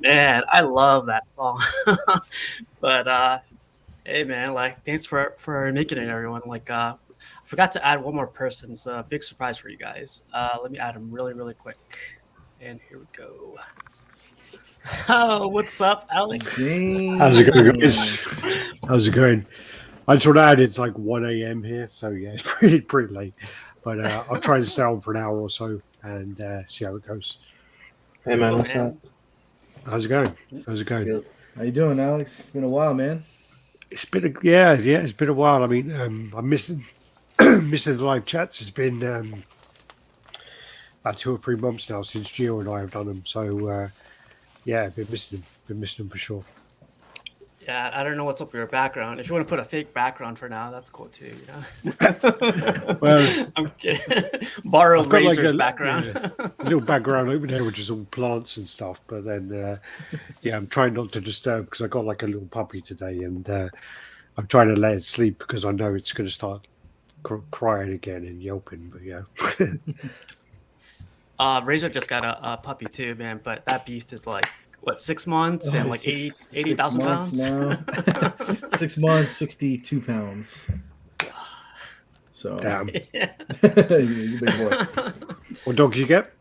Man, I love that song. But hey, man, like, thanks for making it, everyone. Like, I forgot to add one more person. It's a big surprise for you guys. Let me add him really quick. And here we go. Oh, what's up, Alex? How's it going, guys? How's it going? I just want to add it's like 1 a.m. here, so yeah, it's pretty late. But I'll try to stay on for an hour or so and see how it goes. Hey man, what's up? How's it going? How's it going? Good. How you doing, Alex? It's been a while, man. It's been it's been a while. I mean, I'm missing missing the live chats. It's been about 2 or 3 months now since Gio and I have done them. So yeah, been missing them for sure. Yeah, I don't know what's up with your background. If you want to put a fake background for now, that's cool too. You know. Well, I'm kidding. Borrow Razor's background. A little background over there, which is all plants and stuff. But then, yeah, I'm trying not to disturb because I got like a little puppy today, and I'm trying to let it sleep because I know it's going to start crying again and yelping. But yeah. Razor just got a puppy too, man. But that beast is like, what, 6 months and like 80,000 pounds now. 6 months, 62 pounds. So Damn. Yeah. He's a big boy. What dog did you get?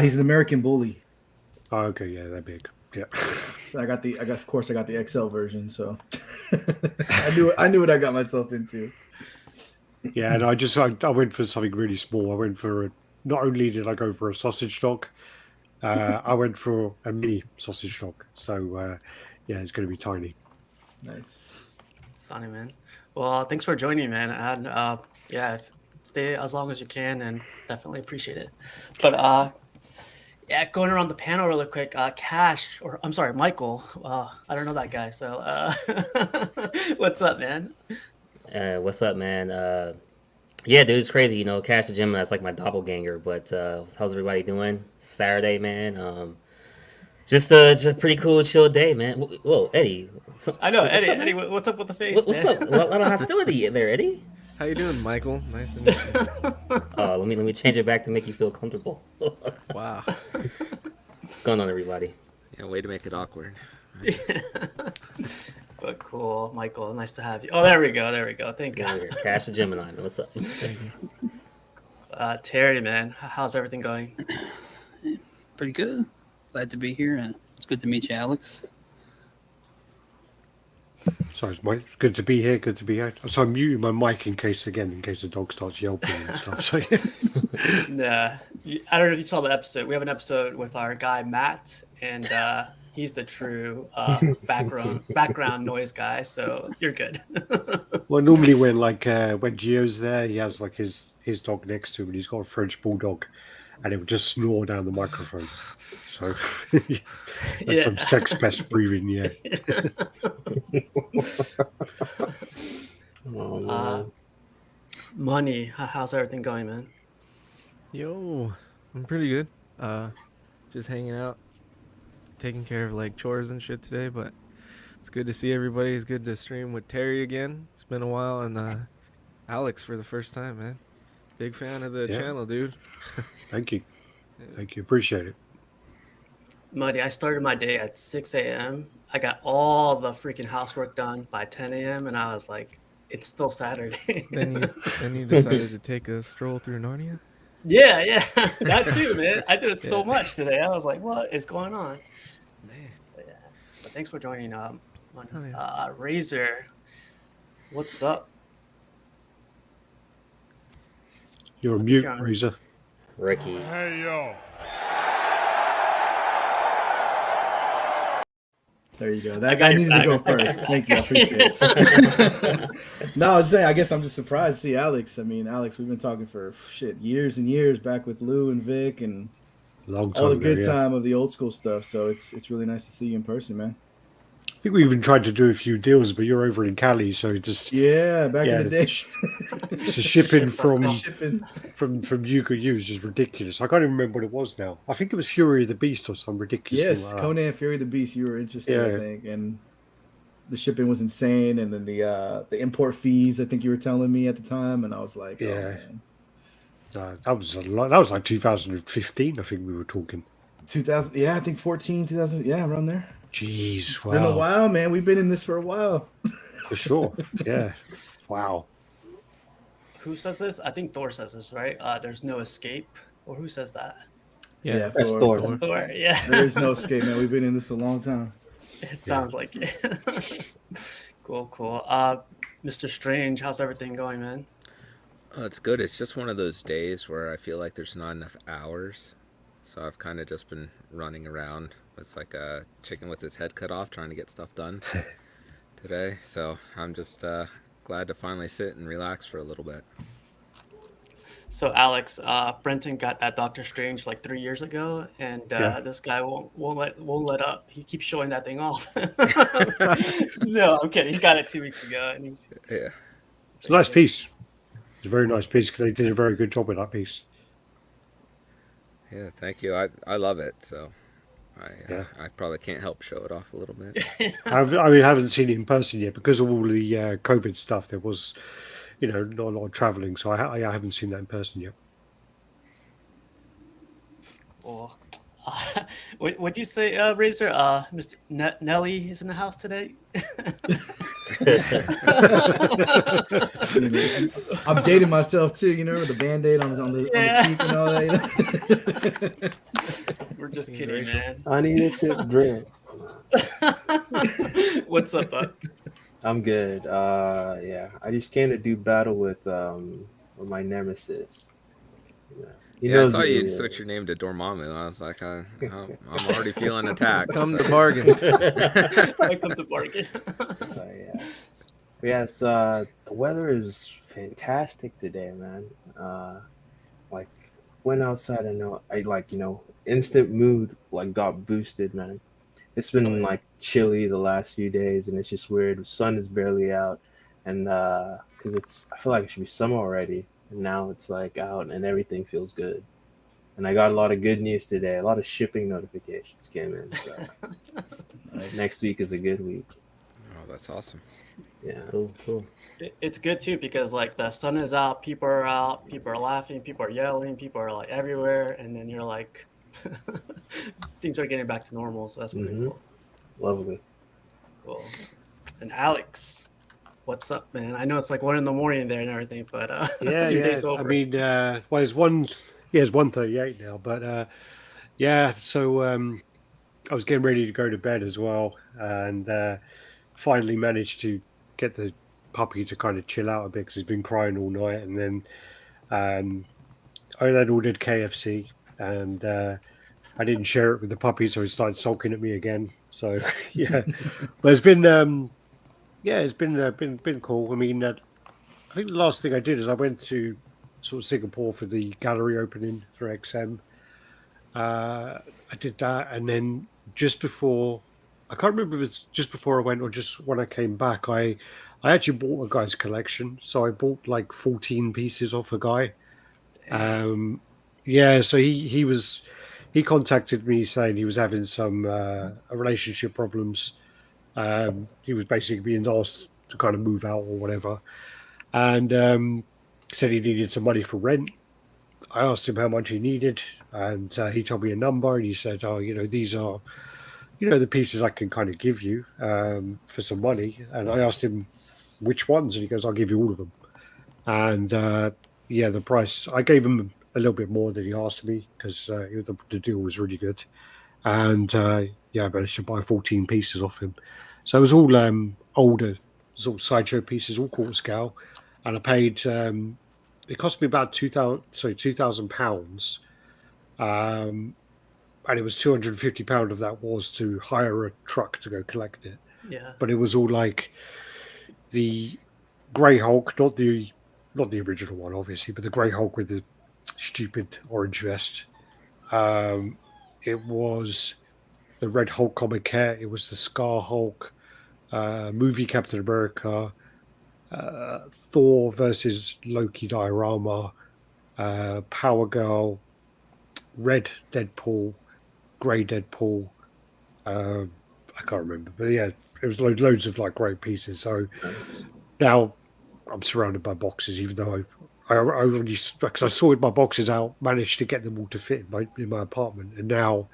He's an American bully. Oh, okay, yeah, they're big. Yeah. So I got the XL version. So I knew what I got myself into. Yeah, and I went for something really small. I went for not only did I go for a sausage dog, I went for a mini sausage dog. So yeah, it's going to be tiny. Nice. Sunny, man. Well, thanks for joining, man. And yeah, stay as long as you can, and definitely appreciate it. But yeah, going around the panel really quick. Cash, or I'm sorry, Michael. I don't know that guy. So what's up, man? What's up, man? Yeah, dude, it's crazy. You know, Cash the Gemini, that's like my doppelganger. But how's everybody doing? Saturday, man. Just a pretty cool, chill day, man. Whoa, Eddie. I know, what's Eddie. up, Eddie, man? what's up with the face? What's man? up? A lot of hostility there, Eddie. How you doing, Michael? Nice to meet you. Let me change it back to make you feel comfortable. Wow. What's going on, everybody? Yeah, way to make it awkward. But cool, Michael. Nice to have you. Oh, there we go. Thank God. Cash the Gemini, man. What's up? Terry, man, how's everything going? Pretty good. Glad to be here, and it's good to meet you, Alex. So it's good to be here. Good to be here. So I'm muting my mic in case the dog starts yelping and stuff. So Nah, I don't know if you saw the episode. We have an episode with our guy Matt, and he's the true background noise guy. So you're good. well, normally when Gio's there, he has like his dog next to him, and he's got a French bulldog, and it would just snore down the microphone. So that's some sex pest breathing, yeah. Money, how's everything going, man? Yo, I'm pretty good. Just hanging out, taking care of like chores and shit today, but it's good to see everybody. It's good to stream with Terry again. It's been a while, and Alex for the first time, man. Big fan of the channel, dude. Thank you. Appreciate it. Muddy, I started my day at 6 a.m. I got all the freaking housework done by 10 a.m. and I was like, it's still Saturday. Then you decided to take a stroll through Narnia? Yeah, that too, man. I did it so much today. I was like, what is going on? Man. But, yeah. But thanks for joining. Oh, yeah. Razor, what's up? You're I on think mute, you're on. Razor. Ricky. Hey, yo. There you go. I That got your needed to back. go first. Thank you. I appreciate it. No, I was saying, I guess I'm just surprised to see Alex. I mean, Alex, we've been talking for years and years back with Lou and Vic and Long all the time ago, good yeah. time of the old school stuff. So it's really nice to see you in person, man. I think we even tried to do a few deals, but you're over in Cali, so it just Yeah, back in Yeah. the day. so shipping from Shipping. from UKU is just ridiculous. I can't even remember what it was now. I think it was Fury of the Beast or some ridiculous thing Yes, like that. Conan Fury the Beast. You were interested, I Yeah. think, and the shipping was insane, and then the import fees. I think you were telling me at the time, and I was like, oh Yeah. man, That was a lot. That was like 2015, I think we were talking. 2000. Yeah, I think 14, 2000. Yeah, around there. Jeez, It's wow. been a while, man. We've been in this for a while. For sure. Yeah. Wow. Who says this? I think Thor says this, right? There's no escape. Or who says that? Yeah, That's Thor. Thor. That's Thor. Yeah. There is no escape, man. We've been in this a long time. It sounds like it. Cool. Mr. Strange, how's everything going, man? Oh, it's good. It's just one of those days where I feel like there's not enough hours. So I've kind of just been running around with like a chicken with its head cut off trying to get stuff done today. So I'm just glad to finally sit and relax for a little bit. So Alex, Brenton got that Doctor Strange like 3 years ago, and Yeah. this guy won't let up. He keeps showing that thing off. No, I'm kidding. He got it 2 weeks ago, and he's Yeah. It's a nice piece. It's a very nice piece because they did a very good job with that piece. Yeah, thank you. I love it. So Yeah. I probably can't help show it off a little bit. I haven't seen it in person yet because of all the COVID stuff. There was, not a lot of traveling, so I haven't seen that in person yet. cool. What'd you say, Razor? Mr. Nelly is in the house today. I'm dating myself too, with the band-aid on the cheek and all that. We're just Seems kidding, racial. man. I need a tip drink. What's up, Buck? I'm good. Yeah, I just came to do battle with my nemesis. He Yeah, I knows saw me, you switch your name to Dormammu. I was like, I'm already feeling attacked. Come so. to bargain. I come to bargain. Yeah. But yeah, it's the weather is fantastic today, man. Like went outside and instant mood got boosted, man. It's been like chilly the last few days, and it's just weird. The sun is barely out, and because I feel like it should be summer already, and now it's like out, and everything feels good. And I got a lot of good news today. A lot of shipping notifications came in. So next week is a good week. Oh, that's awesome. Yeah. Cool. It's good too because like the sun is out, people are out, people are laughing, people are yelling, people are like everywhere, and then you're like, things are getting back to normal. So that's pretty cool. Lovely. Cool. And Alex, what's up, man? I know it's like 1 a.m. there and everything, but Yeah. your day's over. I mean, well, it's 1:38 now, but yeah. So I was getting ready to go to bed as well, and finally managed to get the puppy to kind of chill out a bit because he's been crying all night. And then I then ordered KFC, and I didn't share it with the puppy, so he started sulking at me again. So yeah, but it's been it's been cool. I mean, I think the last thing I did is I went to sort of Singapore for the gallery opening for XM. I did that, and then just before, I can't remember if it was just before I went or just when I came back, I actually bought a guy's collection. So I bought like 14 pieces off a guy. Yeah, so he contacted me saying he was having some relationship problems. He was basically being asked to kind of move out or whatever, and said he needed some money for rent. I asked him how much he needed, and he told me a number, and he said, "Oh, these are, the pieces I can kind of give you for some money." And I asked him which ones, and he goes, "I'll give you all of them." And yeah, the price, I gave him a little bit more than he asked me because the deal was really good. And I managed to buy 14 pieces off him. So it was all older, it was all sideshow pieces, all quarter scale, and I paid. It cost me about £2,000, and it was £250 of that was to hire a truck to go collect it. Yeah. But it was all like the Grey Hulk, not the original one, obviously, but the Grey Hulk with the stupid orange vest. It was the Red Hulk comic hair. It was the Scar Hulk, movie Captain America, Thor versus Loki diorama, Power Girl, Red Deadpool, Grey Deadpool. I can't remember, but yeah, it was loads of like great pieces. So now I'm surrounded by boxes, even though I already, because I sorted my boxes out, managed to get them all to fit in my apartment, and now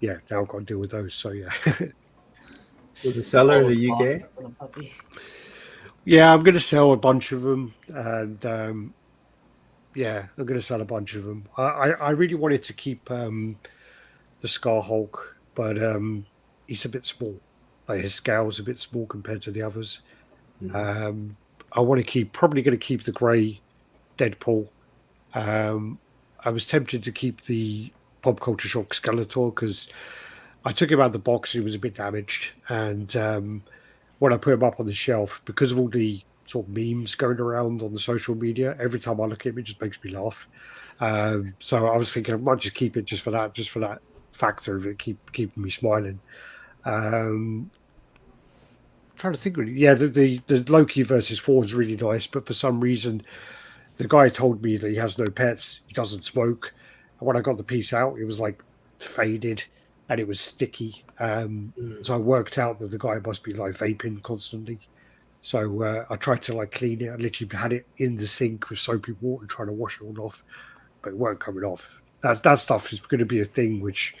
I've got to deal with those. So yeah. Was the seller in All those the UK? boxes on a puppy. Yeah, I'm going to sell a bunch of them, and I'm going to sell a bunch of them. I really wanted to keep the Scar Hulk, but he's a bit small. Like his scale's a bit small compared to the others. I want to probably going to keep the grey Deadpool. I was tempted to keep the Pop Culture Shock Skeletor because I took him out of the box. He was a bit damaged, and when I put him up on the shelf, because of all the sort of memes going around on the social media, every time I look at him, it just makes me laugh. So I was thinking I might just keep it just for that factor of it keeping me smiling. Trying to think really. Yeah, the Loki versus Thor is really nice, but for some reason the guy told me that he has no pets, he doesn't smoke. And when I got the piece out, it was like faded and it was sticky. So I worked out that the guy must be like vaping constantly. So I tried to like clean it. I literally had it in the sink with soapy water trying to wash it all off, but it weren't coming off. That stuff is going to be a thing which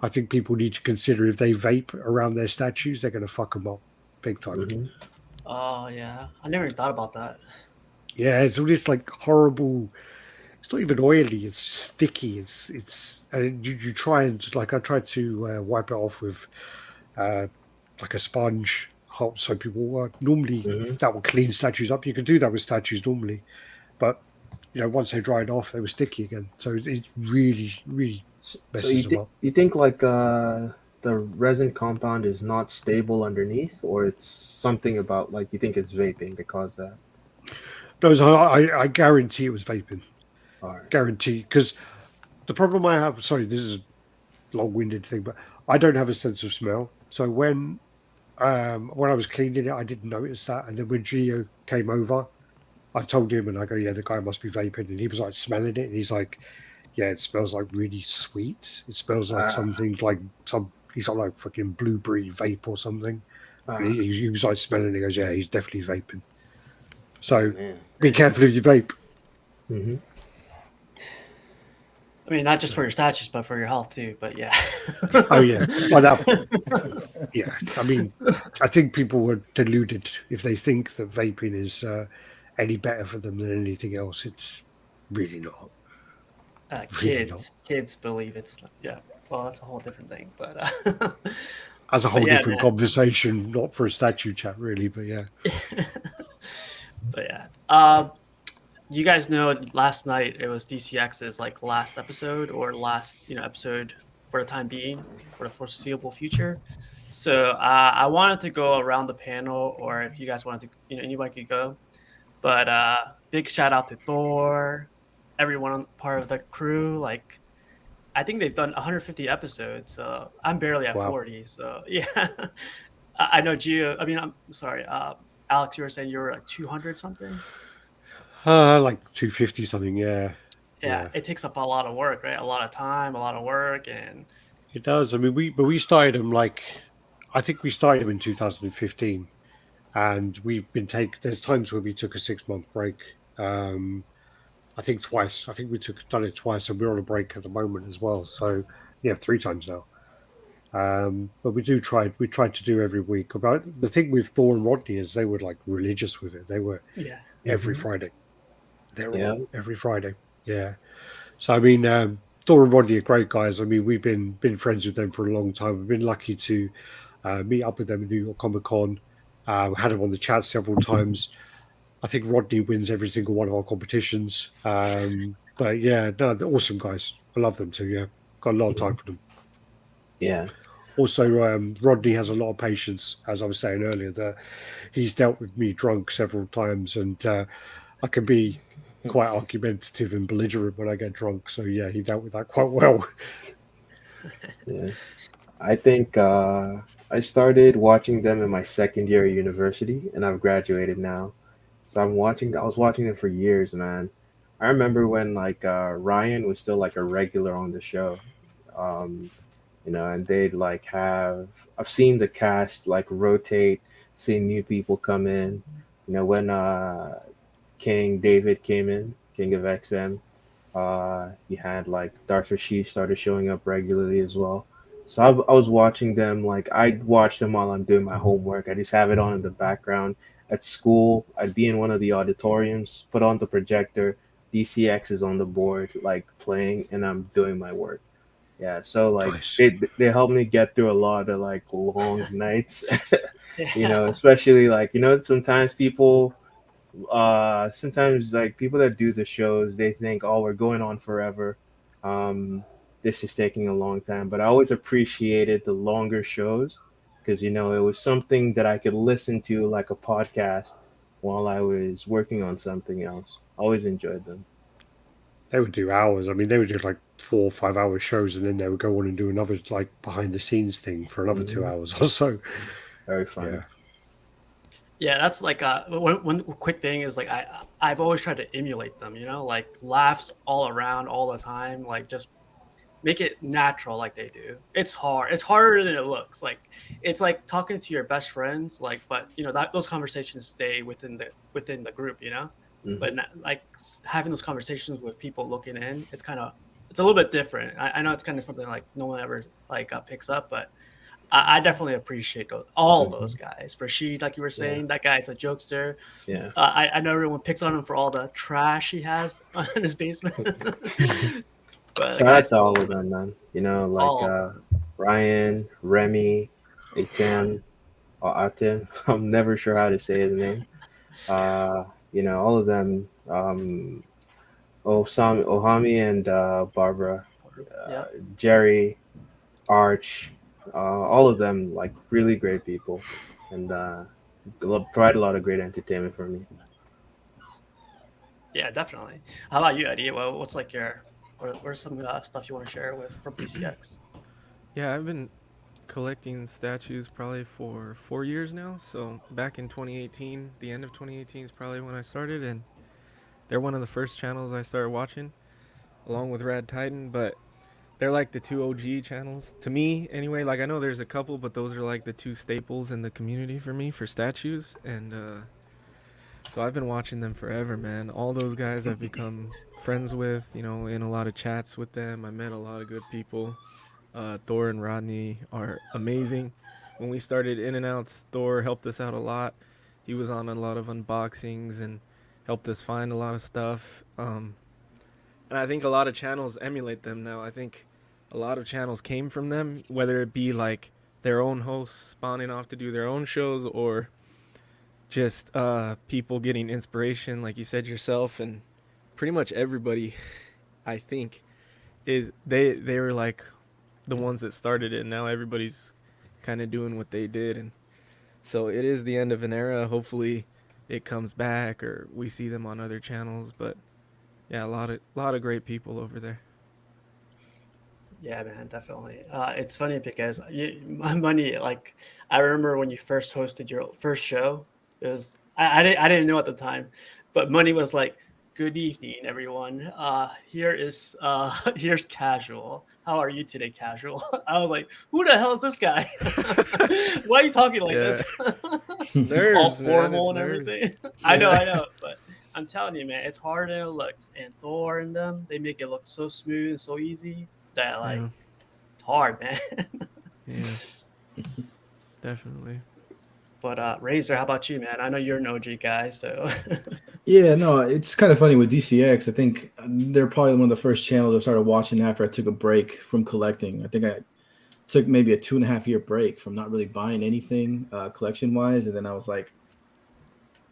I think people need to consider. If they vape around their statues, they're going to fuck them up big time. Oh yeah, I never thought about that. Yeah, it's all this like horrible. It's not even oily. It's just sticky. It's and you try and like I tried to wipe it off with like a sponge, hot soapy water. Normally that will clean statues up. You can do that with statues normally, but once they dried off, they were sticky again. So it really So messes them up. you think like the resin compound is not stable underneath, or it's something about like you think it's vaping that caused that? No, so I guarantee it was vaping. All right. Guarantee, because the problem I have. Sorry, this is a long-winded thing, but I don't have a sense of smell. So when I was cleaning it, I didn't notice that, and then when Gio came over, I told him, and I go, "Yeah, the guy must be vaping," and he was like smelling it, and he's like, "Yeah, it smells like really sweet. It smells like something like some." He's got like fucking blueberry vape or something. And he was like smelling it. He goes, "Yeah, he's definitely vaping." So be careful if you vape. I mean, not just for your statues, but for your health too. But yeah. Oh yeah, yeah. I mean, I think people were deluded if they think that vaping is any better for them than anything else. It's really not. Kids believe it's well, that's a whole different thing, but As a whole different man. conversation, not for a statue chat, really, but yeah. But yeah, you guys know last night it was DCX's like last episode or last episode for the time being for the foreseeable future. So I wanted to go around the panel, or if you guys wanted to, anybody could go. But big shout out to Thor, everyone on part of the crew. Like, I think they've done 150 episodes. So I'm barely at 40. So yeah, I know Gio. I mean, I'm sorry, Alex. You were saying you were like 200 something. Like 250 something. Yeah. It takes up a lot of work, right? A lot of time, a lot of work, and it does. I mean, we started them I think we started them in 2015. And we've been there's times where we took a 6-month break. I think twice. I think done it twice, and we're on a break at the moment as well. So 3 times now. But we tried to do every week. About the thing with Thor and Rodney is they were like religious with it. They were every Friday. They were every Friday. Yeah. So I mean, Thor and Rodney are great guys. I mean, we've been friends with them for a long time. We've been lucky to meet up with them at New York Comic Con. Had them on the chat several times. I think Rodney wins every single one of our competitions. But yeah, no, they're awesome guys. I love them too. Yeah, got a lot of time for them. Yeah. Also, Rodney has a lot of patience, as I was saying earlier. That he's dealt with me drunk several times, and I can be quite argumentative and belligerent when I get drunk. So yeah, he dealt with that quite well. Yeah. I think I started watching them in my second year of university, and I've graduated now. So I was watching them for years, man. I remember when like Ryan was still like a regular on the show. Um, and they'd like have I've seen the cast like rotate, seen new people come in. When King David came in, King of XM, you had like Darth Rashid started showing up regularly as well. So I was watching them, like I'd watch them while I'm doing my homework. I just have it on in the background. At school, I'd be in one of the auditoriums, put on the projector, DCX is on the board, like playing, and I'm doing my work. Yeah, so like Nice. they helped me get through a lot of like long nights. Yeah. Especially like sometimes like people that do the shows, they think, oh, we're going on forever. um this is taking a long time, but I always appreciated the longer shows because it was something that I could listen to like a podcast while I was working on something else. Always enjoyed them. They would do hours. I mean, they would do like 4 or 5 hour shows, and then they would go on and do another like behind the scenes thing for another Hmm. 2 hours or so. Very fun. Yeah, Yeah, that's like one quick thing is like I've always tried to emulate them, like laughs all around all the time, like just make it natural like they do. It's hard. It's harder than it looks. Like it's like talking to your best friends, like but those conversations stay within the group, Hmm. but not, like having those conversations with people looking in, it's a little bit different. I know it's kind of something like no one ever like picks up, but I definitely appreciate all those Hmm. guys. Rashid, like you were Yeah. saying, that guy's a jokester. Yeah. I know everyone picks on him for all the trash he has in his basement, but the Shout out guy's to all cool, of man. them, man. Like All of them. Ryan, Remy, Atem, or Atem. I'm never sure how to say his name. All of them. Ohami and Barbara, Yeah. Jerry, Arch, all of them like really great people, and provide a lot of great entertainment for me. Yeah, definitely. How about you, Eddie? Well, what's like what's some stuff you want to share with from PCX? Yeah, I've been collecting statues probably for 4 years now. So back in 2018, the end of 2018 is probably when I started, and they're one of the first channels I started watching, along with Rad Titan. But they're like the two OG channels to me, anyway. Like I know there's a couple, but those are like the two staples in the community for me for statues, and so I've been watching them forever, man. All those guys I've become friends with, in a lot of chats with them. I met a lot of good people. Thor and Rodney are amazing. When we started In and Outs, Thor helped us out a lot. He was on a lot of unboxings and helped us find a lot of stuff. And I think a lot of channels emulate them now. I think a lot of channels came from them, whether it be like their own hosts spawning off to do their own shows or just people getting inspiration, like you said yourself, and pretty much everybody, I think, is they were like the ones that started it. And now everybody's kind of doing what they did, and so it is the end of an era. Hopefully, it comes back or we see them on other channels. But yeah, a lot of great people over there. Yeah, man, definitely. It's funny because my money, like, I remember when you first hosted your first show. It was I didn't know at the time, but money was like, "Good evening, everyone. Here is here's Casual. How are you today, Casual?" I was like, "Who the hell is this guy? Why are you talking like Yeah, this? it's All nerves, man. It's formal and nerves. everything." Yeah, I know, but I'm telling you, man, it's harder than it looks. And Thor and them, they make it look so smooth and so easy that like yeah, it's hard, man. yeah, definitely. But Razor, how about you, man? I know you're an OG guy, so Yeah, no, it's kind of funny with DCX. I think they're probably one of the first channels I started watching after I took a break from collecting. I think I took maybe a 2.5 year break from not really buying anything collection wise, and then I was like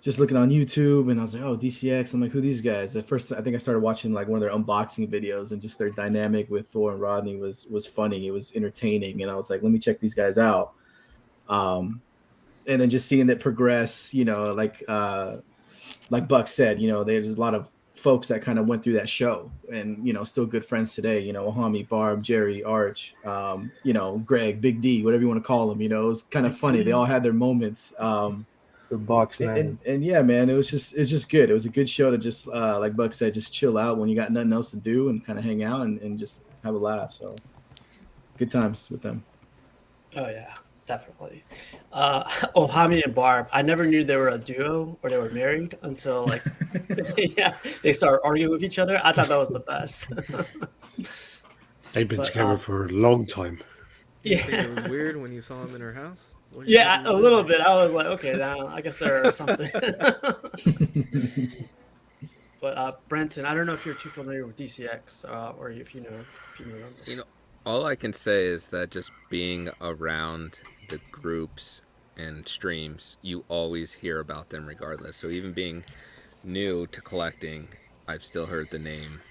just looking on YouTube, and I was like, oh, DCX. I'm like, who are these guys? At first, I think I started watching like one of their unboxing videos, and just their dynamic with Thor and Rodney was funny. It was entertaining, and I was like, let me check these guys out. And then just seeing it progress, like Buck said, there's a lot of folks that kind of went through that show and, still good friends today, Ohami, Barb, Jerry, Arch, Greg, Big D, whatever you want to call them, it was kind of funny. They all had their moments. The box And, man. and yeah, man, it's just good. It was a good show to just, like Buck said, just chill out when you got nothing else to do and kind of hang out and just have a laugh. So good times with them. Oh yeah, definitely. Ohami and Barb. I never knew they were a duo or they were married until like yeah, they started arguing with each other. I thought that was the best. They've been But, together for a long time. You think it was yeah, weird when you saw him in her house? What do you think yeah, he a was little doing? bit. I was like, okay, now I guess there's something. But Brenton, I don't know if you're too familiar with DCX or if you know them. You know, all I can say is that just being around the groups and streams, you always hear about them regardless. So even being new to collecting, I've still heard the name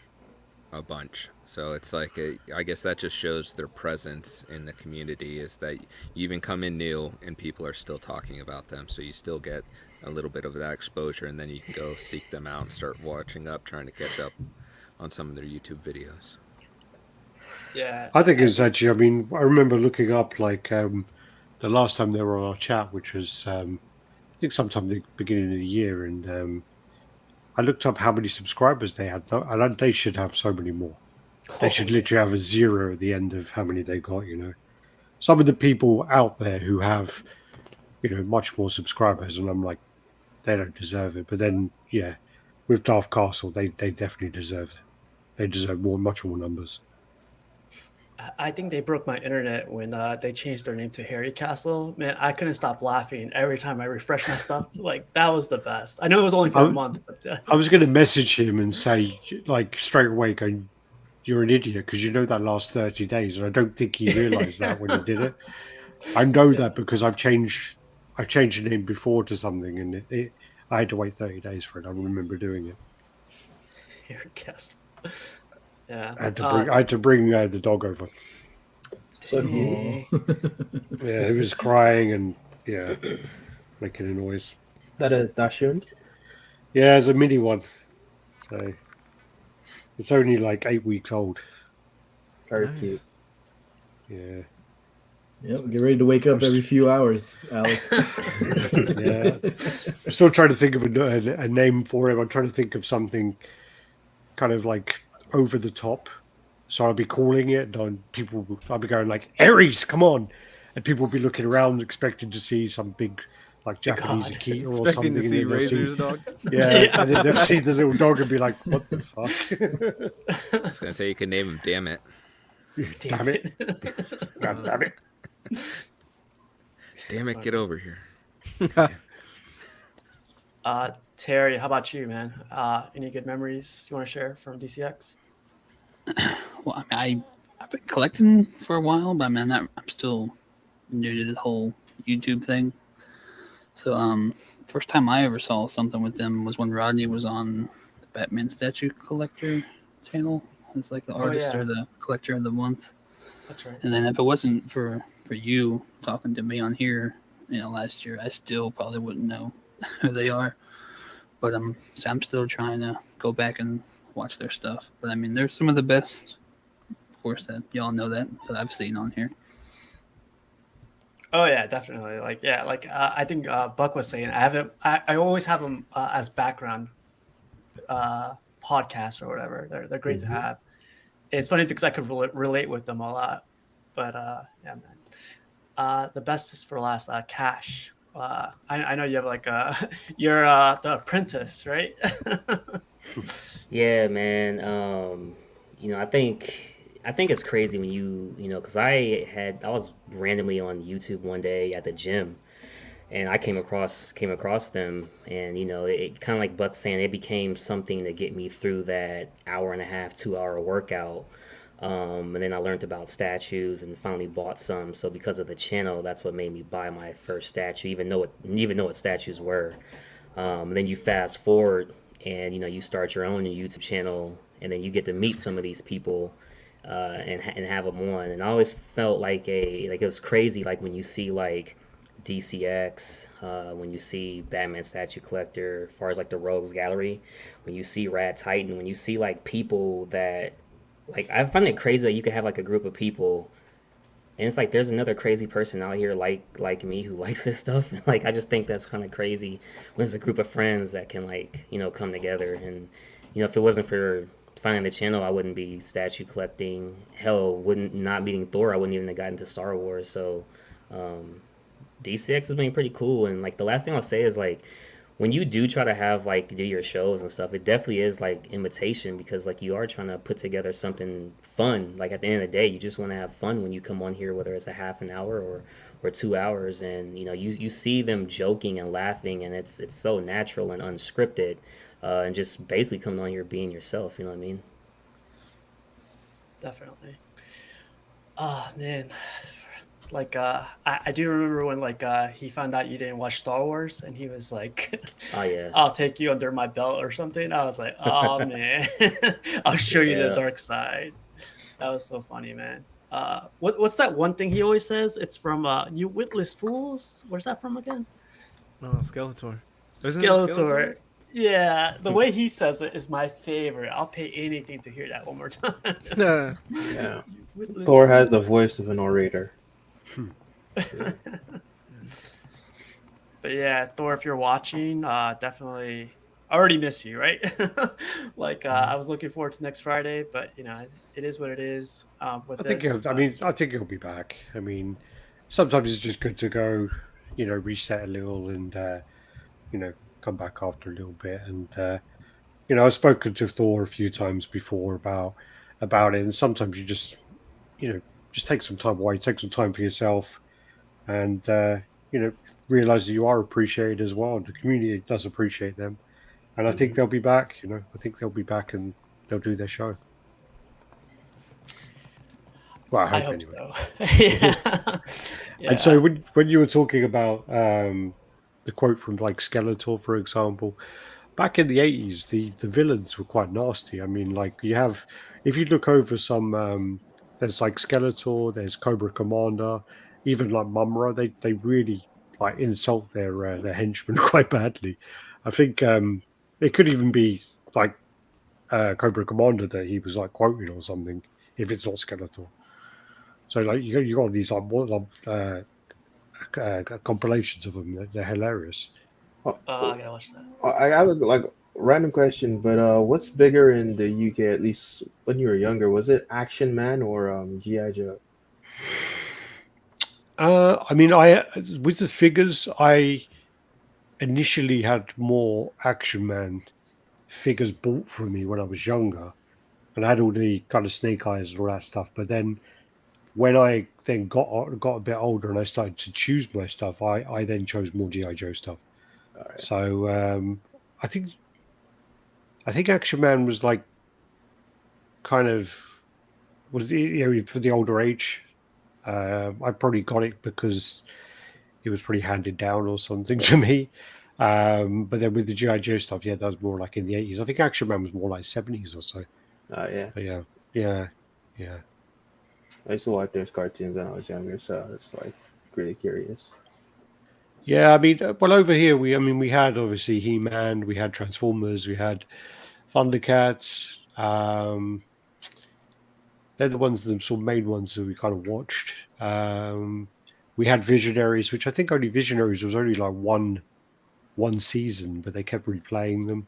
a bunch. So it's like I guess that just shows their presence in the community is that you even come in new and people are still talking about them. So you still get a little bit of that exposure, and then you can go seek them out and start watching up, trying to catch up on some of their YouTube videos. Yeah, I think it's actually. I mean, I remember looking up like the last time they were on our chat, which was I think sometime the beginning of the year, and I looked up how many subscribers they had, and they should have so many more. They oh, should yeah. literally have a zero at the end of how many they got. Some of the people out there who have much more subscribers, and I'm like, they don't deserve it. But then, yeah, with Darth Castle, they definitely deserve it. They deserve much more numbers. I think they broke my internet when they changed their name to Harry Castle. Man, I couldn't stop laughing every time I refreshed my stuff. Like that was the best. I know it was only for a I, month, but I was going to message him and say, like, straight away, going, you're an idiot because you know that last 30 days. And I don't think he realized that when he did it. I know that because I've changed the name before to something, and I had to wait 30 days for it. I remember doing it. Harry Castle. Yeah. I had to bring the dog over. So Aw. Yeah, he was crying and yeah, making a noise. that a Dachshund? Yeah, it's a mini one, so it's only like 8 weeks old. Very Nice. cute. Yeah, Yep, get ready to wake up every few hours, Alex. yeah. I'm still trying to think of a name for him. I'm trying to think of something kind of like over the top. So I'll be calling it, and I'll be going like, Aries, come on. And people will be looking around expecting to see some big, like, Japanese God. Akita or Expecting something. to And see then they'll Razor's dog. yeah, Yeah. and then they'll see the little dog and be like, what the fuck? I was gonna say you could name him. Damn it! Damn it. God damn it. Damn it! Get over here. Terry, how about you, man? Any good memories you want to share from DCX? Well, I mean, I've been collecting for a while, but I mean, I'm still new to this whole YouTube thing. So, first time I ever saw something with them was when Rodney was on the Batman statue collector channel. It's like the artist yeah. or the collector of the month. That's right. And then if it wasn't for you talking to me on here, last year, I still probably wouldn't know who they are. But so I'm still trying to go back and watch their stuff. But I mean, they're some of the best, of course, that y'all know that I've seen on here. Oh yeah, definitely. Like yeah, like I think Buck was saying, I always have them as background podcasts or whatever. They're great to have. It's funny because I could relate with them a lot. But yeah, man. The best is for last. Cash. I know you have like you're the apprentice, right? Yeah, man. I think it's crazy when because I was randomly on YouTube one day at the gym, and I came across them, and it kind of like Buck's saying, it became something to get me through that hour and a half, 2 hour workout. And then I learned about statues and finally bought some. So because of the channel, that's what made me buy my first statue, even know what statues were. And then you fast forward, and you start your own YouTube channel, and then you get to meet some of these people, and have them on. And I always felt like it was crazy, like when you see like DCX, when you see Batman Statue Collector, as far as like the Rogues Gallery, when you see Rad Titan, when you see like people that, like, I find it crazy that you could have like a group of people, and it's like there's another crazy person out here like me who likes this stuff. Like, I just think that's kind of crazy when there's a group of friends that can, like, come together. And if it wasn't for finding the channel, I wouldn't be statue collecting. Hell, wouldn't not meeting Thor, I wouldn't even have gotten into Star Wars. So um, DCX has been pretty cool. And like the last thing I'll say is, like, when you do try to have like do your shows and stuff, it definitely is like imitation, because like you are trying to put together something fun. Like at the end of the day, you just want to have fun when you come on here, whether it's a half an hour or 2 hours, and you see them joking and laughing, and it's so natural and unscripted, and just basically coming on here being yourself. You know what I mean? Definitely. Oh man, like I do remember when like he found out you didn't watch Star Wars, and he was like, Oh yeah, "I'll take you under my belt" or something. I was like, "Oh man, I'll show you the yeah. dark side." That was so funny, man. What's that one thing he always says? It's from "You Witless Fools." Where's that from again? Oh, Skeletor. Isn't it Skeletor? Skeletor. Yeah, the way he says it is my favorite. I'll pay anything to hear that one more time. Nah. Yeah. You witless Thor has fools. the voice of an orator. But yeah, Thor, if you're watching, definitely. I already miss you, right? Like I was looking forward to next Friday, but it is what it is with I think this. I But mean, I think he'll be back. I mean, sometimes it's just good to go, reset a little and come back after a little bit. And I've spoken to Thor a few times before about it, and sometimes you just take some time away, take some time for yourself, and realize that you are appreciated as well. The community does appreciate them, and I think Mhm. they'll be back. I think they'll be back and they'll do their show. Well, I I hope hope anyway. so. Yeah, And so yeah. when you were talking about the quote from like Skeletor, for example, back in the 80s, the villains were quite nasty. I mean, like you have, if you look over some, there's like Skeletor, there's Cobra Commander, even like Mumra. They really like insult their henchmen quite badly. I think it could even be like Cobra Commander that he was like quoting or something, if it's not Skeletor. So like you got these like compilations of them. They're hilarious. Oh, I gotta watch that. I have a like random question, but what's bigger in the UK? At least when you were younger, was it Action Man or GI Joe? I mean, I with the figures, I initially had more Action Man figures bought for me when I was younger, and I had all the kind of Snake Eyes and all that stuff. But then when I then got a bit older and I started to choose my stuff, I then chose more GI Joe stuff. All right. So I think Action Man was like kind of was for the older age. I probably got it because it was pretty handed down or something to me. But then with the GI Joe stuff, yeah, that was more like in the 80s. I think Action Man was more like 70s or so. Yeah. But yeah. I used to watch those cartoons when I was younger, so it's like really curious. Yeah, I mean, well, over here we had obviously He Man, we had Transformers, we had Thundercats. They're the ones, the sort of main ones that we kind of watched. We had Visionaries, which I think only Visionaries was only like one season, but they kept replaying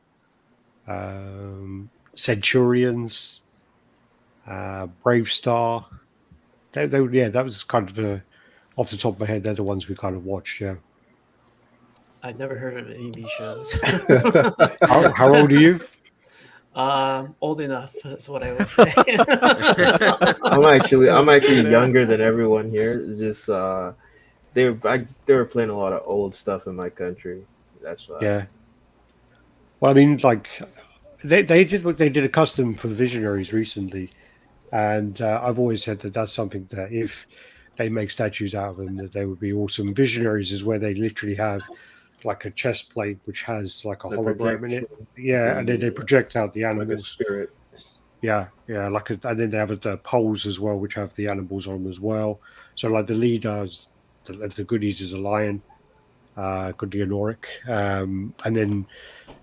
them. Centurions, Brave Star. Yeah, that was kind of off the top of my head. They're the ones we kind of watched. Yeah. I've never heard of any of these shows. How old are you? Old enough is what I would say. I'm actually Dead younger answer. than everyone here. It's just they were playing a lot of old stuff in my country. That's why. Yeah. Well, I mean, like they did a custom for Visionaries recently, and I've always said that that's something that if they make statues out of them, that they would be awesome. Visionaries is where they literally have like a chest plate which has like a The hologram in it. projection Yeah, and and then they project out the like a animals. spirit. Yeah, yeah, and then they have the poles as well, which have the animals on them as well. So like the leaders, the goodies is a lion, good Leonoric, and then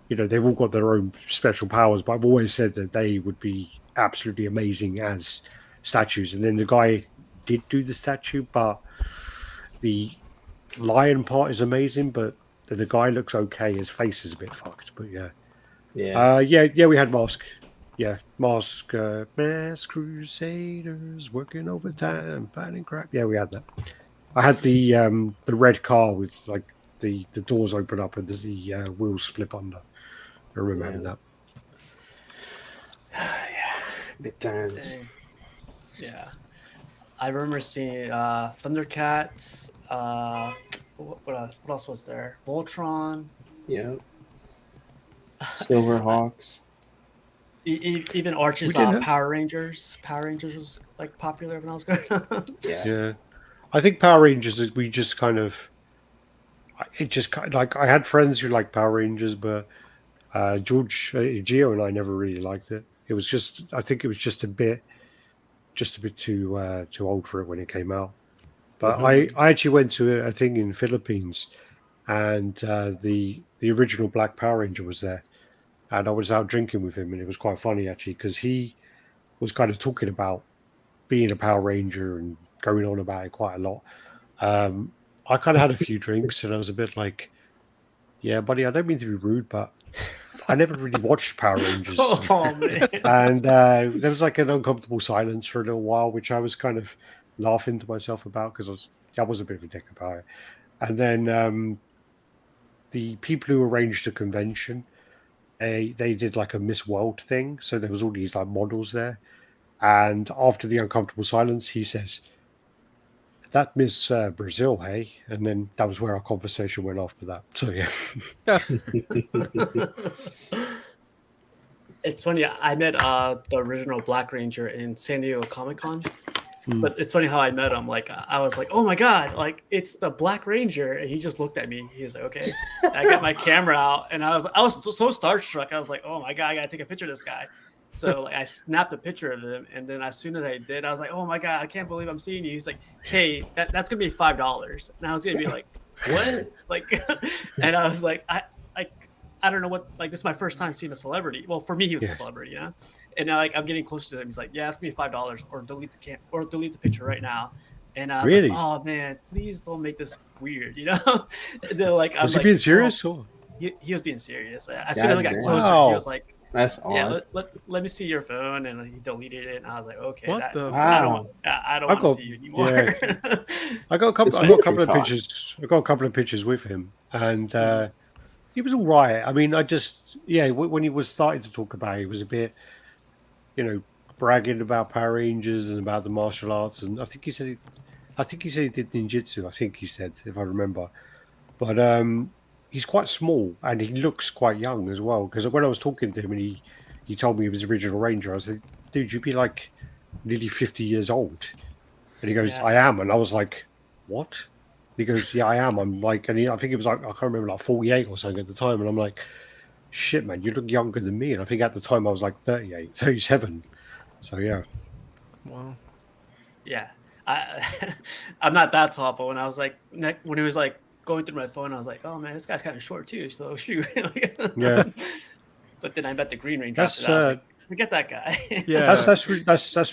they've all got their own special powers. But I've always said that they would be absolutely amazing as statues. And then the guy did do the statue, but the lion part is amazing, but the guy looks okay. His face is a bit fucked, but yeah. Yeah. Yeah, we had Mask. Yeah, Mask, Mask Crusaders working overtime, fighting crap. Yeah, we had that. I had the red car with like the doors open up and the wheels flip under. I remember having that. Yeah. Good times. Dang. Yeah, I remember seeing Thundercats. What else was there? Voltron. Yeah. Silverhawks. Even Archie's We didn't have- Power Rangers. Power Rangers was like popular when I was growing up. Yeah. I think Power Rangers is we just kind of it just kind like I had friends who liked Power Rangers, but Gio and I never really liked it. It was just I think it was just a bit too old for it when it came out. But I actually went to a thing in Philippines, and the original Black Power Ranger was there, and I was out drinking with him, and it was quite funny actually because he was kind of talking about being a Power Ranger and going on about it quite a lot. I kind of had a few drinks, and I was a bit like, "Yeah, buddy, I don't mean to be rude, but I never really watched Power Rangers." Oh man! And there was like an uncomfortable silence for a little while, which I was kind of laughing to myself about because I was a bit of a dick about it. And then the people who arranged the convention, they did like a Miss World thing, so there was all these like models there. And after the uncomfortable silence, he says, "That Miss Brazil, hey?" And then that was where our conversation went after that. So yeah. It's funny. I met the original Black Ranger in San Diego Comic-Con. But it's funny how I met him. Like I was like, "Oh my god! Like it's the Black Ranger," and he just looked at me. He was like, "Okay." I got my camera out, and I was so starstruck. I was like, "Oh my god! I gotta take a picture of this guy." So like, I snapped a picture of him, and then as soon as I did, I was like, "Oh my god! I can't believe I'm seeing you." He's like, "Hey, that's gonna be $5," and I was gonna be like, "What?" Like, and I was like, I don't know what. Like this is my first time seeing a celebrity. Well, for me, he was a celebrity, you know. And now, like, I'm getting close to him. He's like, "Yeah, it's me $5, or delete delete the picture right now." And I was Really? like, "Oh man, please don't make this weird," you know. And then like, Was he being serious? Or? He was being serious. As soon as I got damn. closer, Wow. he was like, That's "Yeah, odd. let me see your phone," and he deleted it. And I was like, "Okay, What the I don't Wow. I don't I want to got- see you anymore." yeah. I got a couple. It's I got a meant couple to of talk. pictures. I got a couple of pictures with him, and he was all right. I mean, when he was starting to talk about it, he was a bit, bragging about Power Rangers and about the martial arts, and I think he said he did ninjutsu. I think he said, if I remember, but he's quite small and he looks quite young as well. Because when I was talking to him and he told me he was original Ranger, I said, "Dude, you'd be like nearly 50 years old." And he goes, Yeah. "I am," and I was like, "What?" He goes, "Yeah, I am." I'm like, I think it was like I can't remember, like 48 or something at the time, and I'm like, "Shit, man, you look younger than me." And I think at the time I was like 38, 37. So yeah. Wow. Yeah, I'm not that tall, but when I was like when he was like going through my phone, I was like, "Oh man, this guy's kind of short too." So shoot. Yeah. But then I met the Green Ranger. That's After that. I was like, forget that guy. Yeah. that's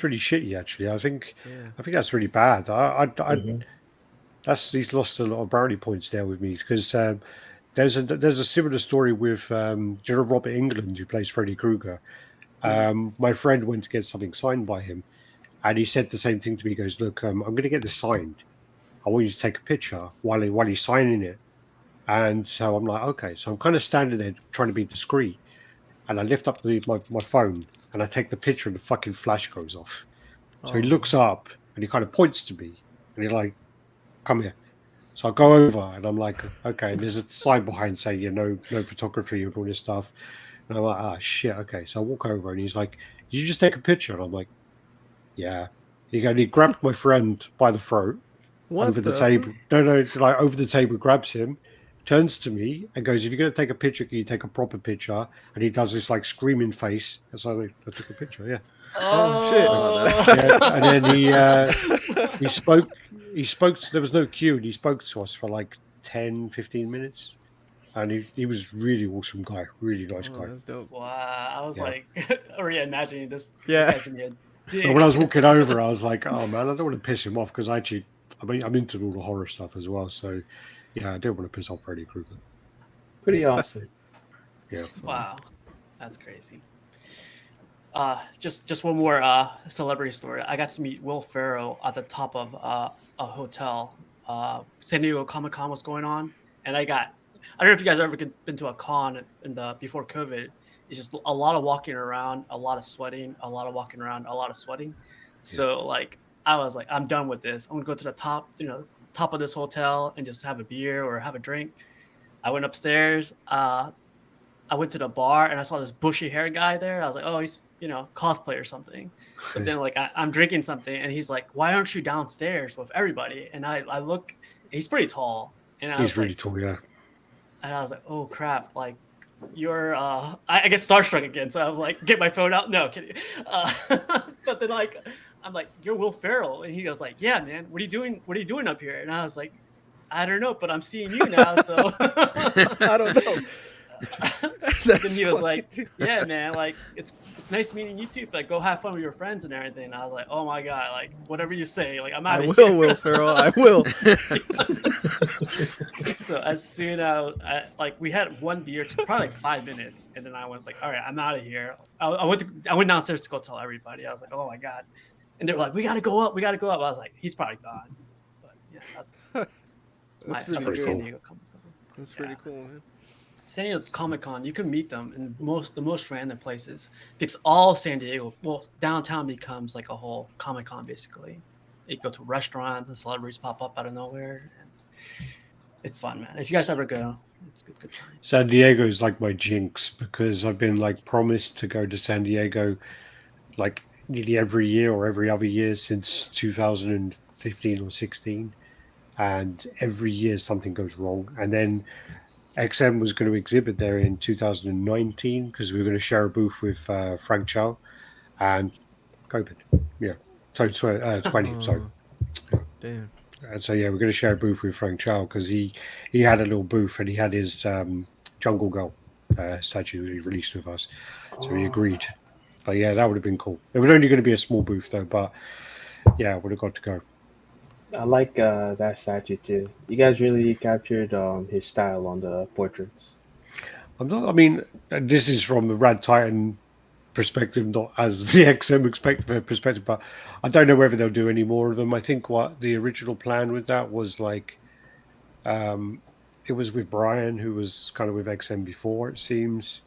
really shitty actually. I think that's really bad. He's lost a lot of brownie points there with me because there's a similar story with Robert England who plays Freddy Krueger. My friend went to get something signed by him, and he said the same thing to me. He goes, "Look, I'm going to get this signed. I want you to take a picture while he's signing it." And so I'm like, "Okay." So I'm kind of standing there trying to be discreet, and I lift up my phone and I take the picture, and the fucking flash goes off. So he looks up and he kind of points to me, and he's like, "Come here." So I go over and I'm like, okay, and there's a sign behind saying, no photography and all this stuff. And I'm like, ah, shit, okay. So I walk over and he's like, did you just take a picture? And I'm like, yeah. He grabbed my friend by the throat What over the the fuck? table. No, like over the table, grabs him, turns to me and goes, if you're going to take a picture, can you take a proper picture? And he does this like screaming face. And so I took a picture, yeah. Oh shit. Yeah. And then he spoke. There was no queue, and he spoke to us for like 10, 15 minutes. And he was really awesome guy, really nice Oh, guy. that's dope. Wow, I was Yeah. like already imagining this Yeah. guy's gonna be a dick. But when I was walking over, I was like, oh man, I don't want to piss him off because I'm into all the horror stuff as well. So yeah, I didn't want to piss off Freddy Krueger. Pretty awesome. Yeah. Wow, that's crazy. Just one more celebrity story. I got to meet Will Ferrell at the top of a hotel. San Diego Comic Con was going on, and I don't know if you guys ever been to a con in the before COVID. It's just a lot of walking around, a lot of sweating, a lot of walking around, a lot of sweating. So like I was like, I'm done with this. I'm gonna go to the top, top of this hotel and just have a beer or have a drink. I went upstairs. I went to the bar and I saw this bushy hair guy there. I was like, oh, he's cosplay or something. But then like I'm drinking something and he's like, why aren't you downstairs with everybody? And I look, he's pretty tall, and I He's was really like, tall, yeah. and I was like, oh crap, like you're I get starstruck again. So I'm like, get my phone out. No, kidding. But then like I'm like, you're Will Ferrell, and he goes like, yeah, man, what are you doing? What are you doing up here? And I was like, I don't know, but I'm seeing you now, so I don't know. then he was like, yeah, man, like it's nice meeting you too. Like, go have fun with your friends and everything. And I was like, oh my god, like whatever you say, like I'm out I of will, here. Will Ferrell. I will. So as soon as like we had one beer, probably like 5 minutes, and then I was like, all right, I'm out of here. I went downstairs to go tell everybody. I was like, oh my god, and they're like, we gotta go up, we gotta go up. I was like, he's probably gone. But yeah, That's my pretty San cool. Diego Comic-Con. That's pretty cool, man. San Diego Comic Con, you can meet them in the most random places because all San Diego, downtown becomes like a whole Comic Con basically. You go to restaurants and celebrities pop up out of nowhere, and it's fun, man. If you guys ever go, it's good time. San Diego is like my jinx because I've been like promised to go to San Diego like nearly every year or every other year since 2015 or 16, and every year something goes wrong. And then XM was going to exhibit there in 2019 because we were going to share a booth with Frank Chow, and COVID. Yeah, so 20. Sorry. Damn. And so yeah, we're going to share a booth with Frank Chow because he had a little booth and he had his Jungle Girl statue that he released with us. So he agreed. But yeah, that would have been cool. It was only going to be a small booth though, but yeah, I would have got to go. I like that statue too. You guys really captured his style on the portraits. I mean, this is from the Rad Titan perspective, not as the XM perspective, but I don't know whether they'll do any more of them. I think what the original plan with that was like, it was with Brian, who was kind of with XM before, it seems,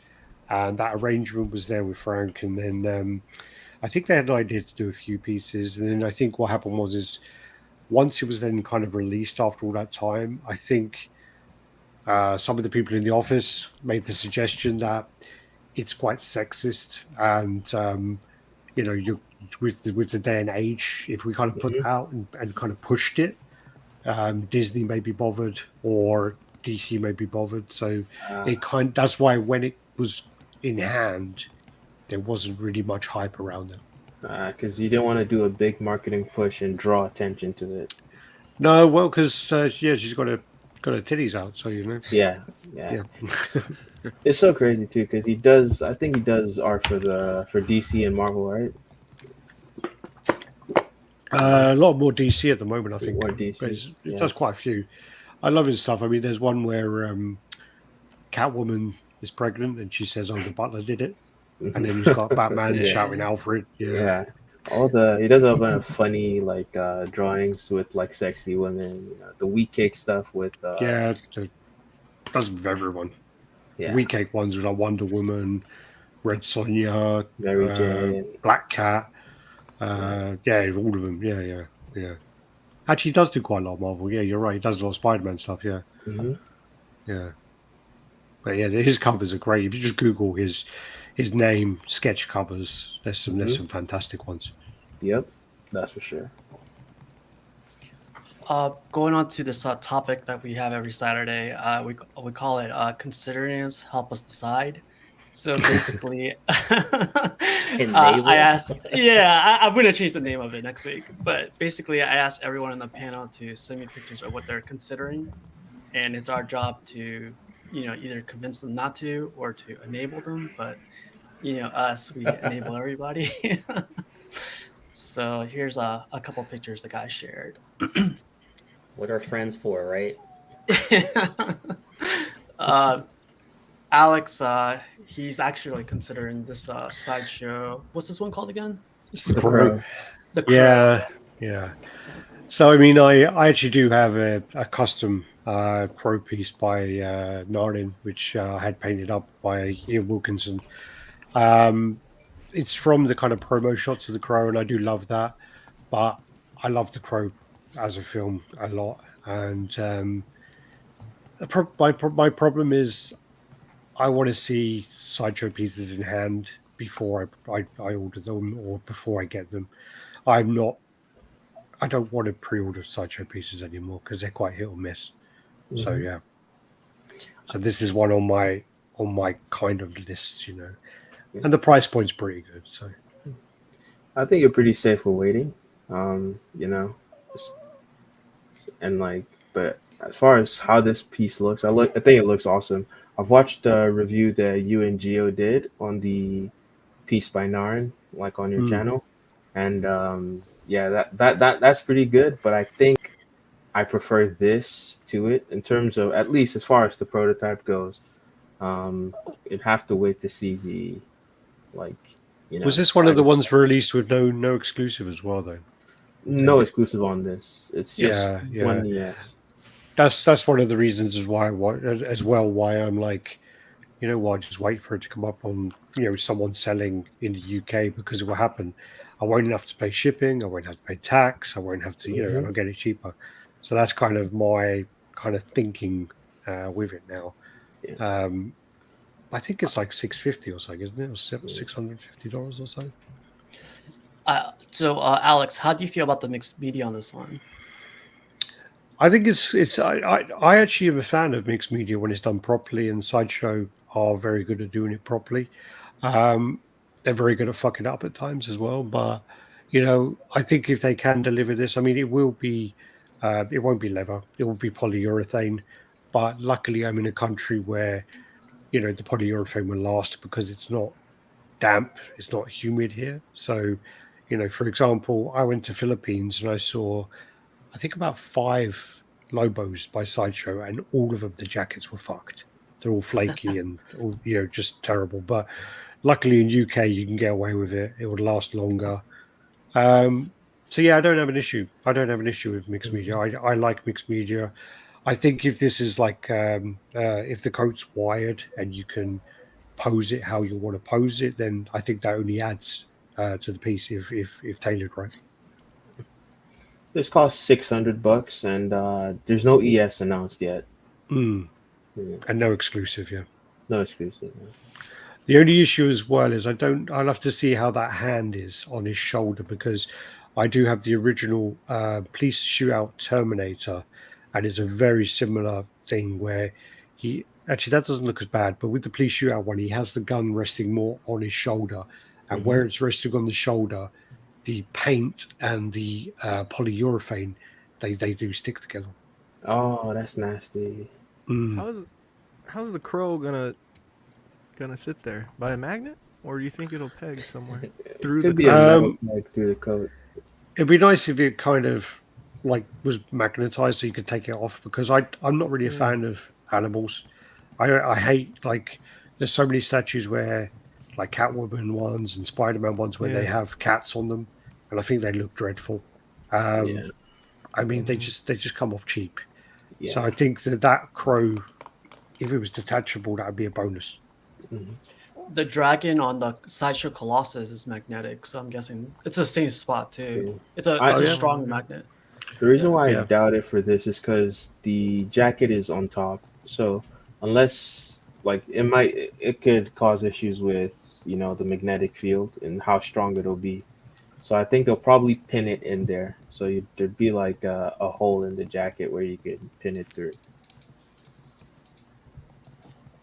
and that arrangement was there with Frank, and then I think they had an idea to do a few pieces, and then I think what happened was once it was then kind of released after all that time, I think some of the people in the office made the suggestion that it's quite sexist, and you with the day and age, if we kind of put that out and kind of pushed it, Disney may be bothered or DC may be bothered. So that's why when it was in hand, there wasn't really much hype around it. Because you didn't want to do a big marketing push and draw attention to it. No, well, because she's got her titties out, so Yeah. It's so crazy too because he does. I think he does art for DC and Marvel, right? A lot more DC at the moment, I think. More DC. It does quite a few. I love his stuff. I mean, there's one where Catwoman is pregnant and she says, "Oh, the butler did it," and then he's got Batman shouting Alfred. Yeah. He does a bunch of funny like drawings with like sexy women. The Wheat Cake stuff with does with everyone. Yeah. Wheat Cake ones with like Wonder Woman, Red Sonja, Mary Jane, Black Cat. All of them. Yeah. Actually, he does do quite a lot of Marvel. Yeah, you're right. He does a lot of Spider-Man stuff. Yeah, Hmm. yeah. But yeah, his covers are great. If you just Google his name, sketch covers, there's Hmm. some fantastic ones. Yep, that's for sure. Going on to this topic that we have every Saturday, we call it "Considerations Help Us Decide." So basically, I Enable. asked, yeah, I'm gonna change the name of it next week. But basically, I asked everyone on the panel to send me pictures of what they're considering, and it's our job to, either convince them not to or to enable them. But us, we enable everybody. So here's a couple pictures the guy shared. What are friends for, right? uh, Alex, he's actually considering this sideshow. What's this one called again? It's the The Crow. Crow. The Crow. Yeah, yeah. So I mean, I actually do have a custom Crow piece by Narin, which I had painted up by Ian Wilkinson. Um, it's from the kind of promo shots of the Crow, and I do love that. But I love the Crow as a film a lot, and my problem is I want to see sideshow pieces in hand before I order them or before I get them. I'm not. I don't want to pre-order sideshow pieces anymore because they're quite hit or miss. So Hmm. yeah. So this is one on my kind of list, Yeah. and the price point's pretty good. So I think you're pretty safe with waiting. You know, s- and like, but as far as how this piece looks, I think it looks awesome. I've watched the review that you and Gio did on the piece by Narin, like on your mm. channel, and yeah, that's pretty good. But I think I prefer this to it in terms of, at least as far as the prototype goes. You'd have to wait to see the, like, Was this one of the final. ones released with no exclusive as well, though? I take No it. exclusive on this. It's just Yeah, yeah. one ES. That's one of the reasons as well why I'm like, just wait for it to come up on someone selling in the UK because it will happen. I won't have to pay shipping. I won't have to pay tax. I won't have to, Hmm. I'll get it cheaper. So that's kind of my kind of thinking with it now. Yeah. Um, I think it's like 650 or something, isn't it? Or $650 or so. So, Alex, how do you feel about the mixed media on this one? I think I actually am a fan of mixed media when it's done properly, and Sideshow are very good at doing it properly. Um, they're very good at fucking up at times as well, but I think if they can deliver this, I mean, it won't be leather, it will be polyurethane. But luckily, I'm in a country where the polyurethane will last because it's not damp, it's not humid here. So, for example, I went to Philippines and I saw I think about five Lobos by Sideshow, and all of them the jackets were fucked. They're all flaky and all just terrible. But luckily in UK you can get away with it. It would last longer. Um, so yeah, I don't have an issue. I don't have an issue with mixed media. I like mixed media. I think if this is like if the coat's wired and you can pose it how you want to pose it, then I think that only adds to the piece if tailored right. This costs $600, and there's no ES announced yet. Mm. Yeah. And no exclusive, yeah. No exclusive. No. The only issue as well is I'll have to see how that hand is on his shoulder because I do have the original police shootout Terminator, and it's a very similar thing where he actually that doesn't look as bad, but with the police shootout one, he has the gun resting more on his shoulder, and Hmm. where it's resting on the shoulder, the paint and the polyurethane they do stick together. Oh, that's nasty. Mm. How's the crow gonna sit there by a magnet, or do you think it'll peg somewhere through the Could be a coat? metal peg through the coat. It'd be nice if it kind of like was magnetized so you could take it off because I'm not really a Yeah. fan of animals. I hate like there's so many statues where like Catwoman ones and Spider-Man ones where they Yeah. have cats on them, and I think they look dreadful. Um, Yeah. I mean Mhm. they just come off cheap. So I Yeah. think that crow, if it was detachable, that would be a bonus. Hmm. The dragon on the sideshow Colossus is magnetic, so I'm guessing it's the same spot too. Yeah. It's a I it's Oh a yeah, strong Okay. magnet. The reason why I Yeah. doubt it for this is because the jacket is on top. So unless like it could cause issues with the magnetic field and how strong it'll be. So I think they'll probably pin it in there. So there'd be like a hole in the jacket where you could pin it through.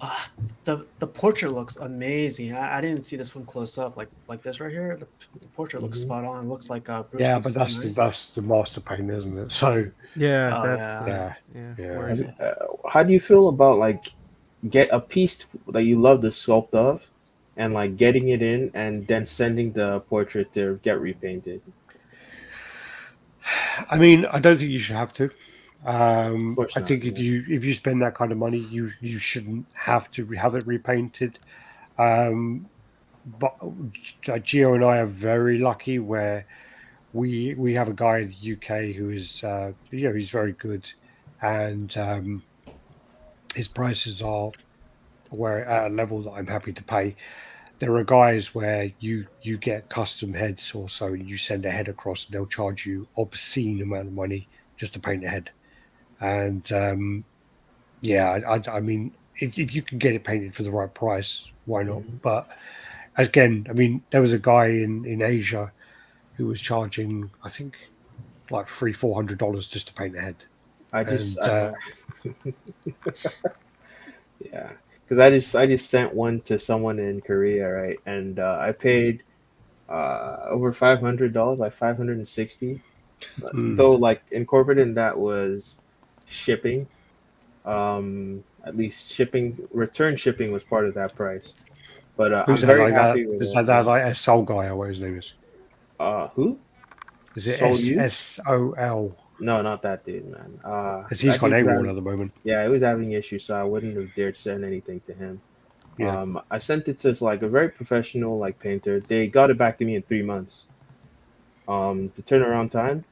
Uh, the portrait looks amazing. I didn't see this one close up like this right here. The portrait looks Hmm. spot on. It looks like Bruce Yeah, Lee's but son, that's the right? that's the master paint, isn't it? So Yeah, Oh that's yeah. yeah, yeah. yeah. Where How do you feel about like get a piece that you love the sculpt of, and like getting it in and then sending the portrait to get repainted? I mean, I don't think you should have to. Of course I not. think Yeah. if you spend that kind of money, you shouldn't have to have it repainted. Um, but Gio and I are very lucky where we have a guy in the UK who is he's very good, and his prices are where at a level that I'm happy to pay. There are guys where you get custom heads also, and you send a head across, and they'll charge you obscene amount of money just to paint a head. And yeah, I mean, if you can get it painted for the right price, why not? Mhm. But again, I mean, there was a guy in Asia who was charging, I think, like $300-400 just to paint a head. I just, And yeah, because I just sent one to someone in Korea, right? And I paid over $500, like 560. mm, Though, like incorporated in that was shipping. At least return shipping was part of that price. But who's I'm that very like that? happy with Is it. that like a soul guy or what his name is? Who? Is it Soul You? SSOL? No, not that dude, man. Because he's That got dude was AWOL having, at the moment. yeah, he was having issues, so I wouldn't have dared send anything to him. Yeah, I sent it to like a very professional like painter. They got it back to me in 3 months. The turnaround time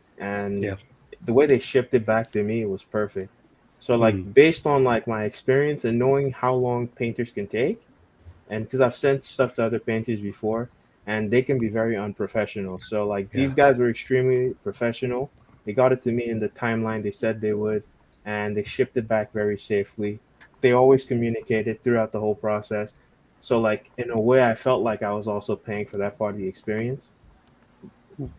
yeah. and the way they shipped it back to me was perfect. So like Mm, based on like my experience and knowing how long painters can take, and because I've sent stuff to other painters before, and they can be very unprofessional. So like these yeah. guys were extremely professional. They got it to me in the timeline they said they would, and they shipped it back very safely. They always communicated throughout the whole process. So like in a way, I felt like I was also paying for that part of the experience.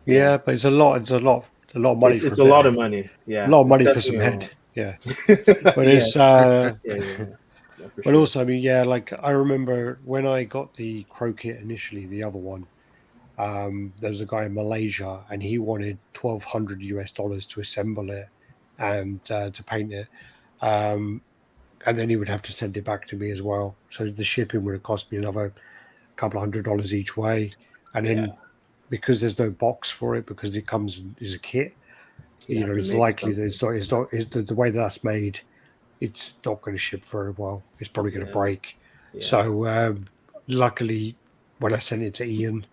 Yeah, Yeah, but it's a lot. It's a lot of money for it's a a bit. lot A of money. Yeah, lot of it's money for definitely some a head. lot. Yeah, but Yeah, it's yeah, yeah, yeah, for but sure. also, I mean, yeah, like I remember when I got the Crow kit initially, the other one. There was a guy in Malaysia, and he wanted $1,200 to assemble it and to paint it. Um, and then he would have to send it back to me as well. So the shipping would have cost me another couple of $100 each way. And Yeah, then because there's no box for it, because it comes as a kit, you have to it's make likely that something. it's the way that's made, it's not going to ship very well. It's probably going to Yeah, break. yeah, So luckily, when I sent it to Ian,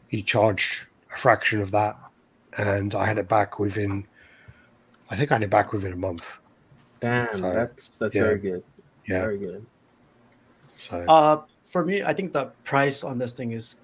he charged a fraction of that, and I had it back within. I think I had it back within a month. damn, So that's yeah, very good, yeah. very good. So For me, I think the price on this thing is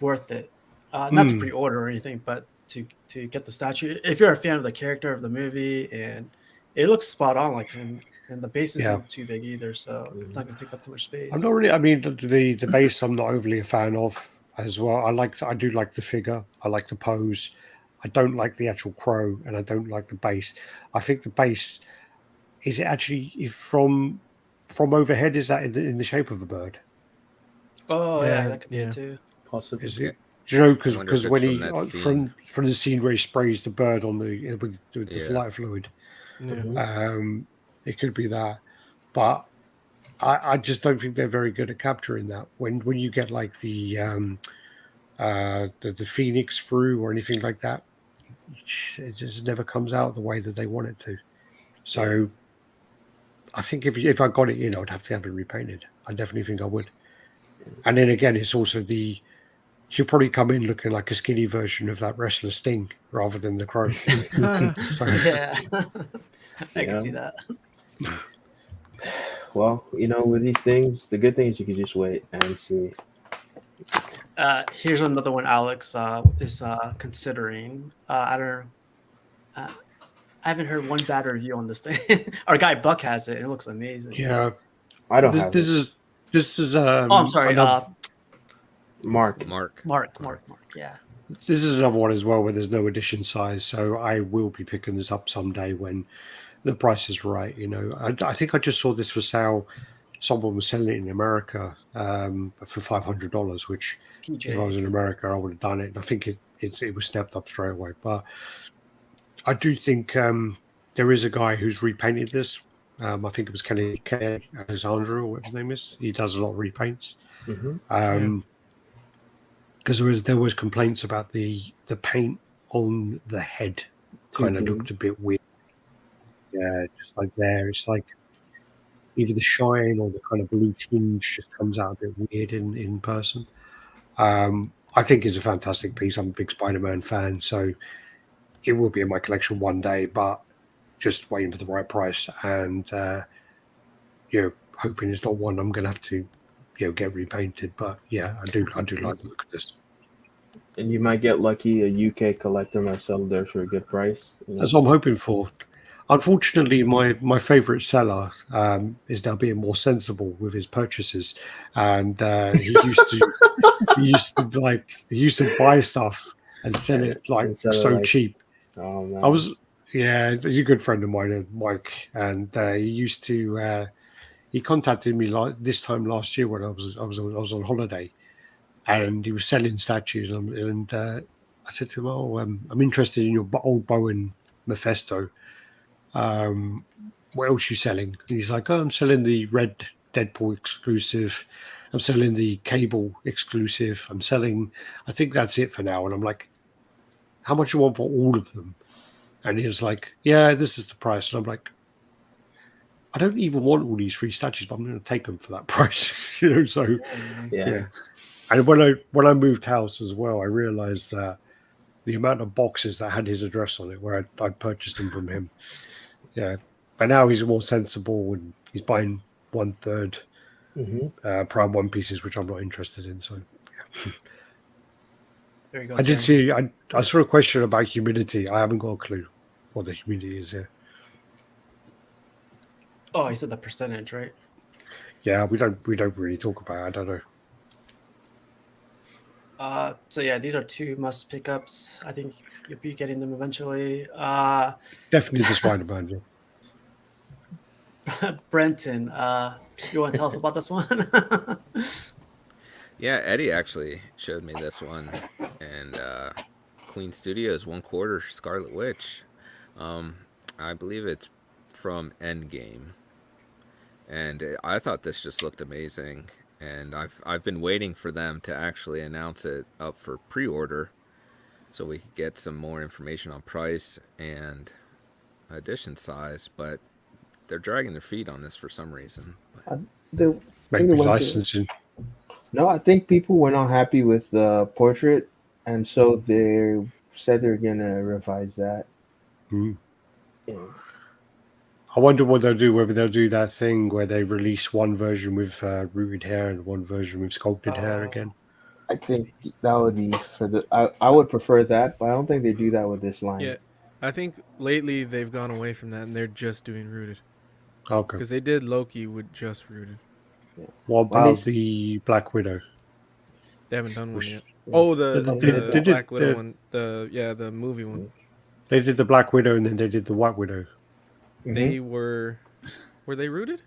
worth it. Not to mm, pre-order or anything, but to get the statue. If you're a fan of the character of the movie, and it looks spot on, like and the base yeah, isn't too big either, so it's Mhm. not gonna take up too much I'm not space. really. I mean, the base I'm not overly a fan of as well. I do like the figure. I like the pose. I don't like the actual crow, and I don't like the base. I think the base is it actually if from overhead is that in the shape of a bird? Oh yeah, yeah, that could be it yeah. too. Possibly. Is Yeah, it? Do you know I wonder if because it's when from he that scene. from the scene where he sprays the bird on the with the Yeah, light fluid, Yeah. Hmm. um, it could be that, but I just don't think they're very good at capturing that. When you get like the phoenix through or anything like that, it just never comes out the way that they want it to. Yeah. So I think if I got it in, I'd have to have it repainted. I definitely think I would. And then again, it's also the she'll probably come in looking like a skinny version of that wrestler Sting rather than the Crow. So Yeah, I can Yeah. see that. Well, with these things, the good thing is you can just wait and see. Here's another one Alex is considering. I haven't heard one bad review on this thing. Our guy Buck has it. It looks amazing. Yeah, I don't this have this it. is this is Oh, I'm sorry. another Mark. Mark. Mark. Yeah. this is another one as well where there's no edition size. So I will be picking this up someday when the price is right. You know, I think I just saw this for sale. Someone was selling it in America for $500, which if I was PJ. in America, I would have done it. I think it was snapped up straight away. But I do think there is a guy who's repainted this. I think it was Kenny Alexandra or whatever his name is. He does a lot of repaints. Mm-hmm. Because there was complaints about the paint on the head kind of looked a bit weird. Yeah, just like there, it's like either the shine or the kind of blue tinge just comes out a bit weird in person. I think it's a fantastic piece. I'm a big Spider-Man fan, so it will be in my collection one day, but just waiting for the right price and hoping it's not one I'm going to have to get repainted. But yeah, I do like the look of this. And you might get lucky. A UK collector might sell theirs for a good price. That's what I'm hoping for. Unfortunately, my favourite seller is now being more sensible with his purchases, and he used to buy stuff and sell it like And sell it so like- cheap. Oh man. He's a good friend of mine, Mike, and he contacted me like this time last year when I was on holiday, and he was selling statues, and I said to him, "Oh, I'm interested in your old Bowen Mephisto. What else are you selling?" And he's like, "Oh, I'm selling the red Deadpool exclusive. I'm selling the Cable exclusive. I'm selling. I think that's it for now." And I'm like, "How much you want for all of them?" And he was like, "Yeah, this is the price." And I'm like, "I don't even want all these free statues, but I'm going to take them for that price." So yeah. And when I moved house as well, I realized that the amount of boxes that had his address on it, where I'd purchased them from him. Yeah, but now he's more sensible and he's buying 1/3 Prime One pieces, which I'm not interested in. So There you go. I did Tim. see. I saw a question about humidity. I haven't got a clue what the humidity is here. Oh, he said the percentage, right? Yeah, we don't really talk about it. I don't know. So yeah, these are two must pickups. I think you'll be getting them eventually. Definitely the Spider-Man. Yeah. Brenton, you want to tell us about this one? Yeah, Eddie actually showed me this one, and Queen Studios 1/4 Scarlet Witch. I believe it's from Endgame, and I thought this just looked amazing. And I've been waiting for them to actually announce it up for pre-order, so we could get some more information on price and edition size. But they're dragging their feet on this for some reason. But Maybe licensing. No, I think people were not happy with the portrait, and so they said they're gonna revise that. Yeah. I wonder what they'll do. Whether they'll do that thing where they release one version with rooted hair and one version with sculpted hair again. I think that would be for the. I would prefer that, but I don't think they do that with this line. Yeah, I think lately they've gone away from that and they're just doing rooted. Okay. Because they did Loki with just rooted. What about the Black Widow? They haven't done one Which- yet. Oh, the They did Black Widow the- one. The movie one. They did the Black Widow and then they did the White Widow. They were they rooted?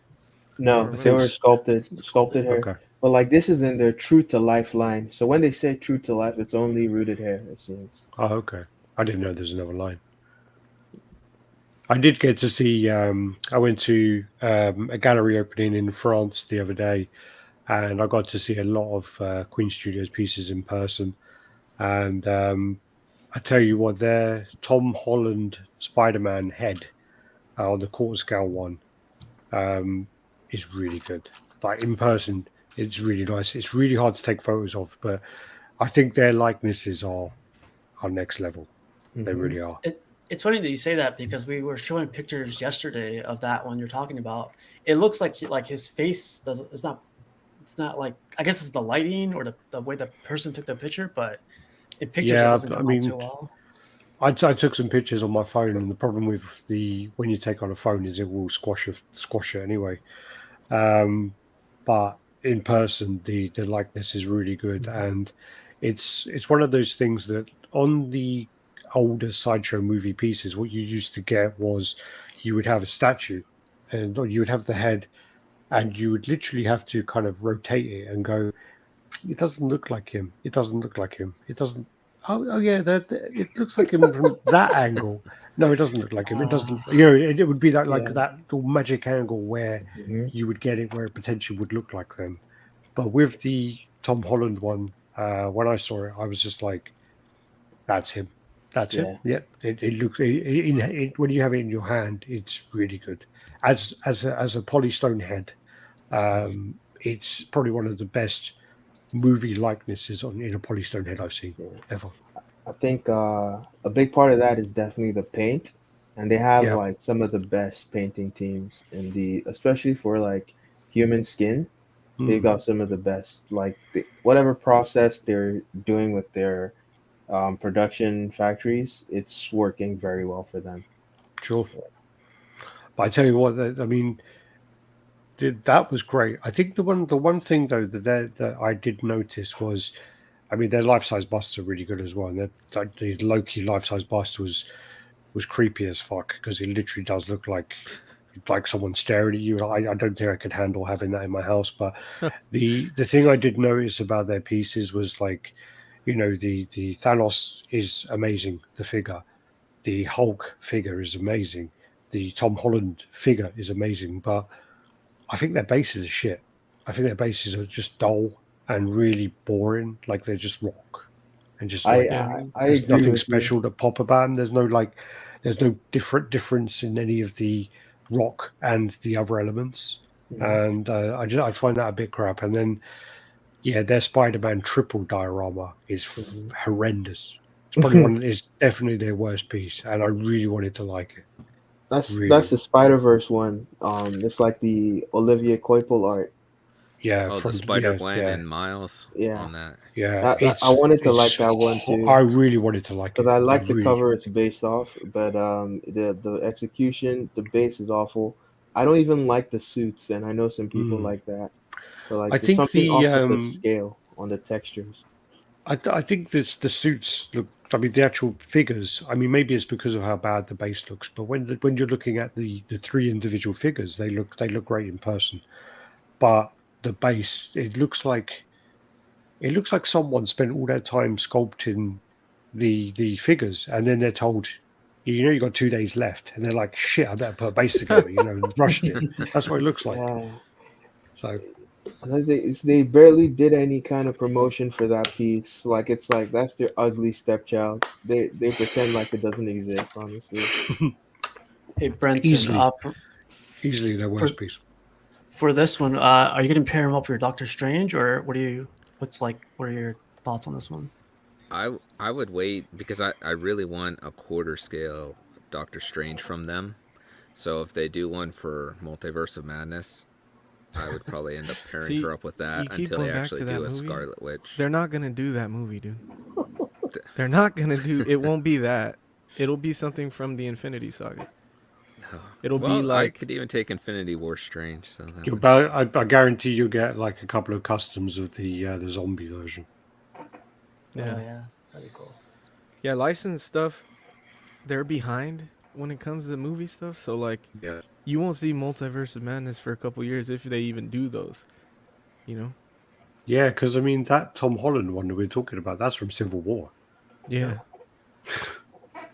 No, they were sculpted hair. Okay. But like this is in their true to life line. So when they say true to life, it's only rooted hair. It seems. Oh, okay. I didn't know there's another line. I did get to see. I went to a gallery opening in France the other day, and I got to see a lot of Queen Studios pieces in person. And I tell you what, their Tom Holland Spider-Man head on the quarter scale one is really good. Like in person, it's really nice. It's really hard to take photos of, but I think their likenesses are next level. They really are. It's funny that you say that because we were showing pictures yesterday of that one you're talking about. It looks like his face it's not like, I guess it's the lighting or the way the person took the picture, but in pictures it doesn't come out too well. I took some pictures on my phone, and the problem with the when you take on a phone is it will squash it anyway. But in person, the likeness is really good, and it's one of those things that on the older sideshow movie pieces, what you used to get was you would have a statue, and or you would have the head, and you would literally have to kind of rotate it and go, it doesn't look like him. It doesn't look like him. It doesn't. Oh yeah, it looks like him from that angle. No, it doesn't look like him. It doesn't. You know, it would be that like Yeah. that little magic angle where Hmm. you would get it where it potentially would look like them. But with the Tom Holland one, when I saw it, I was just like, "That's him. That's him." Yeah. Yeah, it looks when you have it in your hand, it's really good. As a polystone head, it's probably one of the best movie likenesses on in a polystone head I've seen Yeah. ever. I think a big part of that is definitely the paint, and they have Yeah. like some of the best painting teams in the, especially for like human skin. They've Mm, got some of the best. Like whatever process they're doing with their production factories, it's working very well for them. sure. But I tell you what, I mean, that was great. I think the one thing though that I did notice was, I mean, their life size busts are really good as well. And like, the Loki life size bust was creepy as fuck because it literally does look like someone staring at you. I don't think I could handle having that in my house. But the thing I did notice about their pieces was like, you know, the Thanos is amazing, the figure. The Hulk figure is amazing. The Tom Holland figure is amazing, but I think their bases are shit. I think their bases are just dull and really boring. Like they're just rock and just I like Yeah. I, I there's agree nothing with you. special to pop about them. There's no difference in any of the rock and the other elements. Mhm. And I find that a bit crap. And then yeah, their Spider-Man triple diorama is Mhm. horrendous. It's probably is definitely their worst piece, and I really wanted to like it. That's Really, the Spider Verse one. It's like the Olivia Coipel art. yeah, Oh, the from Spider yeah, Gwen yeah, and Miles Yeah, on that. yeah. I wanted to like that one I too really wanted to like because it. I I like the really, cover it's based off, but the execution, the base is awful. I don't even like the suits, and I know some people mm. like that. So like, I there's think something the off with the scale on the textures. I think this the suits look. I mean, the actual figures. I mean, maybe it's because of how bad the base looks, but when you're looking at the three individual figures, they look great in person. But the base, it looks like someone spent all their time sculpting the figures, and then they're told, you know, you got 2 days left, and they're like, shit, I better put a base together, you know, and rushed it. That's what it looks like. Yeah, So and they barely did any kind of promotion for that piece. Like it's like that's their ugly stepchild. They pretend like it doesn't exist. Honestly, Hey, Brenton, easily, easily their for worst piece. for this one, are you going to pair him up with your Doctor Strange, or what are your thoughts on this one? I would wait because I really want a quarter scale Doctor Strange from them. So if they do one for Multiverse of Madness, I would probably end up pairing See, her up with that you keep until they going back actually to that do a movie. Scarlet Witch. They're not gonna do that movie, dude. They're not gonna do. It won't be that. It'll be something from the Infinity Saga. It'll be Well, I like, could even take Infinity War Strange, so that You'll, would. I guarantee you'll get like a couple of customs of the zombie version. Oh yeah, yeah, that'd be cool. yeah, licensed stuff. They're behind when it comes to movie stuff. So like, Yeah, you won't see Multiverse of Madness for a couple years if they even do those. You know? yeah, because I mean that Tom Holland one that we're talking about, that's from Civil War. Yeah.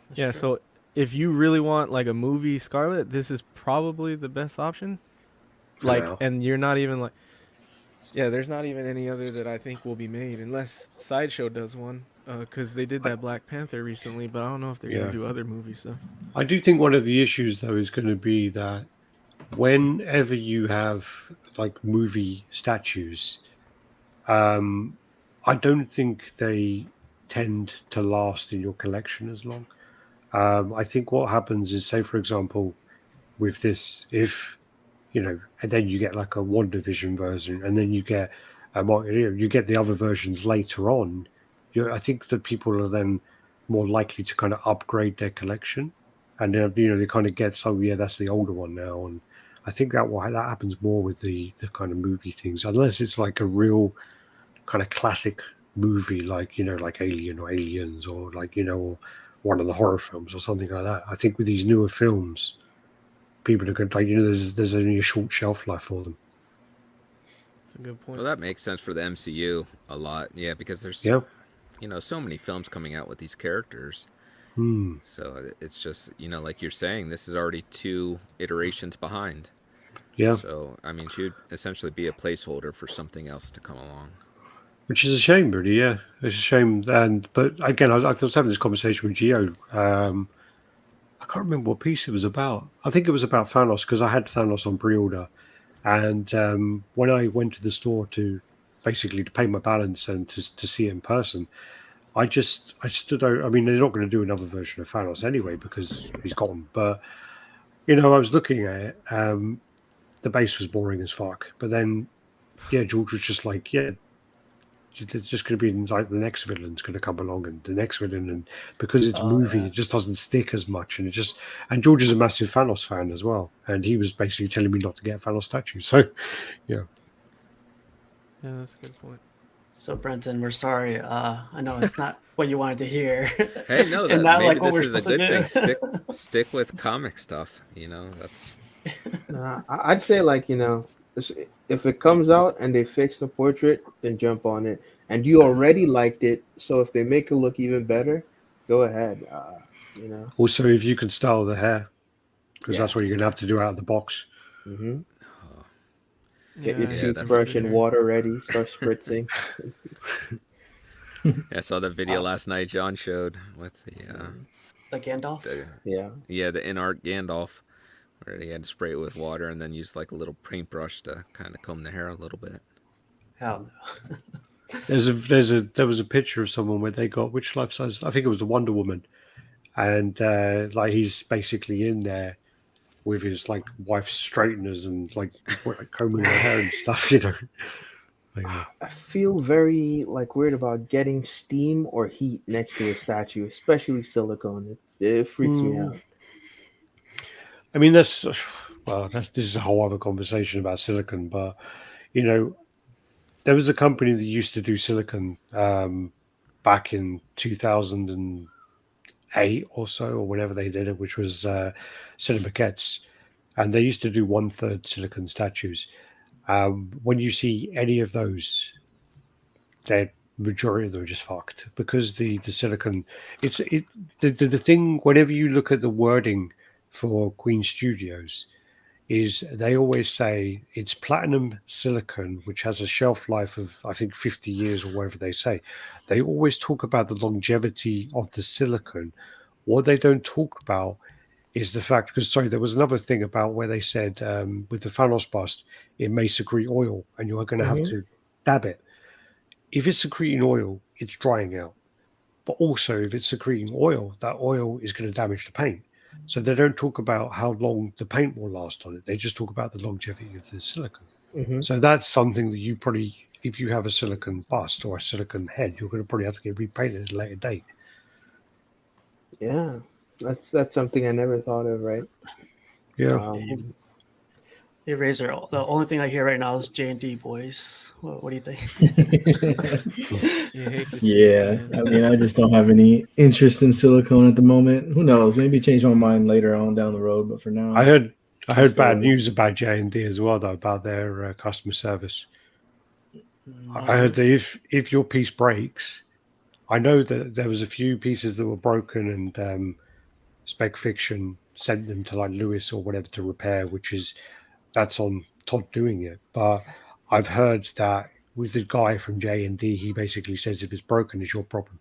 That's Yeah. true. So if you really want like a movie Scarlet, this is probably the best option. For Like, now. and you're not even like, yeah, there's not even any other that I think will be made unless Sideshow does one. Because they did that Black Panther recently, but I don't know if they're Yeah. gonna do other movie stuff. I do think one of the issues though is going to be that whenever you have like movie statues, um, I don't think they tend to last in your collection as long. I think what happens is, say for example, with this, if you know, and then you get like a One Division version, and then you get you get the other versions later on. I think that people are then more likely to kind of upgrade their collection, and they kind of get, so yeah, that's the older one now, and I think that happens more with the kind of movie things, unless it's like a real kind of classic movie, like like Alien or Aliens, or like or one of the horror films or something like that. I think with these newer films, people are going to, like, there's only a short shelf life for them. That's a good point. Well, that makes sense for the MCU a lot. Yeah, because there's Yeah. so many films coming out with these characters. Hmm. So it's just, like you're saying, this is already 2 iterations behind. Yeah. So, I mean, she would essentially be a placeholder for something else to come along. Which is a shame, really. Yeah, it's a shame. But again, I was having this conversation with Gio. I can't remember what piece it was about. I think it was about Thanos, because I had Thanos on pre-order, and when I went to the store to basically to pay my balance and to see it in person, I stood out. I mean, they're not going to do another version of Thanos anyway because he's gone. But I was looking at it. The base was boring as fuck. But then, yeah, George was just like, yeah, it's just going to be like the next villain's going to come along and the next villain, and because it's movie, it just doesn't stick as much, and George is a massive Thanos fan as well, and he was basically telling me not to get a Thanos statue. So, yeah. Yeah, that's a good point. So Brenton, we're sorry. I know it's not what you wanted to hear. Hey, no, and not maybe like what this we're is a supposed good to thing. do. Stick with comic stuff. That's I'd say, like, if it comes out and they fix the portrait, then jump on it. And you already liked it, so if they make it look even better, go ahead. Also, if you can style the hair, because Yeah. that's what you're going to have to do out of the box. Mm-hmm. Yeah, Get your that's toothbrush good and hair. water ready. Start spritzing. I saw the video last night John showed with the Like Gandalf? the in-art Gandalf, where he had to spray it with water and then use like a little paintbrush to kind of comb the hair a little bit. Hell no. There was a picture of someone where they got, which life size? I think it was the Wonder Woman, and like he's basically in there with his like wife's straighteners and like combing her hair and stuff. Like, I feel very weird about getting steam or heat next to a statue, especially silicone. It freaks me out. I mean, this is a whole other conversation about silicon, but there was a company that used to do silicon back in 2008 or so, or whenever they did it, which was Cinemaquettes, and they used to do 1/3 silicon statues. When you see any of those, the majority of them are just fucked because the silicon. The thing. Whenever you look at the wording for Queen Studios, is they always say it's platinum silicon, which has a shelf life of, I think, 50 years or whatever they say. They always talk about the longevity of the silicon. What they don't talk about is the fact, because, sorry, there was another thing about where they said with the Thanos bust, it may secrete oil and you're going to have to dab it. If it's secreting oil, it's drying out. But also, if it's secreting oil, that oil is going to damage the paint. So they don't talk about how long the paint will last on it. They just talk about the longevity of the silicon. Mm-hmm. So that's something that you probably, if you have a silicon bust or a silicon head, you're going to probably have to get repainted at a later date. Yeah, that's something I never thought of. Right? Yeah. Hey, Razor, the only thing I hear right now is J&D boys. What do you think? You hate to see it, man. I mean, I just don't have any interest in silicone at the moment. Who knows? Maybe change my mind later on down the road, but for now, I heard bad stable. news about J&D as well, though, about their customer service. I heard that if your piece breaks, I know that there was a few pieces that were broken, and Spec Fiction sent them to like Lewis or whatever to repair, that's on Todd doing it. But I've heard that with the guy from J&D, he basically says if it's broken, it's your problem.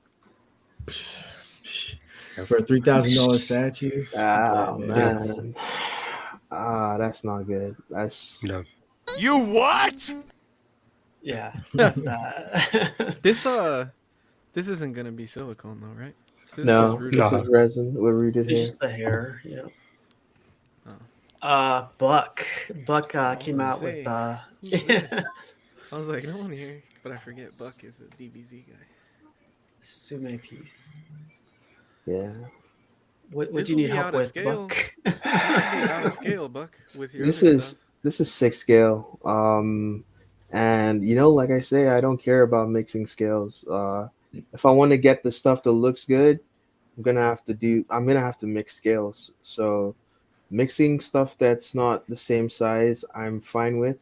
For a $3,000 statue. Oh man. That's not good. That's No. You what? Yeah. That. This isn't gonna be silicone though, right? This no. is This is resin with rooted It's hair. just the hair. Yeah. Buck came out with Who's this? I was like, no one here, but I forget Buck is a DBZ guy. Sume piece. Yeah. What This do you will need be help out of with, scale. Buck? This will be out of scale, Buck, with your This other stuff. is this is 6 scale. And like I say, I don't care about mixing scales. If I want to get the stuff that looks good, I'm gonna have to mix scales. So mixing stuff that's not the same size, I'm fine with.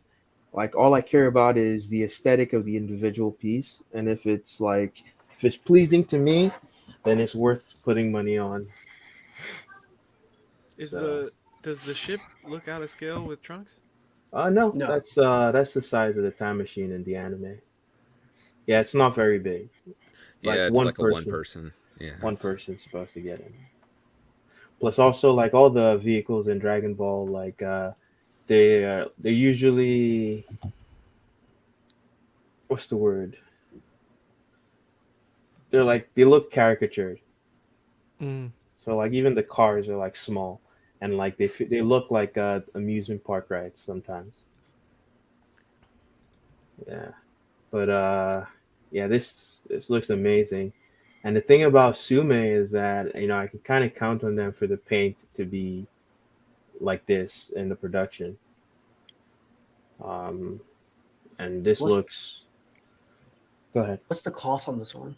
Like all I care about is the aesthetic of the individual piece, and if it's pleasing to me, then it's worth putting money on. Is So, the does the ship look out of scale with Trunks? no, No. that's the size of the time machine in the anime. Yeah, it's not very big. Like Yeah, it's like a one person. Yeah. one person's supposed to get in. Plus, also like all the vehicles in Dragon Ball, like they're usually, what's the word? They look caricatured. Mm. So like even the cars are like small, and like they look like amusement park rides sometimes. Yeah, but yeah, this looks amazing. And the thing about Sume is that I can kind of count on them for the paint to be like this in the production. Um, and this What's looks. Go ahead. what's the cost on this one?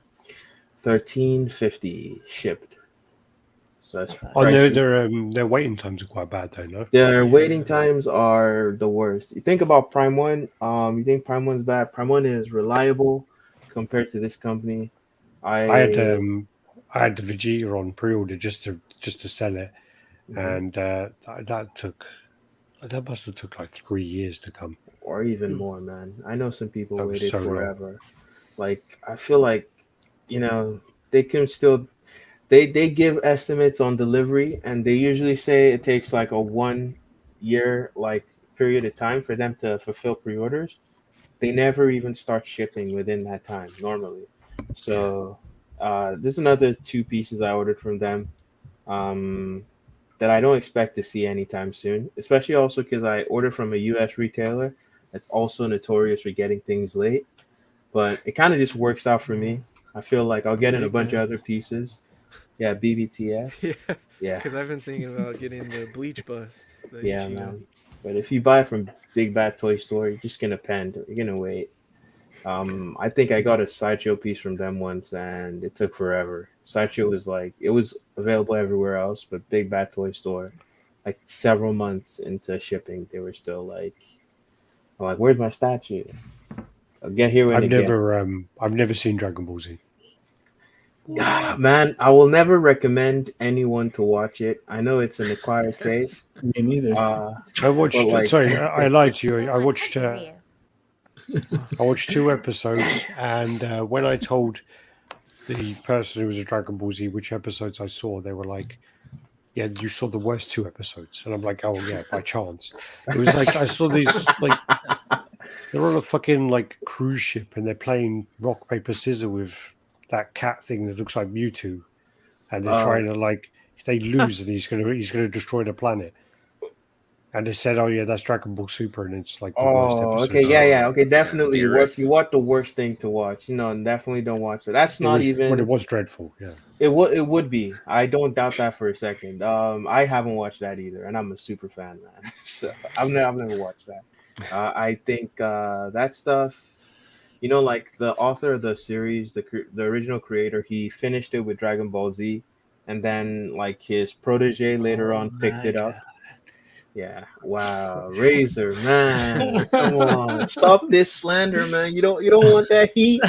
1350 shipped. So It's that's not bad. Oh no, pricey. their waiting times are quite bad though. No. Their waiting Yeah. times are the worst. You think about Prime One. You think Prime One's bad? Prime One is reliable compared to this company. I had I. um I had the Vegeta on pre-order just to sell it, Mhm. and that must have took like 3 years to come. Or even Hmm. more, man. I know some people That was waited so long. forever. Like I feel like, you know, they can still they give estimates on delivery, and they usually say it takes like a 1 year like period of time for them to fulfill pre-orders. They never even start shipping within that time normally. Yeah. So there's another two pieces I ordered from them. Um, that I don't expect to see anytime soon, especially also because I ordered from a US retailer that's also notorious for getting things late. But it kind of just works out for me. I feel like I'll From get in a Big bunch of Man. other pieces. Yeah, BBTS. Yeah, Yeah, because I've been thinking about getting the Bleach Bust, the yeah, Ichigo. man. But if you buy from Big Bad Toy Store, you're just gonna pend. You're gonna wait. I think I got a sideshow piece from them once, and it took forever. Sideshow was like it was available everywhere else, but Big Bad Toy Store, like several months into shipping, they were still like, I'm like, where's my statue? I'll get here when it gets. I've never seen Dragon Ball Z. What? Man, I will never recommend anyone to watch it. I know it's an acquired taste, Me neither. uh, I but watched. like, Sorry, I lied to you. I I watched 2 episodes, and when I told the person who was a Dragon Ball Z which episodes I saw, they were like, "Yeah, you saw the worst 2 episodes," and I'm like, "Oh yeah, by chance." It was like I saw these like they're on a fucking like cruise ship and they're playing rock paper scissors with that cat thing that looks like Mewtwo, and they're uh, trying to like if they lose and he's gonna destroy the planet. And they said, "Oh yeah, that's Dragon Ball Super," and it's like the worst oh, okay, episodes yeah, ever. yeah, Oh, okay, yeah. definitely. What Beerus. you want the worst thing to watch? And definitely don't watch it. That's It not was even. it was dreadful. Yeah. It would be. I don't doubt that for a second. I haven't watched that either, and I'm a super fan, man. So I've never watched that. I think that stuff. Like the author of the series, the original creator, he finished it with Dragon Ball Z, and then like his protege later Oh on picked my it up. god. Yeah, wow, Razor, man, come on, stop this slander, man. You don't want that heat.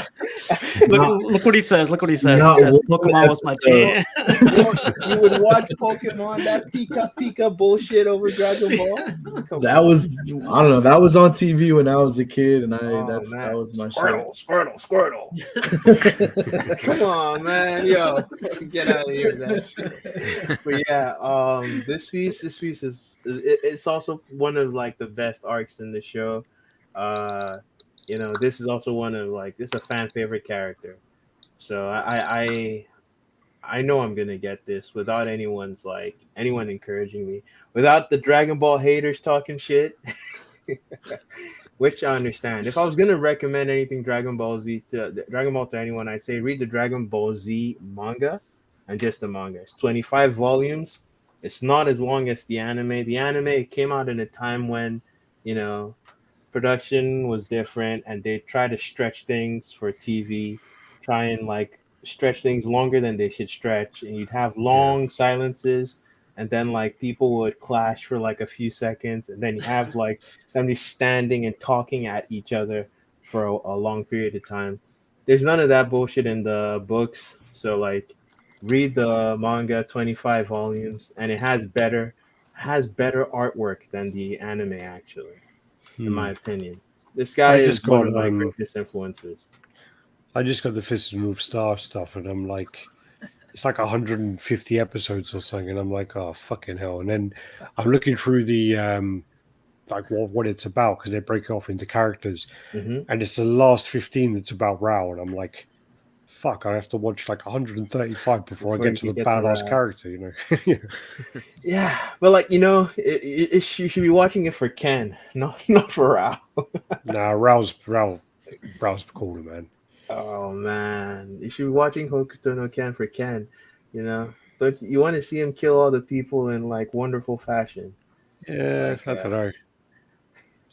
Not Look what he says. Look what he says. He not says one Pokemon was my episode. jam. You would watch Pokemon that Pika Pika bullshit over Dragon Ball? Come That on. was I don't know. That was on TV when I was a kid, and Oh that man, was my show. Squirtle. Come on, man, yo, get out of here with that shit. But yeah, this piece it's also one of like the best arcs in the show. Uh, this is also one of like this is a fan favorite character. So I know I'm gonna get this without anyone encouraging me, without the Dragon Ball haters talking shit, which I understand. If I was gonna recommend anything Dragon Ball to anyone, I'd say read the Dragon Ball Z manga. and just the manga. It's 25 volumes. It's not as long as the anime. The anime came out in a time when, you know, production was different and they try to stretch things for TV, try and like stretch things longer than they should stretch, and you'd have Yeah. long silences, and then like people would clash for like a few seconds, and then you have like them just standing and talking at each other for a long period of time. There's none of that bullshit in the books, so like read the manga, 25 volumes, and it has better artwork than the anime actually, in Hmm. my opinion. This guy I is just one got of my greatest influences. I just got the Fist and Move Star stuff, and I'm like, it's like 150 episodes or something, and I'm like, oh fucking hell! And then I'm looking through the like what it's about because they break it off into characters, Hmm. and it's the last 15 that's about Rao, and I'm like, fuck, I have to watch like 135 before I Before get you to could the get to badass Rao. character, you know. Yeah, but like you should be watching it for Ken, not for Rao. Nah, Rao's cooler, man. Oh man, you should be watching Hokuto no Ken for Ken. You know, but you want to see him kill all the people in like wonderful fashion. Yeah, Like, I don't know.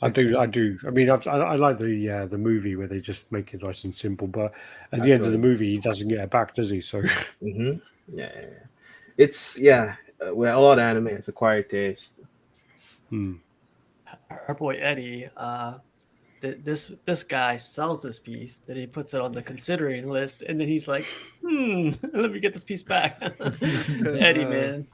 I do. I mean, I like the movie where they just make it nice and simple, but at the end of the absolutely. movie, he doesn't get it back, does he? So, Hmm. Yeah, yeah, yeah. It's yeah. Well, a lot of anime, it's acquired taste. hmm. Our boy Eddie, this guy sells this piece, then he puts it on the considering list, and then he's like, let me get this piece back. Because Eddie, man.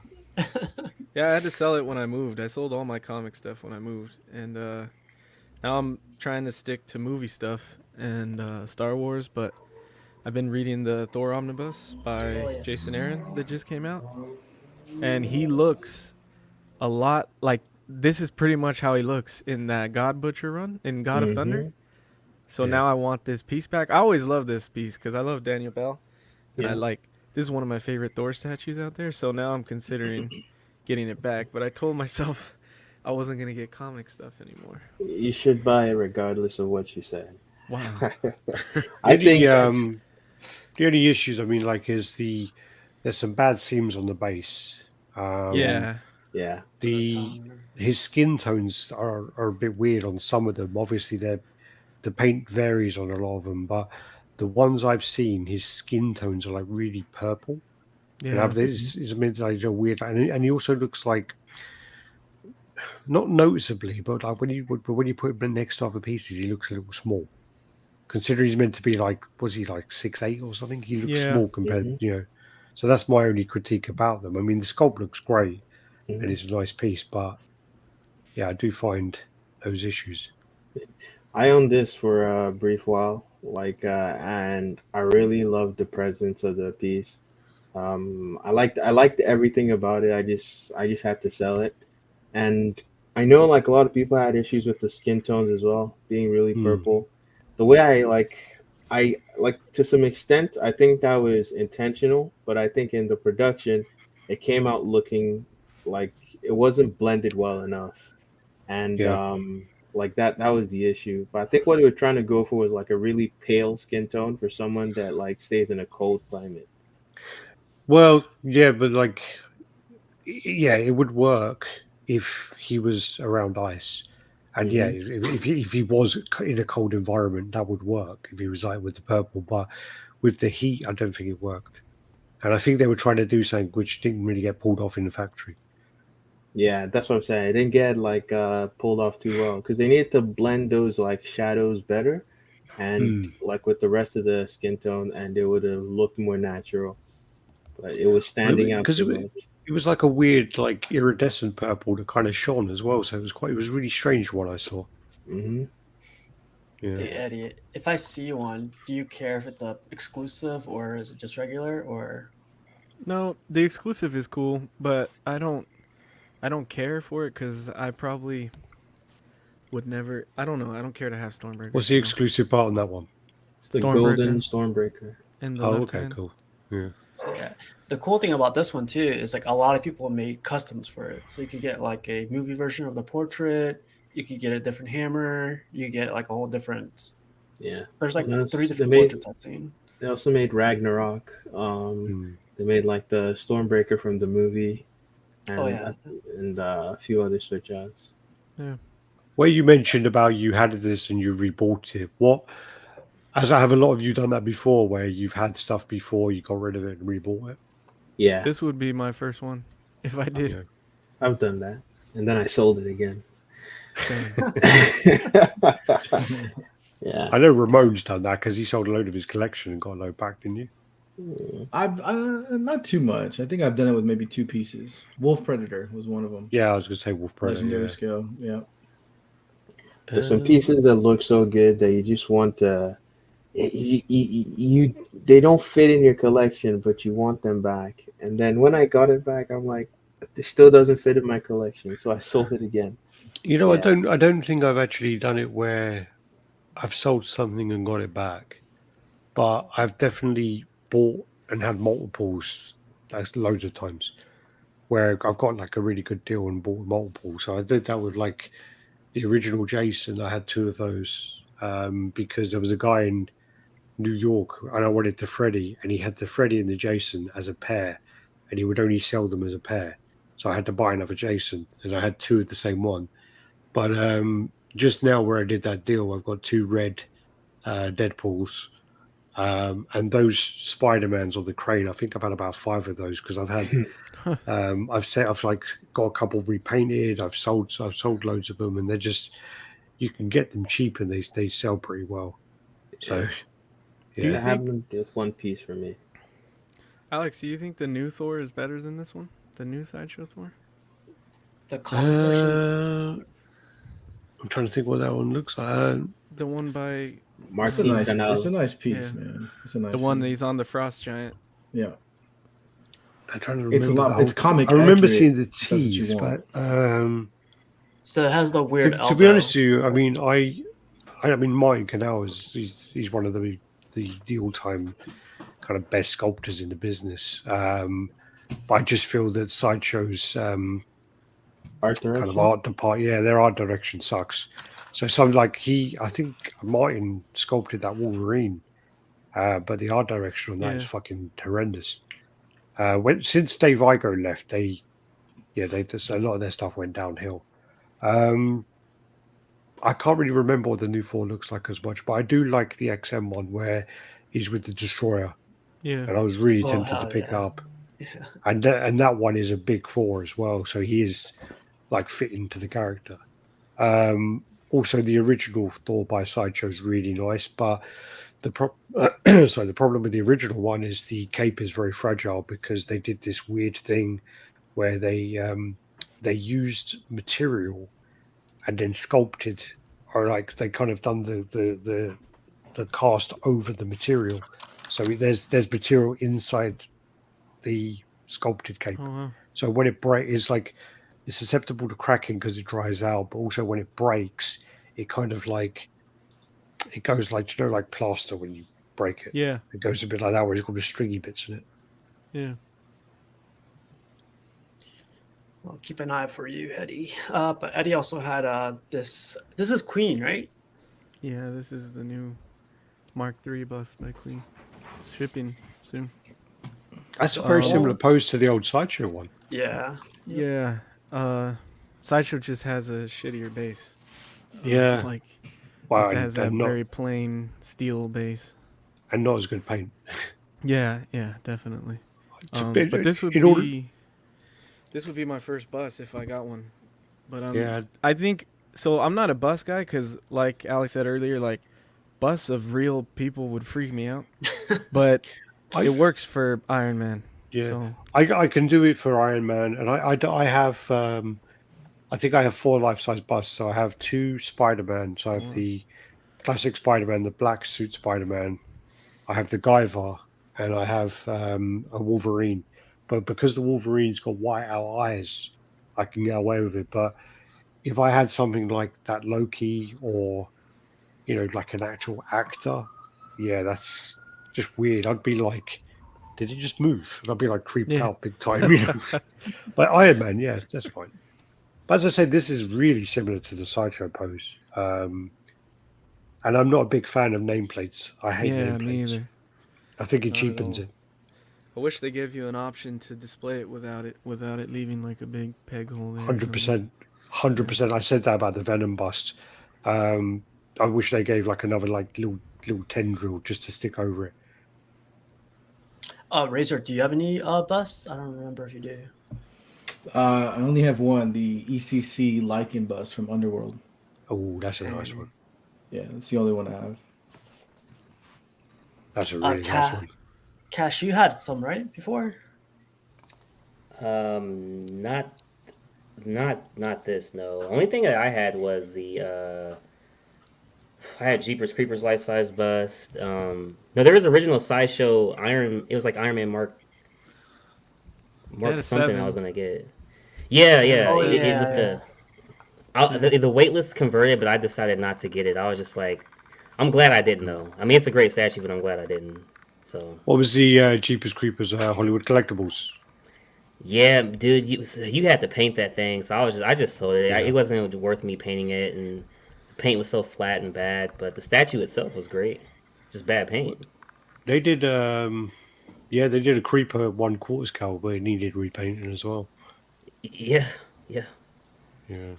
yeah, I had to sell it when I moved. I sold all my comic stuff when I moved, and now I'm trying to stick to movie stuff and Star Wars. But I've been reading the Thor omnibus Oh by yeah. Jason Aaron that just came out, and he looks a lot like this is pretty much how he looks in that God Butcher run in God of Thunder. Hmm. So Yeah. now I want this piece back. I always love this piece because I love Daniel Bell, and I Yeah. like this is one of my favorite Thor statues out there. So now I'm considering getting it back. But I told myself I wasn't gonna get comic stuff anymore. You should buy it regardless of what you said. Wow. The I think only it's the only issues I mean, like, is there's some bad seams on the base. yeah, Yeah. yeah. The his skin tones are a bit weird on some of them. Obviously, the paint varies on a lot of them, but the ones I've seen, his skin tones are like really purple, and Yeah. have this is meant like a weird, and he also looks like not noticeably, but like when you put him next to other pieces, he looks a little small. Considering he's meant to be like, was he like 6'8" or something? He looks Yeah. small compared, Hmm. you know. So that's my only critique about them. I mean, the sculpt looks great and Hmm. it's a nice piece, but yeah, I do find those issues. I owned this for a brief while, and I really loved the presence of the piece. I liked everything about it. I just had to sell it, and I know like a lot of people had issues with the skin tones as well, being really Hmm. purple. The way I like to some extent, I think that was intentional, but I think in the production, it came out looking like it wasn't blended well enough, and Yeah. like that was the issue. But I think what they were trying to go for was like a really pale skin tone for someone that like stays in a cold climate. Well, yeah, but like, yeah, it would work if he was around ice. And yeah, Hmm. if he was in a cold environment, that would work if he was like with the purple. But with the heat, I don't think it worked. And I think they were trying to do something which didn't really get pulled off in the factory. Yeah, that's what I'm saying. It didn't get like pulled off too well because they needed to blend those like shadows better, and Hmm. like with the rest of the skin tone, and it would have looked more natural. But it was Well, standing out because too much. it was like a weird, like iridescent purple that kind of shone as well. So it was really strange what I saw. Hmm. Yeah. Hey Eddie, if I see one, do you care if it's a exclusive or is it just regular or? No, the exclusive is cool, but I don't care for it because I probably would never. I don't know. I don't care to have What's Stormbreaker. the exclusive part on that one? It's the golden Stormbreaker Stormbreaker. in the Oh, left okay, hand. cool. Yeah. Yeah. The cool thing about this one too is like a lot of people made customs for it. So you could get like a movie version of the portrait, you could get a different hammer, you get like a whole different Yeah. there's like And three they different made portraits I've seen. they also made Ragnarok, Hmm. They made like the Stormbreaker from the movie, Oh and yeah. a few other switch outs. Yeah. Where you mentioned about you had this and you rebought it, what? As I have a lot of you done that before, where you've had stuff before, you got rid of it and rebought it. Yeah, This would be my first one if I did. Yeah. I've done that, and then I sold it again. Same. Yeah. I know Ramon's done that because he sold a load of his collection and got a load back, didn't you? I've not too much. I think I've done it with maybe 2 pieces. Wolf Predator was one of them. Yeah, I was gonna say Wolf Predator. Legendary Yeah. scale. Yeah. There's some pieces that look so good that you just want to. They don't fit in your collection, but you want them back. And then when I got it back, I'm like, it still doesn't fit in my collection, so I sold it again. You know, Yeah. I don't think I've actually done it where I've sold something and got it back, but I've definitely bought and had multiples loads of times where I've got like a really good deal and bought multiple. So I did that with like the original Jason. I had 2 of those because there was a guy in New York and I wanted the Freddy, and he had the Freddy and the Jason as a pair, and he would only sell them as a pair. So I had to buy another Jason, and I had 2 of the same one. But just now, where I did that deal, I've got 2 red Deadpools, and those Spider-Mans on the crane. I think I've had about 5 of those because I've had, I've like got a couple repainted. I've sold loads of them, and they're just, you can get them cheap and they sell pretty well. So Do you I yeah, have think, them with one piece for me. Alex, do you think the new Thor is better than this one? The new Sideshow Thor? The comic version. I'm trying to think what that one looks like. The one by It's a Martin nice. Canal. It's a nice piece, Yeah. man. It's a nice. the one that piece. he's on the Frost Giant. Yeah. I'm trying to remember. It's a lot. the It's whole- comic. I remember accurate, seeing the if that's what you tease, want. but So it has the weird to be honest with you, I mean, I mean, Martin Canal is he's one of the all time kind of best sculptors in the business. But I just feel that Sideshow's Art kind of direction. art department, yeah, their art direction sucks. So some like I think Martin sculpted that Wolverine, but the art direction on that is Yeah. fucking horrendous. Since Dave Igo left, they just, a lot of their stuff went downhill. I can't really remember what the new Thor looks like as much, but I do like the XM one where he's with the Destroyer, Yeah. and I was really Oh, tempted to hell pick yeah. up. And that one is a big Thor as well, so he is like fitting to the character. Also, the original Thor by Sideshow is really nice, but the the problem with the original one is the cape is very fragile because they did this weird thing where they used material and then sculpted, or like they kind of done the cast over the material, so there's material inside the sculpted cape. Oh, wow. So when it it's like it's susceptible to cracking because it dries out, but also when it breaks, it kind of like it goes like, you know, like plaster when you break it. Yeah. It goes a bit like that where it's got the stringy bits in it. Yeah. Well, keep an eye out for you, Eddie. But Eddie also had this. This is Queen, right? Yeah, this is the new Mark III bus by Queen. Shipping soon. That's a very similar pose to the old Sideshow one. Yeah. Yeah. Sideshow just has a shittier base. Yeah. Like, Wow, this has that and not, very plain steel base. and not as good paint. Yeah, definitely. But But this would in order- be my first bus if I got one. But Yeah. I think so. I'm not a bus guy because, like Alex said earlier, like bus of real people would freak me out. But it works for Iron Man. Yeah. So I can do it for Iron Man, and I have I think I have 4 life-size busts. So I have 2 Spider-Man. So I have the classic Spider-Man, the black suit Spider-Man. I have the Guyver, and I have a Wolverine. But because the Wolverine's got white out eyes, I can get away with it. But if I had something like that Loki, or you know, like an actual actor, yeah, that's just weird. I'd be like, did he just move? And I'd be like creeped Yeah. out big time, you know. But Iron Man, yeah, that's fine. But as I said, this is really similar to the Sideshow pose. And I'm not a big fan of nameplates. I hate yeah, me nameplates. either. I think it Not at cheapens all. it. I wish they gave you an option to display it without it leaving like a big peg hole there. 100%. 100%. I said that about the Venom bust. I wish they gave like another like little tendril just to stick over it. Razor, do you have any busts? I don't remember if you do. I only have one, the ECC Lycan bus from Underworld. Oh, that's a nice one. Yeah, that's the only one I have. That's a really nice one. Cash, you had some, right, before? Not this. No. Only thing that I had was the I had Jeepers Creepers life size bust. No, there was original sideshow Iron. It was like Iron Man Mark a something. 7. I was gonna get. Yeah, yeah. Oh, With the waitlist converted, but I decided not to get it. I was just like, I'm glad I didn't though. I mean, it's a great statue, but I'm glad I didn't. So. What was the Jeepers Creepers Hollywood collectibles? Yeah, dude, you had to paint that thing, so I just sold it. Yeah. It wasn't worth me painting it, and the paint was so flat and bad. But the statue itself was great, just bad paint. They did, they did a Creeper 1/4 scale, but it needed repainting as well. Yeah. And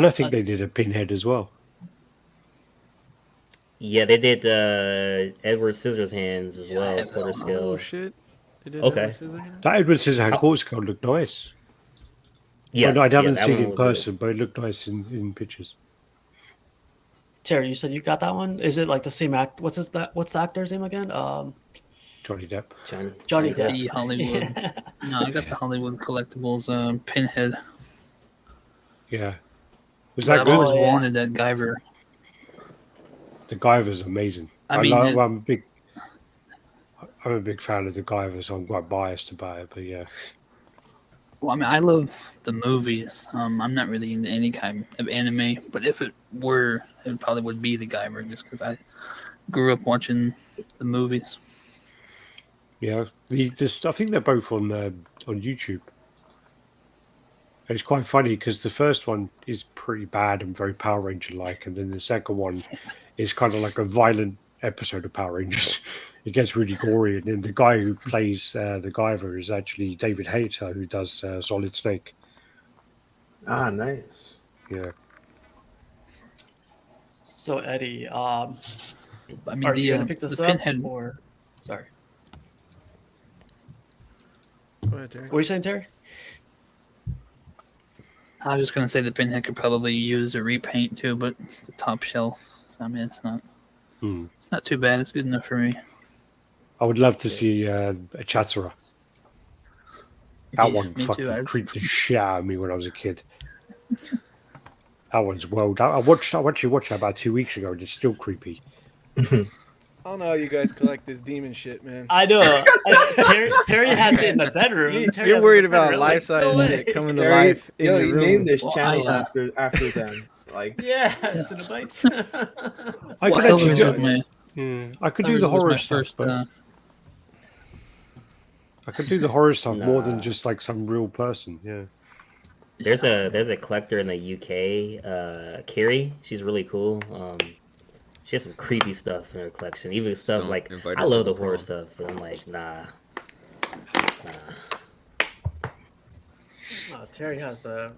I think they did a Pinhead as well. Yeah, they did Edward Scissorhands as well, quarter scale. Oh shit! They did Okay. Edward Scissorhands? That Edward Scissorhands quarter scale looked nice. Yeah, but I haven't that seen one it in was person, but it looked nice in pictures. Terry, you said you got that one. Is it like the same act? What's the actor's name again? Johnny Depp. Johnny Depp. The Hollywood. No, I got the Hollywood collectibles Pinhead. Yeah. Was But that I've good? always wanted that Guyver. The Guyver's amazing. I mean, I'm a big fan of the Guyver, so I'm quite biased about it. But yeah. Well, I mean, I love the movies. I'm not really into any kind of anime, but if it were, it probably would be the Guyver, just because I grew up watching the movies. Yeah, I think they're both on YouTube. And it's quite funny because the first one is pretty bad and very Power Ranger like, and then the second one is kind of like a violent episode of Power Rangers. It gets really gory, and then the guy who plays the Guyver is actually David Hayter, who does Solid Snake. Ah, nice. Yeah. So Eddie, I mean, are you gonna pick this up Pinhead. or? Sorry. Go ahead, Terry. What were you saying, Terry? I was just gonna say the Pinhead could probably use a repaint too, but it's the top shelf, so I mean, it's not too bad. It's good enough for me. I would love to see a Chatsura. That Yeah, one me fucking too. creeped the shit out of me when I was a kid. That one's well done. I actually watched that about 2 weeks ago, and it's still creepy. I don't know how you guys collect this demon shit, man. I know. Terry has it in the bedroom. Terry You're has it worried in the about bedroom. life size no shit way. coming to Terry, life in your he room. named this Well, channel I, after them. Like, Yeah, Cinnabites. I could Hellraiser actually was my- I could do Hellraiser the was horror my stuff, first, but I could do the horror stuff more than Nah. just like some real person. Yeah. There's a collector in the UK, Carrie. She's really cool. She has some creepy stuff in her collection. Even stuff don't like invite I her love to the the horror prom. stuff, but I'm like, nah. Terry has the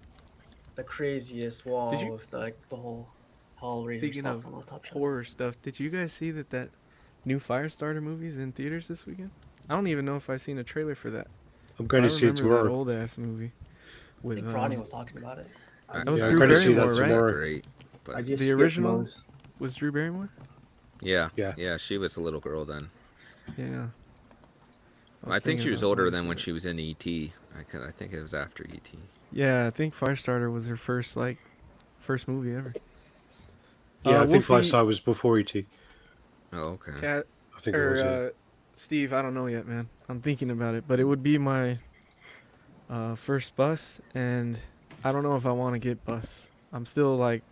craziest wall Did you- with the whole Hellraiser Speaking stuff of on the top shelf. horror stuff, did you guys see that new Firestarter movie's in theaters this weekend? I don't even know if I've seen a trailer for that. I'm going to see it That tomorrow. old ass movie I with think Ronnie was talking about it. That was Yeah, I'm Drew going to see that Barrymore, right? tomorrow. Great, but I just The skipped original? most. Was Drew Barrymore? yeah, Yeah. she was a little girl then. Yeah. I think she was older than when she. she was in ET. I think it was after ET. Yeah, I think Firestarter was her first movie ever. Yeah, I we'll think see- Firestar was before ET. Oh, okay. Cat I think it was. Yeah. Steve, I don't know yet, man. I'm thinking about it, but it would be my first bus, and I don't know if I want to get bus. I'm still like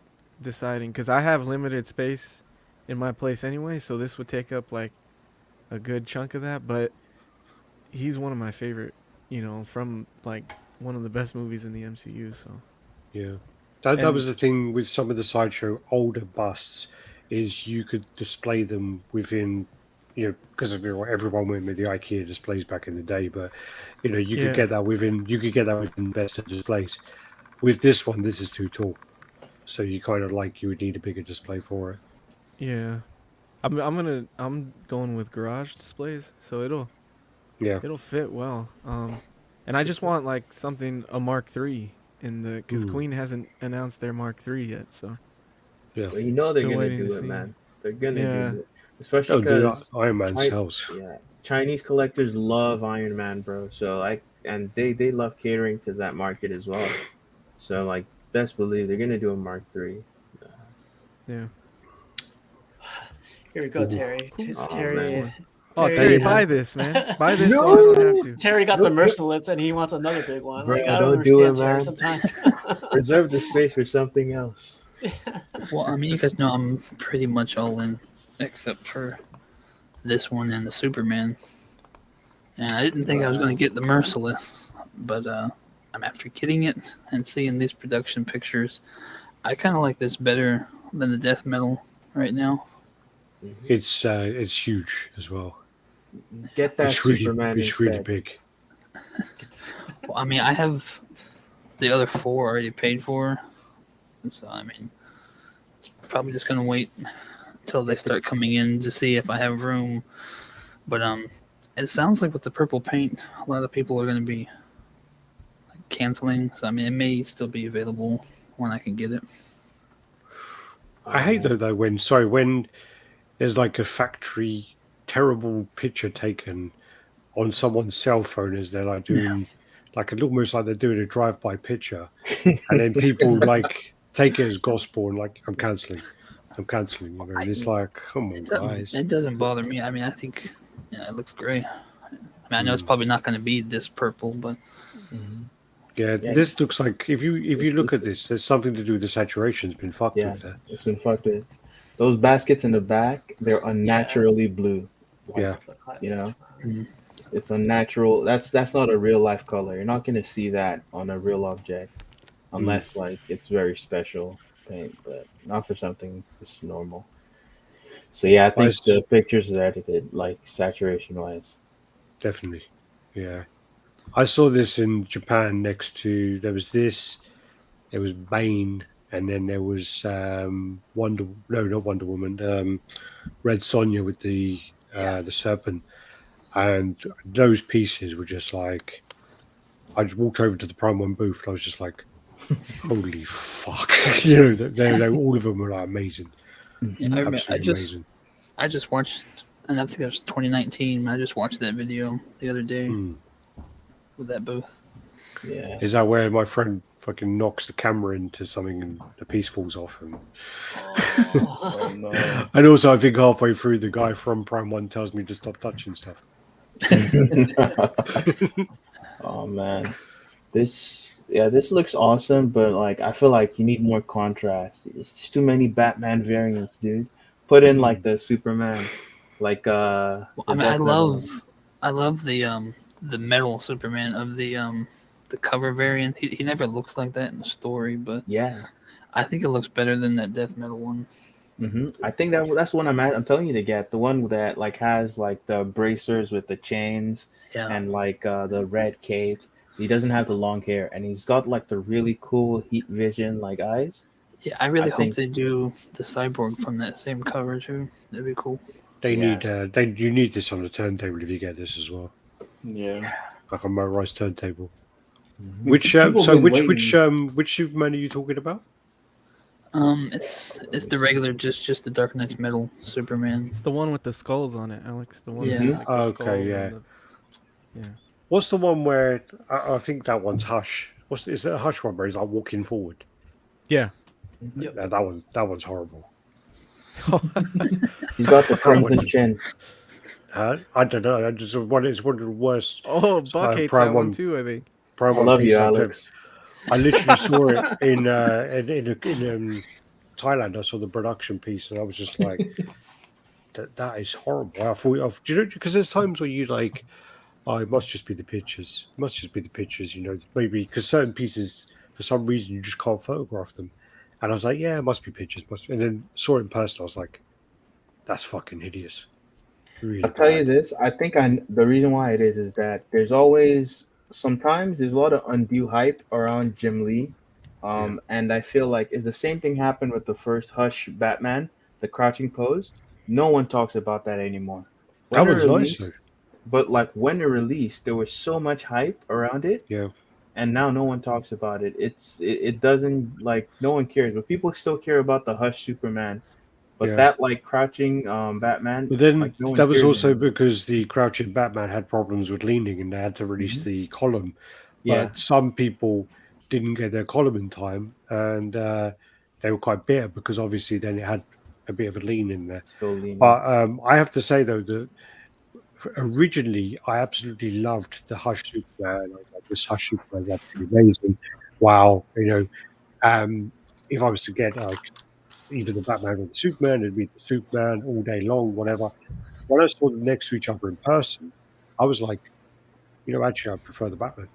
deciding because I have limited space in my place anyway, so this would take up like a good chunk of that. But he's one of my favorite, from like one of the best movies in the MCU. So Yeah. That And- was the thing with some of the sideshow older busts, is you could display them within because of everyone went with the IKEA displays back in the day, but you Yeah. could get that within better displays. With this one, this is too tall, so you kind of you would need a bigger display for it. Yeah. I'm going with garage displays, so Yeah. it'll fit well. And I just want like something a Mark III because Mm. Queen hasn't announced their Mark III yet, so Yeah. Well, you know they're still gonna waiting to do it, see. man. They're gonna Yeah. do it, especially Oh, dude, because Iron Man sells. Chinese collectors love Iron Man, bro. So and they love catering to that market as well. So like, best believe they're gonna do a Mark III. Yeah. Here we go, Ooh. Terry. Who's Oh taking this man, one? Oh, Terry, Terry, Terry buy has this, man. Buy this so I no, don't have to. Terry got the no, merciless, and he wants another big one. bro, Like I don't don't do it, understand Terry man. sometimes. Reserve the space for something else. Well, I mean, you guys know I'm pretty much all in, except for this one and the Superman. And I didn't think I was going to get the Merciless, but I'm after getting it and seeing these production pictures. I kind of like this better than the Death Metal right now. It's huge as well. Get that Superman It's really instead. big. Well, I mean, I have the other four already paid for, so I mean, it's probably just going to wait until they start coming in to see if I have room. But it sounds like with the purple paint, a lot of people are going to be canceling. So I mean, it may still be available when I can get it. I hate though when there's like a factory terrible picture taken on someone's cell phone as they're like doing almost like they're doing a drive-by picture, and then people like take it as gospel and like I'm canceling, and it's like, come on, guys. It doesn't bother me. I mean, I think it looks great. I mean, I know it's probably not going to be this purple, but Yeah, this looks like if you look at this, there's something to do with the saturation's been fucked with there. It's been fucked with. Those baskets in the back, they're unnaturally blue. Yeah. You know, it's unnatural. That's not a real life color. You're not gonna see that on a real object unless like it's very special paint, but not for something just normal. So yeah, I think the pictures are edited like saturation wise. Definitely. Yeah. I saw this in Japan there was Bane, and then there was not Wonder Woman, Red Sonja with the serpent, and those pieces were just like, I just walked over to the Prime One booth and I was just like, holy fuck, they all of them were like amazing. Yeah, Absolutely amazing. I just watched, and I think it was 2019. I just watched that video the other day with that booth. Yeah, is that where my friend fucking knocks the camera into something and the piece falls off? And oh no! And also, I think halfway through, the guy from Prime One tells me to stop touching stuff. Oh man, this looks awesome, but like I feel like you need more contrast. It's just too many Batman variants, dude. Put in like the Superman, like I mean, I love the metal Superman of the cover variant. He never looks like that in the story, but yeah, I think it looks better than that Death Metal one. I think that's the one I'm telling you to get. The one that like has like the bracers with the chains and like the red cape. He doesn't have the long hair, and he's got like the really cool heat vision like eyes. Yeah, I really hope they do the Cyborg from that same cover too. That'd be cool. You need this on the turntable if you get this as well. Yeah, like a motorized turntable. Mm-hmm. Which Superman are you talking about? It's the regular, just the Dark Knight's Metal Superman. It's the one with the skulls on it, Alex. The one Yeah. with like the Okay, skulls yeah. and yeah. What's the one where I think that one's Hush? Is it a Hush one where he's like walking forward? Yeah. Yep. Yeah, that one's horrible. He's got the crimson chin. I don't know. It's one of the worst. Oh, Buck hates that one too, I think. I love you, Alex. I literally saw it in Thailand. I saw the production piece, and I was just like, "That is horrible." I thought, because there's times where you like, oh, it must just be the pictures. It must just be the pictures, maybe because certain pieces, for some reason, you just can't photograph them. And I was like, yeah, it must be pictures. And then saw it in person. I was like, that's fucking hideous. really I'll tell you bad. this. I think the reason why it is that there's always sometimes there's a lot of undue hype around Jim Lee, Yeah, and I feel like it's the same thing happened with the first Hush Batman, the crouching pose. No one talks about that anymore. that When it one's nice though. released, but like when it released, there was so much hype around it, Yeah, and now no one talks about it. It doesn't like no one cares, but people still care about the Hush Superman. But yeah. that like crouching Batman, But like then no one that was cares also anymore. because the Crouching Batman had problems with leaning, and they had to release Hmm. the column. Yeah, But some people didn't get their column in time, and they were quite bitter because obviously then it had a bit of a lean in there. still leaning. But I have to say though that originally I absolutely loved the Hush Superman. I was like, this Hush Superman is absolutely amazing. Wow, if I was to get like either the Batman or the Superman, it'd be the Superman all day long, whatever. When I saw them next to each other in person, I was like, actually, I prefer the Batman.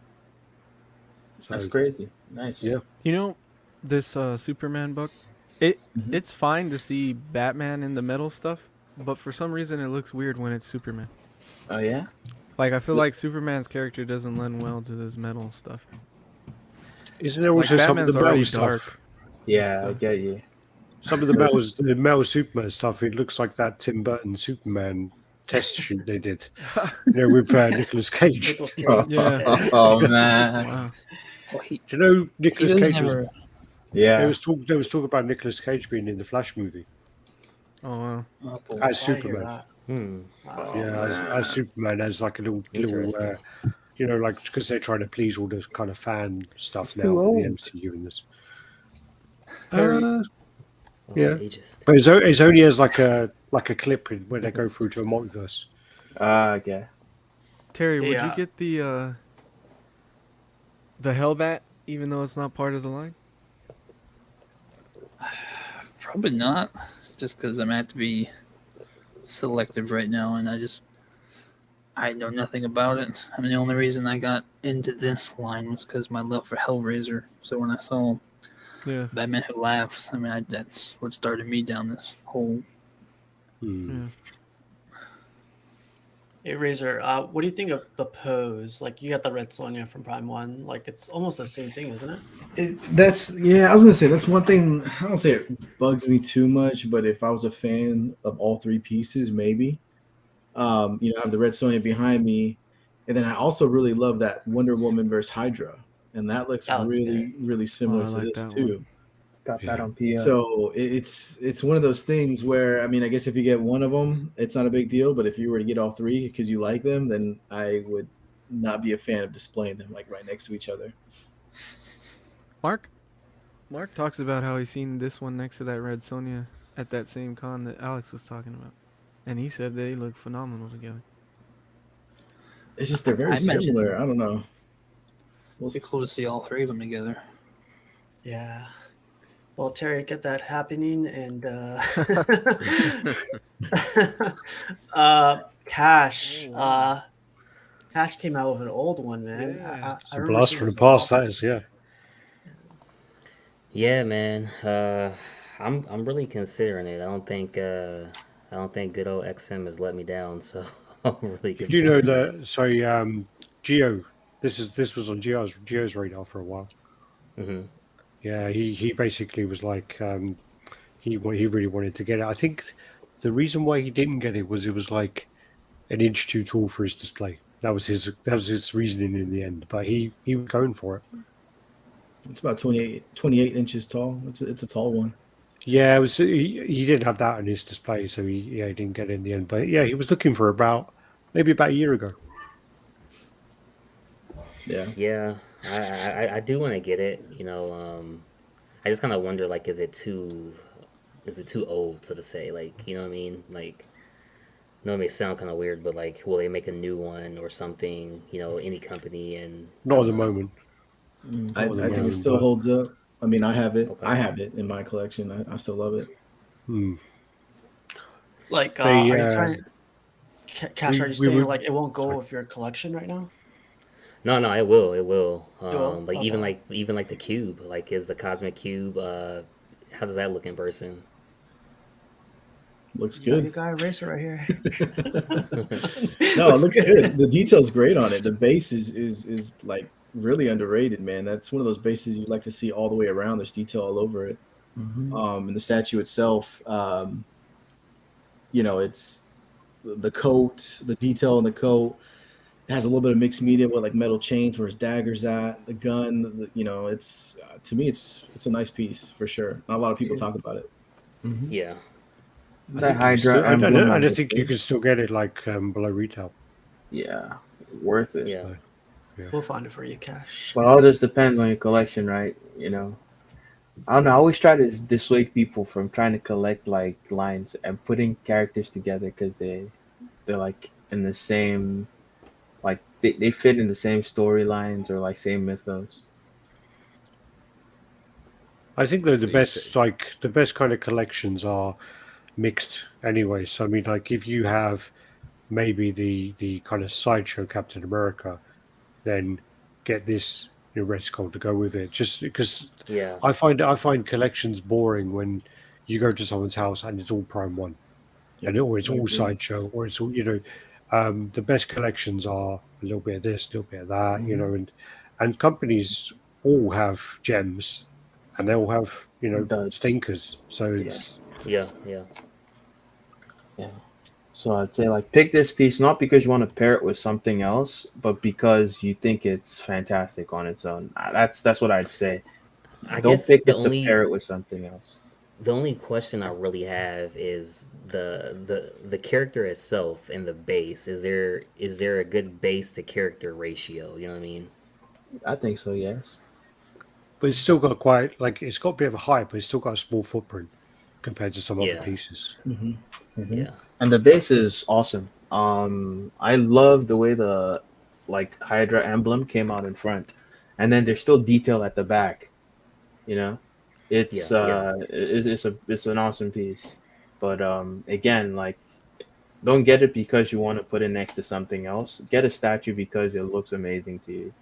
That's So crazy. Nice. yeah, You know, this Superman book, it Hmm. it's fine to see Batman in the metal stuff, but for some reason it looks weird when it's Superman. Oh yeah. Like I feel like Superman's character doesn't lend well to this metal stuff. isn't there Like also some of the Batman's already metal stuff? dark and Yeah, I stuff. get you. Some of the metal Superman stuff. It looks like that Tim Burton Superman test shoot they did, with Nicolas Cage. Nicolas Cage. Yeah. Oh man. Wow. Well, Do you know he Nicolas doesn't Cage was? ever. There Yeah. was talk. There was talk about Nicolas Cage being in the Flash movie Oh wow. Oh, boy. as Sorry to hear Superman. that. Hmm. Wow. Oh Yeah, as man. Superman, as like a little Interesting. like because they're trying to please all the kind of fan stuff He's now too with the old. MCU and this. Terry, Uh, Oh, yeah, ageist. but it's only as like a clip where they go through to a multiverse. Yeah. Terry, would you Yeah. get the Hellbat even though it's not part of the line? Probably not. Just because I'm at to be selective right now, and I know nothing about it. I mean, the only reason I got into this line was because my love for Hellraiser. So when I saw Yeah. Batman Who Laughs, I mean, that's what started me down this whole. Hmm. Yeah. Hey Razor, what do you think of the pose? Like you got the Red Sonja from Prime One. Like it's almost the same thing, isn't it? That's yeah. I was gonna say that's one thing. I don't say it bugs me too much, but if I was a fan of all three pieces, maybe. I have the Red Sonja behind me, and then I also really love that Wonder Woman versus Hydra, and that looks That looks good. really really Oh, similar I to like this that one. too. Got that Yeah. on PO. So it's one of those things where I mean I guess if you get one of them, it's not a big deal. But if you were to get all three because you like them, then I would not be a fan of displaying them like right next to each other. Mark talks about how he's seen this one next to that Red Sonja at that same con that Alex was talking about. And he said they look phenomenal together. It's just they're very I imagine similar. I don't know. We'll it'd be cool to see all three of them together. Yeah. Well, Terry, get that happening, and Cash. Cash came out with an old one, man. Yeah. I A remember blast seeing from the this in past, that Walmart. is. Yeah. Yeah, man. I'm really considering it. I don't think good old XM has let me down, so I'm really Did you know considering it. that? Sorry, Geo. This was on Geo's radar for a while. Hmm. Yeah, he basically was like he really wanted to get it. I think the reason why he didn't get it was like an inch too tall for his display. That was his reasoning in the end. But he was going for it. It's about 28 inches tall. It's a tall one. Yeah, it was. He didn't have that on his display, so he didn't get it in the end. But yeah, he was looking for maybe about a year ago. Yeah. Yeah, I do want to get it. I just kind of wonder, like, is it too old, so to say? Like, you know what I mean? Like, no, it may sound kind of weird, but like, will they make a new one or something? Any company, and I Not at don't the know. moment. I, Not at the I think it moment. still But holds up. I mean, I have it. Okay. I have it in my collection. I still love it. hmm, Like, they are you trying, Cash? Are you we saying were like it won't go sorry. with your collection right now? No, no, it will, it will. It will. Like even Okay. like the cube, like is the cosmic cube. How does that look in person? Looks You good. got a racer right here. No, it looks good. The detail's great on it. The base is like really underrated, man. That's one of those bases you'd like to see all the way around. There's detail all over it. And the statue itself, it's the coat, the detail in the coat. It has a little bit of mixed media with like metal chains where his dagger's at, the gun. It's to me, it's a nice piece for sure. Not a lot of people talk about it. Yeah. I That think you can Hydra still. emblem I on don't the think you face. can still get it like below retail. Yeah, worth it. Yeah. So, yeah. We'll find it for you, Cash. But all this depends on your collection, right? I don't know. I always try to dissuade people from trying to collect like lines and putting characters together because they're like in the same, like they fit in the same storylines or like same mythos. I think though So you say, the best kind of collections are mixed anyway. So I mean, like if you have maybe the kind of sideshow Captain America, then get this Red Skull to go with it. Just because Yeah. I find collections boring when you go to someone's house and it's all Prime One, Yep, or it's I all agree. sideshow, or it's all the best collections are a little bit of this, a little bit of that, and companies all have gems, and they all have Duds. stinkers. So Yeah. it's Yeah. Yeah. Yeah. So I'd say like pick this piece not because you want to pair it with something else, but because you think it's fantastic on its own. That's what I'd say. I Don't guess pick it to pair it with something else. the only question I really have is the character itself and the base. Is there a good base to character ratio? You know what I mean? I think so. Yes. but it's still got quite like it's got a bit of a hype, but it's still got a small footprint compared to some other Yeah. pieces. Yeah. And the base is awesome. I love the way the like Hydra emblem came out in front, and then there's still detail at the back. You know, Yeah. it's Yeah. it's an awesome piece. But again, like don't get it because you want to put it next to something else. Get a statue because it looks amazing to you.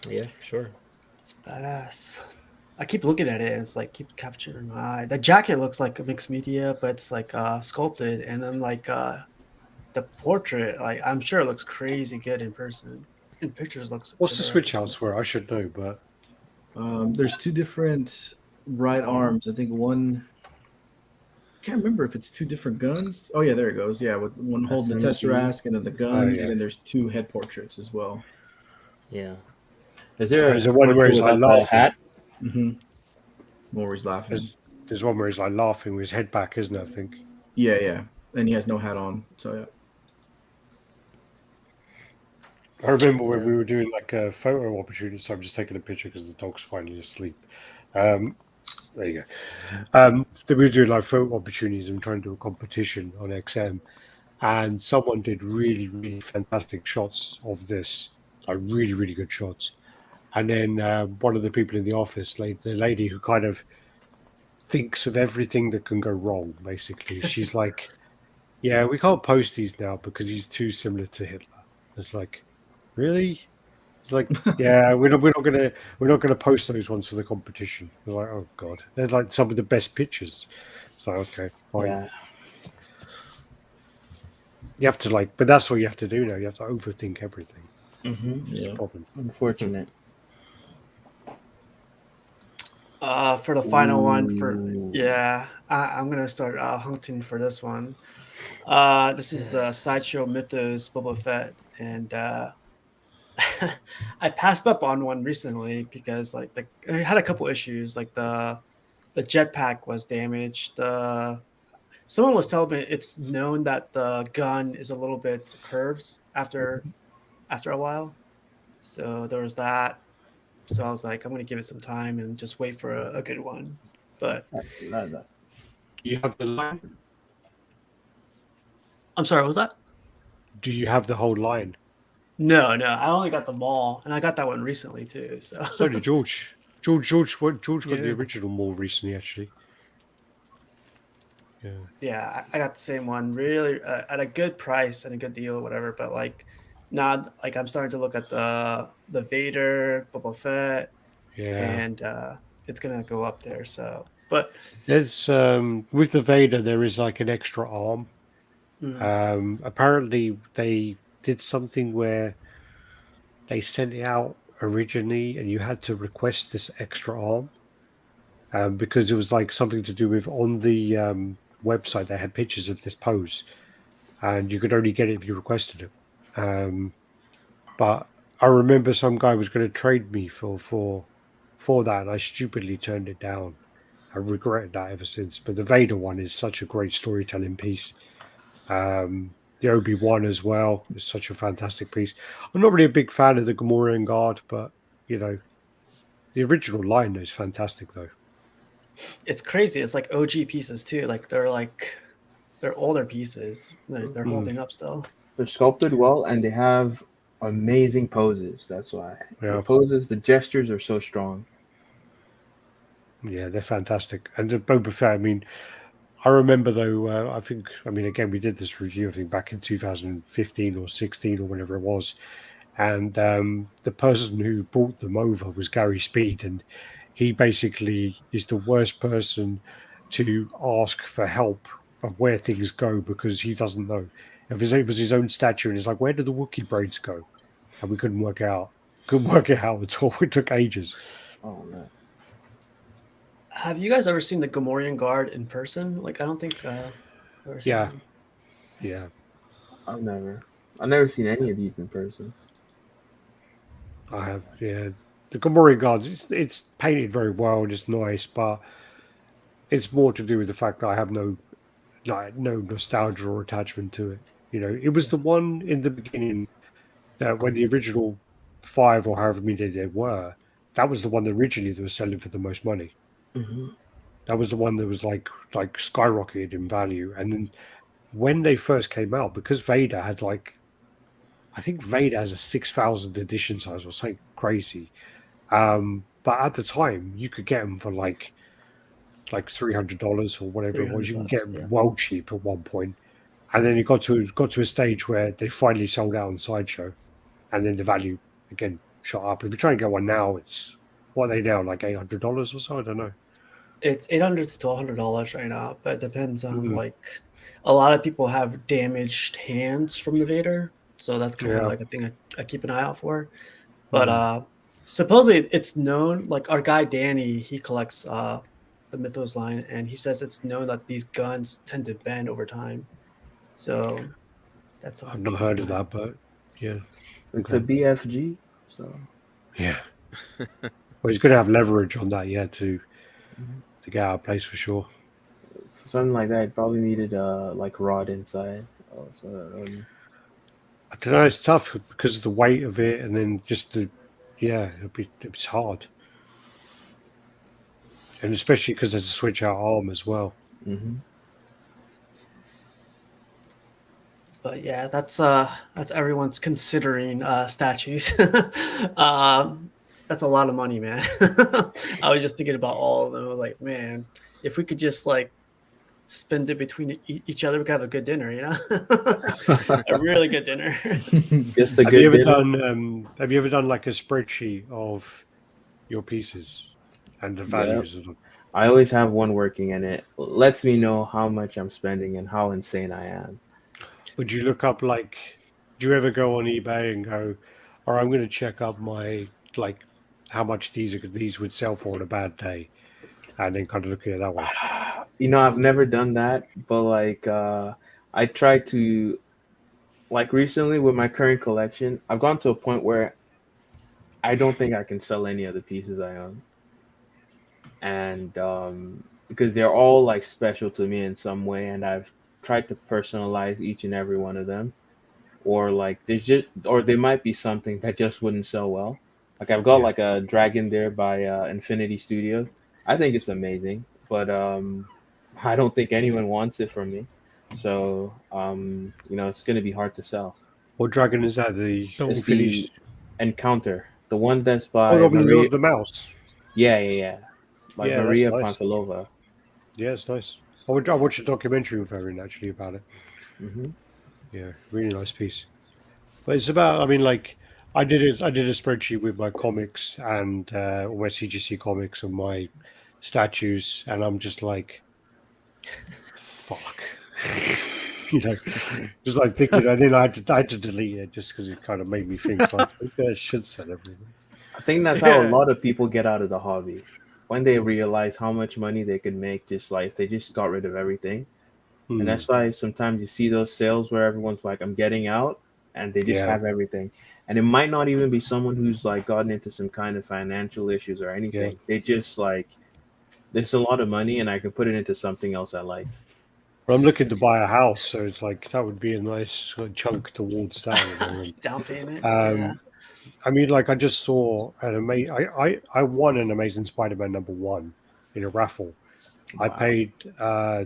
Yeah. For sure. It's badass. I keep looking at it and it's like keep capturing my eye. The jacket looks like a mixed media, but it's like sculpted, and then like the portrait, like I'm sure it looks crazy good in person. In pictures looks What's good the already. switch outs for? I should know, but There's two different right arms. I think one. Can't remember if it's two different guns. Oh yeah, there it goes. Yeah, with one holding the SMG. Tesseract and then the gun, oh and yeah. then there's two head portraits as well. Yeah. Is there There's a a one where portrait he's like without the laughing. hat? Mm-hmm. More he's laughing. There's one where he's like laughing with his head back, isn't it? I think. Yeah, and he has no hat on. So yeah. I remember when Yeah. we were doing like a photo opportunity. So I'm just taking a picture because the dog's finally asleep. There you go. Then we were doing like photo opportunities and trying to do a competition on XM, and someone did really, really fantastic shots of this, like really, really good shots. And then one of the people in the office, like the lady who kind of thinks of everything that can go wrong, basically, she's like, "Yeah, we can't post these now because he's too similar to Hitler." It's like, really? It's like, yeah, we're not gonna post those ones for the competition. We're like, oh god, they're like some of the best pictures. So okay, fine. Yeah. You have to like, but that's what you have to do now. You have to overthink everything. It's a Yeah. problem. Unfortunate. For the final one, Ooh. I'm gonna start hunting for this one. This is the Sideshow Mythos Boba Fett, and I passed up on one recently because like it had a couple issues. Like the jetpack was damaged. Someone was telling me it's known that the gun is a little bit curved after a while. So there was that. So I was like, I'm gonna give it some time and just wait for a good one. But No. You have the line. I'm sorry, what was that? Do you have the whole line? No, I only got the mall, and I got that one recently too. So So did George. George got the Yeah. original more recently, actually. Yeah. yeah, I got the same one, really at a good price and a good deal, whatever. But like, now, like I'm starting to look at the Vader, Boba Fett, Yeah. and it's gonna go up there. So But There's with the Vader, there is like an extra arm. Apparently, they did something where they sent it out originally, and you had to request this extra arm because it was like something to do with on the website. They had pictures of this pose, and you could only get it if you requested it. But I remember some guy was going to trade me for that, and I stupidly turned it down. I regretted that ever since. But the Vader one is such a great storytelling piece. The Obi-Wan as well is such a fantastic piece. I'm not really a big fan of the Gamorrean Guard, but you know, the original line is fantastic though. it's crazy. It's like OG pieces too. Like they're older pieces. They're holding up still. They're sculpted well, and they have amazing poses. That's why the Yeah, poses, the gestures are so strong. yeah, they're fantastic. And the Boba Fett, I mean, I remember though, I mean, again, we did this review, I think back in 2015 or 16 or whenever it was. And the person who brought them over was Gary Speed. And he basically is the worst person to ask for help of where things go because he doesn't know. If it was his own statue, and he's like, where did the Wookiee braids go? And we couldn't work it out. Couldn't work it out at all. It took ages. Oh man. Have you guys ever seen the Gamorrean Guard in person? Like, I don't think I've ever seen Yeah, one. yeah. I've never seen any of these in person. I have, yeah. The Gamorrean Guards, it's painted very well and it's nice, but it's more to do with the fact that I have no nostalgia or attachment to it. You know, it was the one in the beginning that when the original 5 or however many there were, that was the one that originally they were selling for the most money. Mm-hmm. That was the one that was like skyrocketed in value. And then when they first came out, because Vader had like, I think Vader has a 6,000 edition size or something crazy. But at the time, you could get them for like $300 or whatever it was. You can get $300, them yeah. well cheap at one point, and then it got to a stage where they finally sold out on Sideshow, and then the value again shot up. If you try and get one now, it's what are they now, like $800 or so? I don't know. It's $800 to $1,200 right now, but it depends on Mm. like a lot of people have damaged hands from the Vader, so that's kind of Yeah. like a thing I keep an eye out for. But supposedly it's known, like our guy Danny, he collects the Mythos line, and he says it's known that these guns tend to bend over time. So that's something I've to not keep heard an of eye that, but yeah, It's okay. a BFG, so Yeah. Well, he's going to have leverage on that, yeah, to get out of place for sure. for something like that, it probably needed like rod inside. Oh, so I don't know. It's tough because of the weight of it, and then just it's hard, and especially because there's a switch out arm as well. mm-hmm. But yeah, that's everyone's considering statues. That's a lot of money, man. I was just thinking about all of them. I was like, man, if we could just like spend it between each other, we could have a good dinner, you know, a really good dinner. Just a good dinner. Have you ever done like a spreadsheet of your pieces and the Yeah, values of them? I always have one working, and it lets me know how much I'm spending and how insane I am. Would you look up like? Do you ever go on eBay and go, "Or I'm going to check up my like how much these would sell for on a bad day," and then kind of look at it that way? You know, I've never done that, but like I try to, like recently with my current collection, I've gone to a point where I don't think I can sell any of the pieces I own. And because they're all like special to me in some way, and I've tried to personalize each and every one of them, or like there's just, or there might be something that just wouldn't sell well. Like I've got Yeah. like a dragon there by Infinity Studio. I think it's amazing, but I don't think anyone wants it from me. So you know, it's gonna be hard to sell. What dragon is that? The It's Infinity. the Encounter, the one that's Oh, by I mean, Maria. the mouse. Yeah, by Yeah, that's Maria nice. Panfilova. Yeah, it's nice. I watched a documentary with her in actually about it. Hmm. Yeah, really nice piece. But it's about. I mean, like I did a spreadsheet with my comics and all my CGC comics and my statues, and I'm just like, fuck. Just like thinking, and then I had to delete it just because it kind of made me think like, maybe I should sell everything. I think that's how a lot of people get out of the hobby when they realize how much money they could make just like if they just got rid of everything. And Hmm. that's why sometimes you see those sales where everyone's like, I'm getting out, and they just Yeah, have everything. And it might not even be someone who's like gotten into some kind of financial issues or yeah. anything. They just like, there's a lot of money and I can put it into something else I like. But I'm looking to buy a house, so it's like that would be a nice chunk towards that, Down payment. Yeah. Um, I mean, like I just saw an amazing. I won an Amazing Spider-Man #1 in a raffle. I Wow. paid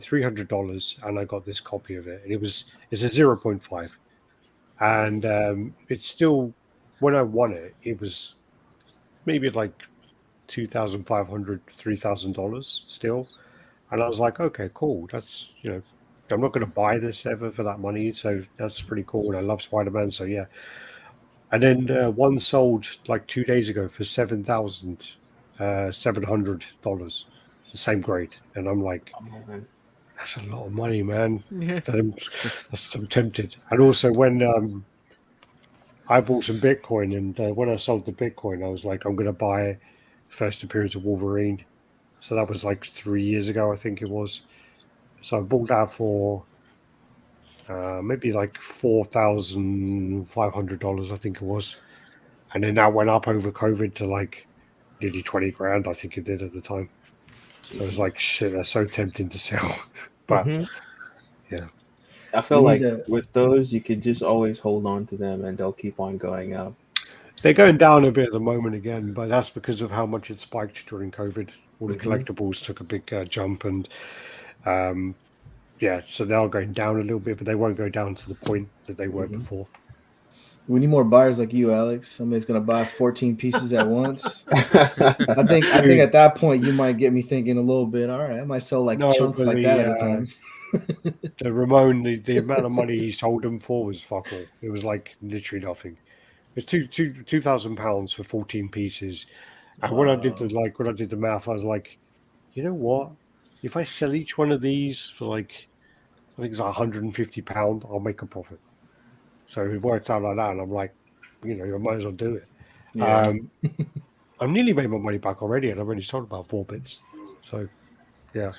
$300 and I got this copy of it. And it's a 0.5, and it's still when I won it, it was maybe like $2,500, $3,000 still. And I was like, okay, cool. That's I'm not going to buy this ever for that money, so that's pretty cool. And I love Spider-Man, so yeah. And then one sold like 2 days ago for $7,700, the same grade. And I'm like, Oh, man. that's a lot of money, man. Yeah. I'm tempted. And also when I bought some Bitcoin, and when I sold the Bitcoin, I was like, I'm going to buy first appearance of Wolverine. So that was like 3 years ago, I think it was. So I bought that for maybe like $4,500, I think it was. And then that went up over COVID to like nearly 20 grand, I think it did at the time. So it was like, shit, that's so tempting to sell. But Hmm. yeah, I We feel need like to. with those, you could just always hold on to them and they'll keep on going up. they're going down a bit at the moment again, but that's because of how much it spiked during COVID. All the Hmm. collectibles took a big jump, and um, yeah, so they are going down a little bit, but they won't go down to the point that they were Hmm. before. We need more buyers like you, Alex. Somebody's gonna buy 14 pieces at once. I think Dude, at that point you might get me thinking a little bit. All right, I might sell like no, chunks but like that at a time. the Ramon, the amount of money he sold them for was fuck all. It was like literally nothing. It was £2,000 for 14 pieces. And when I did Wow. the math, I was like, you know what? If I sell each one of these for like I think it's like £150, I'll make a profit. So it worked out like that, and I'm like, I might as well do it. Yeah. Um, I've nearly made my money back already, and I've only sold about 4 bits. So yeah,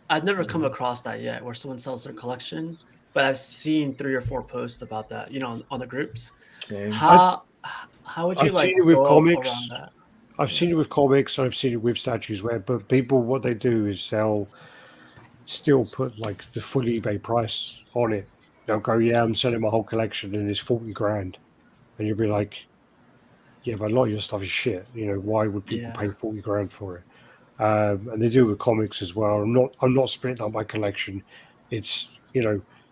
I've never come across that yet, where someone sells their collection, but I've seen 3 or 4 posts about that. On the groups. Same. I, How would you I've seen like it with go around comics. that? I've Yeah. seen it with comics. I've seen it with statues. But people, what they do is they'll still put like the full eBay price on it. They'll go, yeah, I'm selling my whole collection, and it's 40 grand, and you'll be like, yeah, but a lot of your stuff is shit. Why would people Yeah. pay 40 grand for it? And they do it with comics as well. I'm not splitting up my collection. It's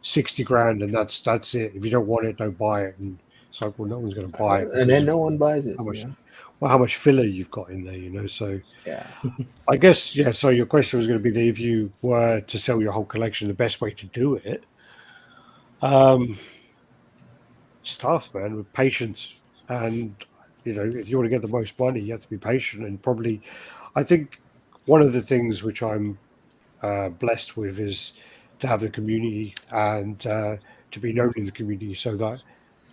60 grand, and that's it. If you don't want it, don't buy it. And it's like, well, no one's going to buy it And because then of no one buys it. how much Yeah. how much filler you've got in there. So Yeah. I guess yeah. So your question was going to be that if you were to sell your whole collection, the best way to do it, um, stuff, man, with patience. And if you want to get the most money, you have to be patient. And probably, I think one of the things which I'm blessed with is to have the community and to be known in the community, so that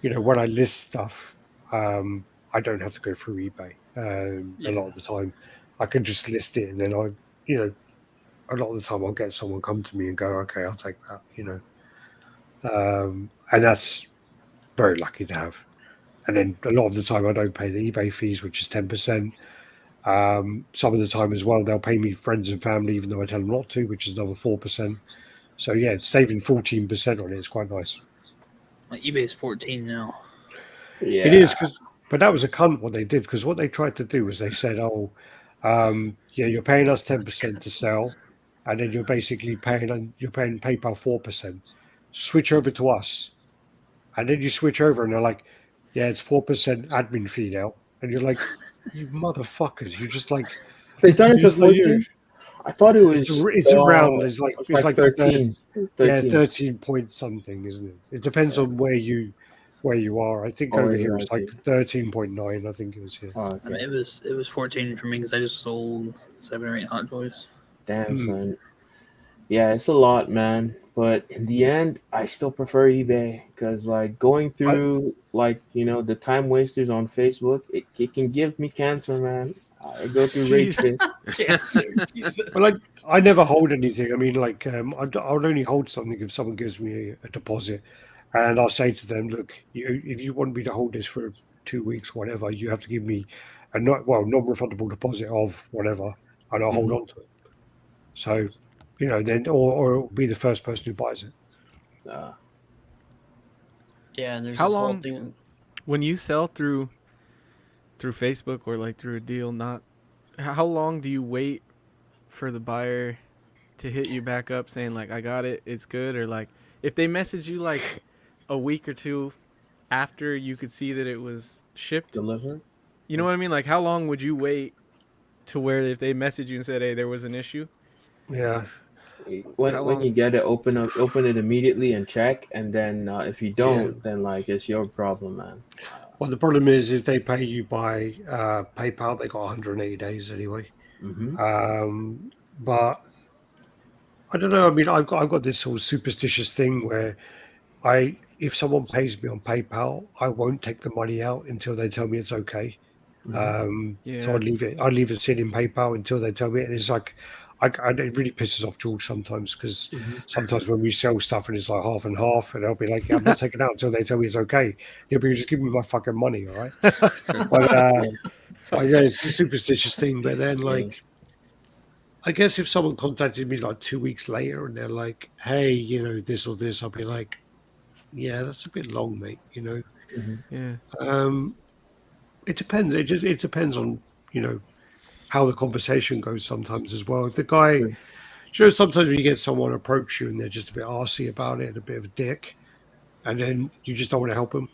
when I list stuff, I don't have to go through eBay. A lot Yeah. of the time, I can just list it, and then you know, a lot of the time I'll get someone come to me and go, okay, I'll take that. And that's very lucky to have. And then a lot of the time I don't pay the eBay fees, which is 10%. Some of the time as well, they'll pay me friends and family, even though I tell them not to, which is another 4%. So yeah, saving 14% on it is quite nice. Like eBay's 14 now. It Yeah. is, but that was a cunt what they did, because what they tried to do was they said, "Oh, yeah, you're paying us 10% to sell, and then you're paying PayPal 4%. Switch over to us, and then you switch over, and they're like, yeah, it's 4% admin fee now, and you're like, you motherfuckers, you just like They done it you to just like you. 14? I thought it It's was it's around. it's like 13. yeah, 13. 13 point something, isn't it? It depends Yeah. on where you where you are. I think Oh, over where here you it's are like too. 13.9. I think it was here. Oh, I mean, okay. it was 14 for me because I just sold 7 or 8 hot toys. Damn, Hmm. son. Yeah, it's a lot, man. But in the end, I still prefer eBay because, like, going I, through, like, the time wasters on Facebook, it can give me cancer, man. I go through rage Jeez. quit. Cancer, Jesus. well, I never hold anything. I mean, like I would only hold something if someone gives me a deposit, and I'll say to them, look, if you want me to hold this for 2 weeks, whatever, you have to give me a non-refundable deposit of whatever, and I'll hold Hmm. on to it. So, then or it'll be the first person who buys it. Uh, Yeah, and there's How this whole long thing. when you sell through Facebook or like through a deal? Not how long do you wait for the buyer to hit you back up saying like I got it, it's good, or like if they message you like a week or two after you could see that it was shipped? deliver. You know what I mean? Like how long would you wait to where if they message you and said, "Hey, there was an issue"? Yeah. When How when long? you get it, open it immediately and check, and then if you Yeah. don't, then like it's your problem, man. Well, the problem is if they pay you by PayPal, they got 180 days anyway. Hmm. But I don't know. I mean, I've got this sort of superstitious thing where if someone pays me on PayPal, I won't take the money out until they tell me it's okay. Hmm. So Yeah. I'd leave it sit in PayPal until they tell me, and it's like, it really pisses off George sometimes because Hmm. sometimes when we sell stuff and it's like half and half, and I'll be like, yeah, I'm not taking it out until they tell me it's okay. He'll be just give me my fucking money, all right? But Yeah, yeah, it's a superstitious thing. But then yeah. like, I guess if someone contacted me like 2 weeks later and they're like, hey, this or this, I'll be like, yeah, that's a bit long, mate. Hmm. Yeah. Um, it depends. It depends on how the conversation goes sometimes as well. If the guy, True. sometimes when you get someone approach you and they're just a bit arsy about it, a bit of a dick, and then you just don't want to help them.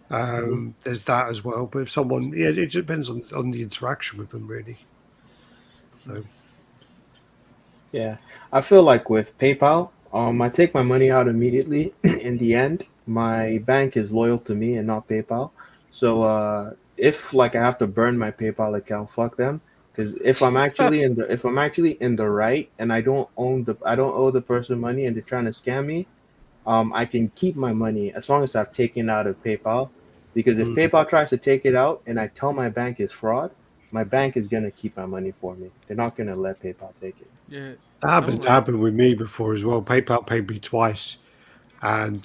Hmm. There's that as well. But if someone, yeah, it depends on the interaction with them really. So Yeah, I feel like with PayPal, I take my money out immediately. In the end, my bank is loyal to me and not PayPal. So if like I have to burn my PayPal account, fuck them. Because if I'm actually in the right and I don't owe the person money and they're trying to scam me, I can keep my money as long as I've taken out of PayPal. Because if mm, PayPal tries to take it out and I tell my bank is fraud, my bank is gonna keep my money for me. They're not gonna let PayPal take it. Yeah. that I don't happened like. happened with me before as well. PayPal paid me twice, and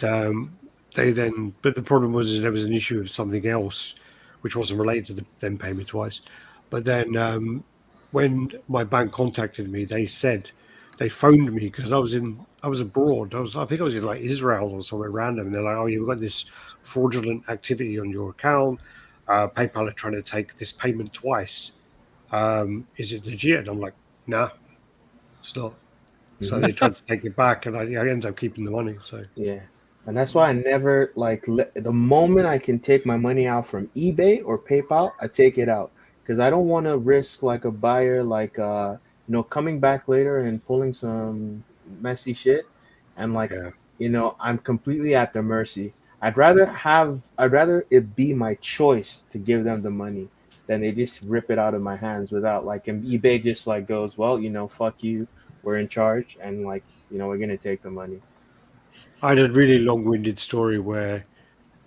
but the problem was is there was an issue of something else which wasn't related to them paying me twice. But then when my bank contacted me, they phoned me because I was abroad. I think I was in like Israel or somewhere random, and they're like, "Oh, you've got this fraudulent activity on your account. PayPal are trying to take this payment twice. Is it legit?" And I'm like, "Nah, it's not." So Hmm. they tried to take it back, and I ended up keeping the money. So. Yeah. And that's why I never the moment I can take my money out from eBay or PayPal, I take it out because I don't want to risk like a buyer coming back later and pulling some messy shit and like Yeah. I'm completely at their mercy. I'd rather it be my choice to give them the money than they just rip it out of my hands without like and eBay just like goes, well, fuck you, we're in charge and like, we're gonna take the money. I had a really long-winded story where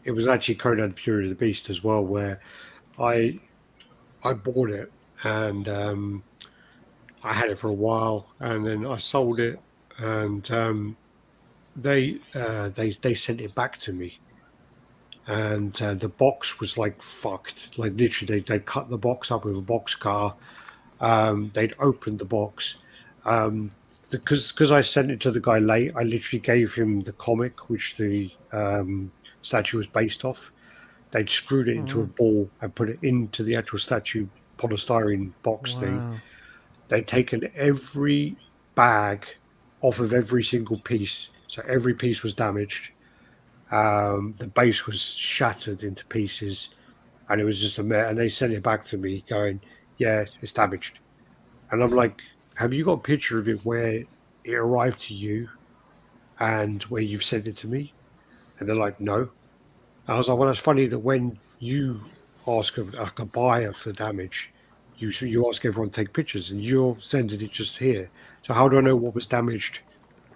it was actually Conan Fury of the Beast as well, where I I bought it and I had it for a while, and then I sold it, and they sent it back to me, and the box was like fucked, like literally they cut the box up with a box car. They'd opened the box. Um, because I sent it to the guy late, I literally gave him the comic which the statue was based off. They'd screwed it into a Oh, ball and put it into the actual statue polystyrene box thing. wow. They'd taken every bag off of every single piece, so every piece was damaged. The base was shattered into pieces, and it was just a mess. And they sent it back to me, going, "Yeah, it's damaged." And I'm like, "Have you got a picture of it where it arrived to you and where you've sent it to me?" And they're like, "No." I was like, well, that's funny that when you ask like a buyer for damage, you ask everyone to take pictures, and you're sending it just here. So how do I know what was damaged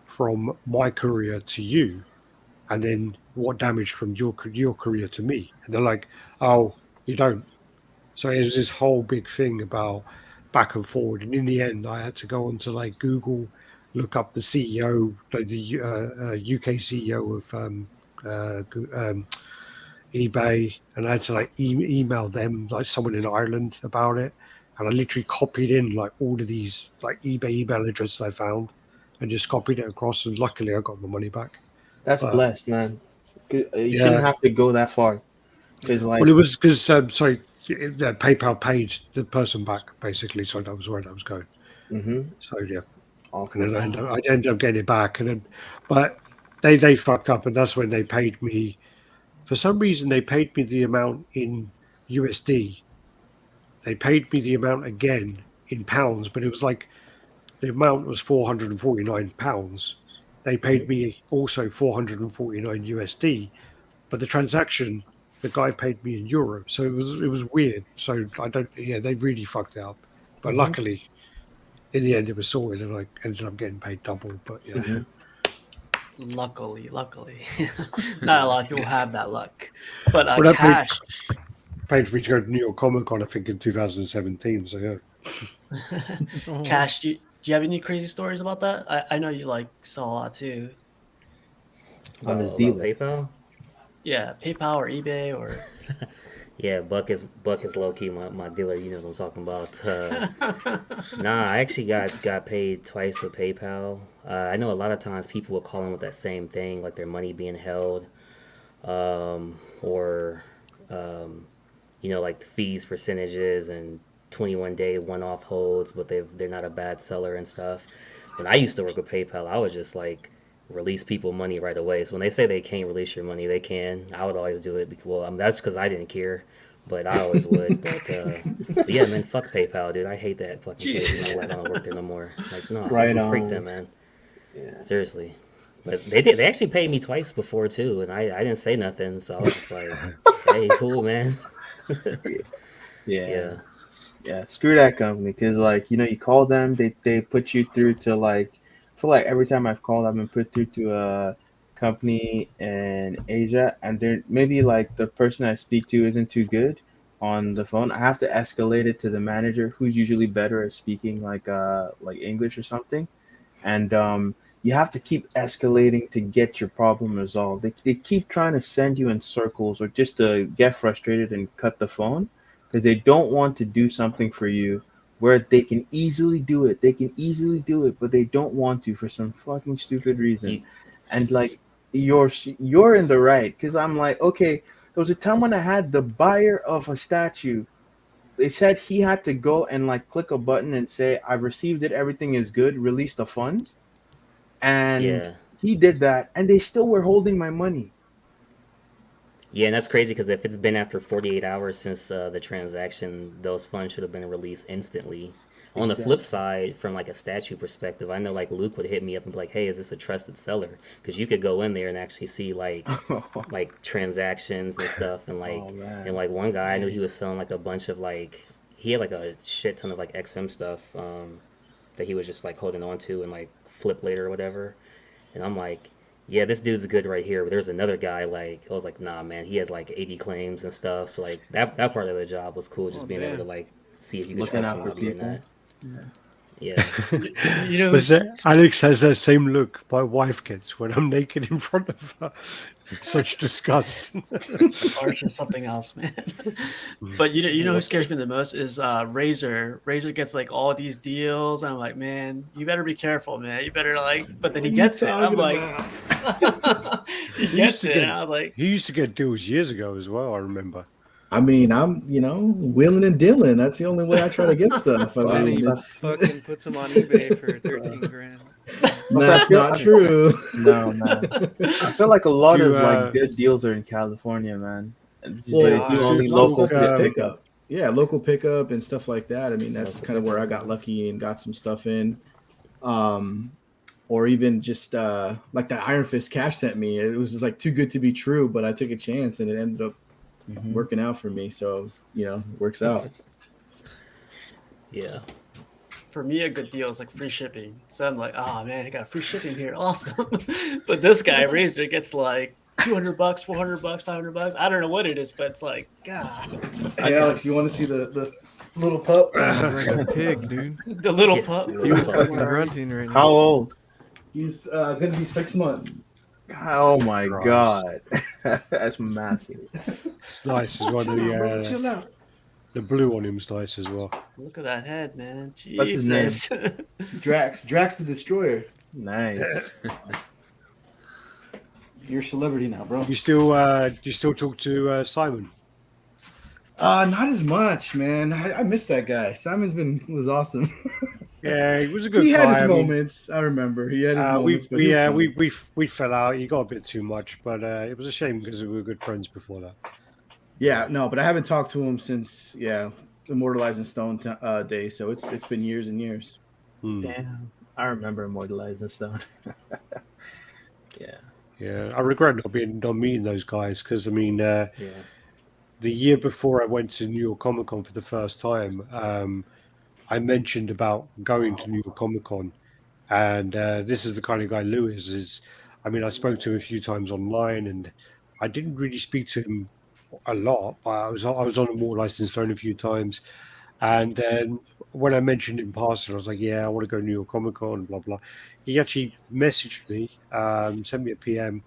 from my courier to you, and then what damage from your courier to me? And they're like, oh, you don't. So it was this whole big thing about back and forward, and in the end, I had to go onto like Google, look up the CEO, like the UK CEO of eBay, and I had to like email them, like someone in Ireland, about it. And I literally copied in like all of these like eBay email addresses I found, and just copied it across. And luckily, I got my money back. That's But blessed, man. You shouldn't yeah, have to go that far because, Yeah. well, like, it was because sorry, PayPal paid the person back basically, so that was where that was going. mm-hmm, So yeah, and awful. then I ended up getting it back, and then but they fucked up, and that's when they paid me. For some reason, they paid me the amount in USD. They paid me the amount again in pounds, but it was like the amount was £449. They Mm-hmm, paid me also 449 USD, but the transaction, the guy paid me in euro, so it was weird. So I don't, yeah, they really fucked it up. But mm-hmm, luckily, in the end, it was sorted, and I ended up getting paid double. But yeah, mm-hmm. Luckily. Not a lot of people have that luck. But well, that Cash, paid for me to go to New York Comic Con, I think, in 2017. So yeah. Oh. Cash, do you have any crazy stories about that? I know you like saw a lot too. On his About dealer. PayPal. Yeah, PayPal or eBay or Yeah, Buck is low key my dealer. You know what I'm talking about. Nah, I actually got paid twice with PayPal. I know a lot of times people will call in with that same thing, like their money being held, or um, like fees, percentages, and 21-day one-off holds, but they're not a bad seller and stuff. When I used to work with PayPal, I would just like release people money right away. So when they say they can't release your money, they can. I would always do it because, well, that's because I didn't care, but I always would. But yeah, man, fuck PayPal, dude. I hate that fucking place. You know, Jesus. like I don't work there no more. Like, no, Right freak them, on. man. Yeah. Seriously. But they actually paid me twice before too, and I didn't say nothing, so I was just like, hey, cool, man. Yeah. Yeah. Yeah, screw that company because, like, you call them, they put you through to, like, I feel like every time I've called, I've been put through to a company in Asia, and they're maybe like the person I speak to isn't too good on the phone. I have to escalate it to the manager, who's usually better at speaking like English or something, and you have to keep escalating to get your problem resolved. They keep trying to send you in circles or just to get frustrated and cut the phone because they don't want to do something for you where they can easily do it. They can easily do it, but they don't want to for some fucking stupid reason. You And like you're in the right because I'm like, okay, there was a time when I had the buyer of a statue. They said he had to go and like click a button and say, "I received it. Everything is good. Release the funds." And yeah. he did that, and they still were holding my money. Yeah, and that's crazy because if it's been after 48 hours since the transaction, those funds should have been released instantly. On the flip Exactly. side, from like a statute perspective, I know like Luke would hit me up and be like, "Hey, is this a trusted seller?" Because you could go in there and actually see like transactions and stuff, and Oh and man. like one guy I knew he was selling like a bunch of like he had like a shit ton of like XM stuff that he was just like holding on to and like flip later or whatever. And I'm like, yeah, this dude's good right here. But there's another guy like I was like, nah, man, he has like 80 claims and stuff. So like that part of the job was cool, Oh just being able to damn. like see if you could Looking trust out for somebody or people. not. Yeah. Yeah, You know But who's Alex has that same look my wife gets when I'm naked in front of her. Such disgust. or just something else, man. But you know who scares me the most is Razor. Razor gets like all these deals, and I'm like, man, you better be careful, man. You better like. But then What he are you gets it. I'm talking like, about? he he used gets to it, and get I was like, he used to get deals years ago as well. I remember. I mean, I'm, willing and dealing. That's the only way I try to get stuff. I And then Well, mean, he it's fucking puts them on eBay for uh, 13 grand. also, I that's feel not true. no man. I feel like a lot You of like good deals are in California, man. And They Well, they do are. a only lot of local stuff is took pickup. pickup. Yeah, local pickup and stuff like that. I mean, that's local kind of where I pickup. got lucky and got some stuff in. Um, or even just like that Iron Fist Cash sent me. It was just like too good to be true, but I took a chance and it ended up working out for me. So it was, it works out. Yeah. For me, a good deal is like free shipping. So I'm like, oh man, I got free shipping here, awesome. But this guy Razor gets like $200, $400, $500. I don't know what it is, but it's like, God. Hey Alex, you want to see the little pup? He's like a pig, dude. The little Yeah, pup. He was little fucking pup. grunting right How now. old? He's gonna be 6 months. Oh my Christ. god, that's massive. It's nice as well. Chill out. The blue on him's nice as well. Look at that head, man. What's his name? Jesus. Drax the Destroyer. Nice. You're a celebrity now, bro. You still talk to Simon? Not as much, man. I miss that guy. Was awesome. Yeah, he was a good He guy. had his I mean, moments. I remember he had his moments. But he was funny. we fell out. He got a bit too much, but it was a shame because we were good friends before that. Yeah, no, but I haven't talked to him since Immortalizing Stone days. So it's been years and years. Damn, I remember Immortalizing Stone. Yeah. I regret not meeting those guys because I mean, Yeah. the year before I went to New York Comic Con for the first time, I mentioned about going to New York Comic Con, and this is the kind of guy Lou is. I mean, I spoke to him a few times online, and I didn't really speak to him a lot, but I was on Immortalizing Stone a few times, and then when I mentioned it in passing, I was like, "Yeah, I want to go to New York Comic Con." Blah blah. He actually messaged me, sent me a PM,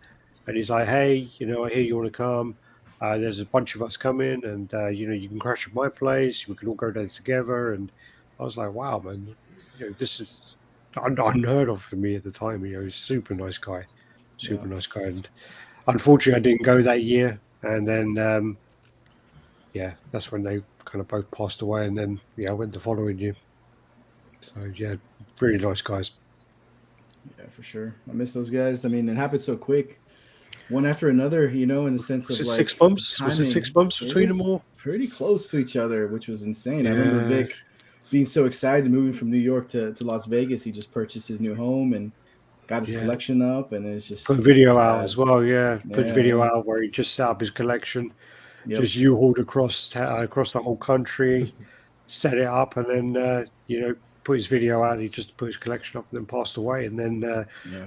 and he's like, "Hey, I hear you want to come. There's a bunch of us coming, and you can crash at my place. We can all go there together." And I was like, "Wow, man! This is unheard of for me at the time." He's a super nice guy, nice guy. And unfortunately, I didn't go that year, and then that's when they kind of both passed away. And then I went the following year. So yeah, really nice guys. Yeah, for sure. I miss those guys. I mean, it happened so quick, one after another. In the sense Was of it like 6 months? timing. Was it 6 months between them all? Pretty close to each other, which was insane. I Yeah. remember Vic being so excited moving from New York to Las Vegas. He just purchased his new home and got his collection up, and it's just Put a video sad. out as well. Yeah, put a Yeah, video yeah. out where he just set up his collection. Yep. Just U-hauled across the whole country, set it up, and then put his video out. He just put his collection up and then passed away. And then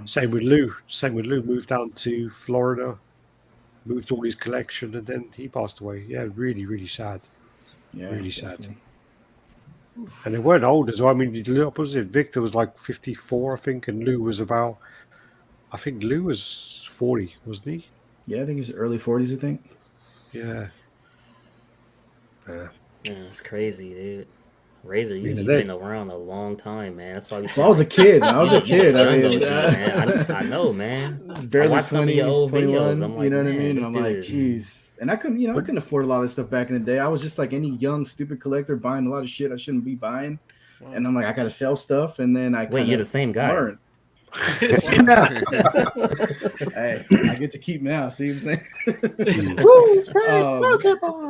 same with Lou. Moved down to Florida, moved all his collection, and then he passed away. Yeah, really, really sad. Yeah, really definitely. sad. And they weren't old as well. I mean, the opposite. Victor was like 54, I think, and Lou was about. I think Lou was 40, wasn't he? Yeah, I think he's early 40s. I think. Yeah. Yeah, it's crazy, dude. Razor, you've they- been around a long time, man. That's why we. Well, I was a kid. I was a kid. I Young mean, OG, man. I know, man. barely I watched some of 20, your old 21, videos. I'm like, you know what I man, mean? And this I'm dude like, is- geez. And I couldn't, I couldn't afford a lot of this stuff back in the day. I was just like any young, stupid collector buying a lot of shit I shouldn't be buying. Wow. And I'm like, I gotta sell stuff. And then I Wait, you're the same guy. learned. Hey, I get to keep now. See what I'm saying?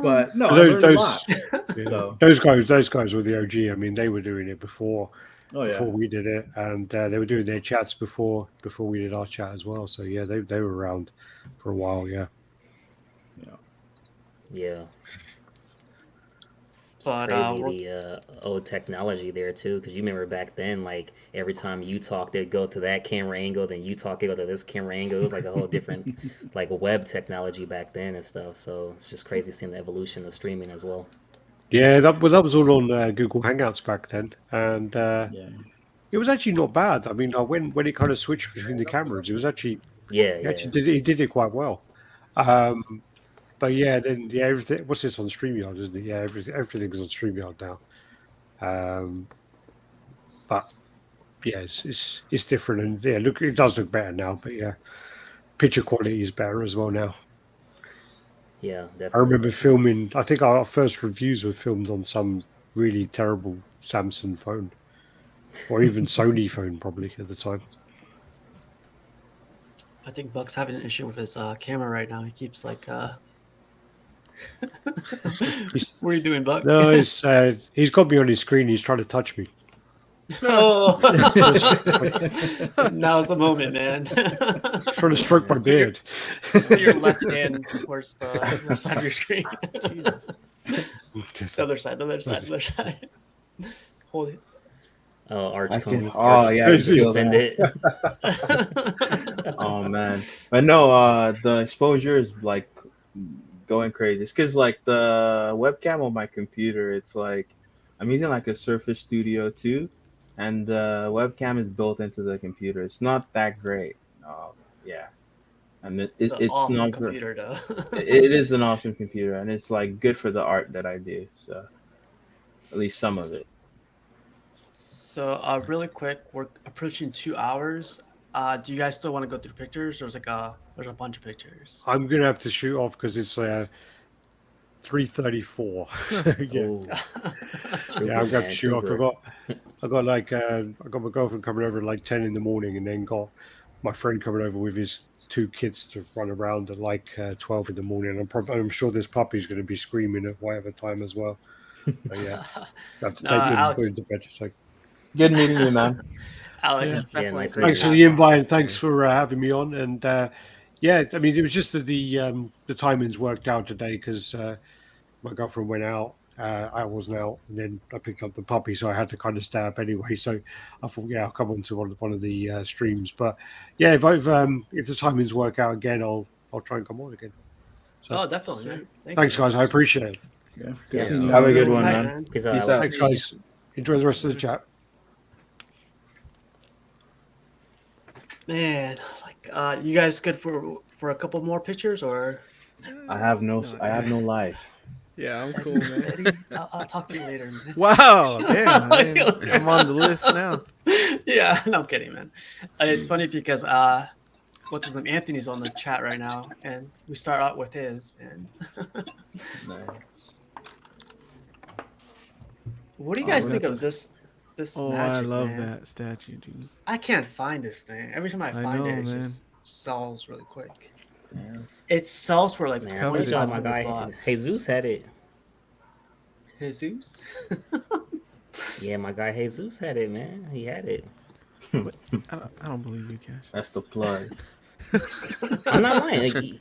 But no, I learned a lot. So those guys were the OG. I mean, they were doing it before we did it, and they were doing their chats before we did our chat as well. So yeah, they were around for a while. Yeah. Yeah. But, crazy the old technology there too, because you remember back then, like every time you talked, it'd go to that camera angle, then you talk, it go to this camera angle. It was like a whole different like web technology back then and stuff. So it's just crazy seeing the evolution of streaming as well. Yeah, that was all on Google Hangouts back then, and it was actually not bad. I mean, when it kind of switched between the cameras, it was actually he did it quite well. But yeah, then everything. What's this on StreamYard, isn't it? Yeah, everything's on StreamYard now. But yeah, it's different, and yeah, look, it does look better now. But yeah, picture quality is better as well now. Yeah, definitely. I remember filming. I think our first reviews were filmed on some really terrible Samsung phone, or even Sony phone, probably at the time. I think Buck's having an issue with his camera right now. He keeps like. What are you doing, Buck? No, he's got me on his screen. He's trying to touch me. Oh, now's the moment, man. Trying to stroke my beard. Just put your left hand towards the left side of your screen. Jesus. The other side, the other side, the other side. Hold it. Oh, Arch I can. comes. Oh Arch yeah, I can feel send that. it. Oh man, but no, the exposure is like going crazy. It's because like the webcam on my computer, it's like I'm using like a Surface Studio 2, and the webcam is built into the computer. It's not that great. Yeah, and It's an it's awesome not great. computer, though. It is an awesome computer, and it's like good for the art that I do. So at least some of it. So, really quick, we're approaching 2 hours. Do you guys still want to go through pictures? There's a bunch of pictures. I'm gonna have to shoot off because it's 3:34. Yeah, Ooh, yeah, trooper, I'm gonna have man, to shoot off. trooper. I got like I got my girlfriend coming over at like 10 in the morning, and then got my friend coming over with his two kids to run around at like 12 in the morning. I'm sure this puppy's going to be screaming at whatever time as well. But yeah, I have to No, take him and Alex, put him to bed. So Good meeting you, man. Alex, Yeah. definitely nice great. thanks for the invite and thanks for having me on. And yeah, I mean, it was just that the timings worked out today because my girlfriend went out. I wasn't out, and then I picked up the puppy, so I had to kind of stay up anyway. So I thought, yeah, I'll come on to one of the streams. But yeah, if the timings work out again, I'll try and come on again. So Oh, definitely, man. thanks, man. guys. I appreciate it. Yeah, Yeah. seeing you Have a guys. good one, Night, man. Peace out, Peace Alex. out. Thanks, guys. Enjoy the rest of the chat. Man, like, you guys good for a couple more pictures, or I have no life. Yeah, I'm cool, man. Eddie? I'll talk to you later, man. Wow, damn, man. I'm on the list now. Yeah, no, I'm kidding, man. It's funny because what's his name? Anthony's on the chat right now, and we start out with his man. Nice. What do you guys Oh, think that of this? This Oh, magic, I love man? that statue, dude. I can't find this thing. Every time I I find know, it, it man. just sells really quick. Yeah. It sells for like Man, I told y'all my 2,500 guy bucks. Jesus had it. Jesus. Yeah, my guy Jesus had it, man. He had it. I don't believe you, Cash. That's the plug. I'm not lying. Like,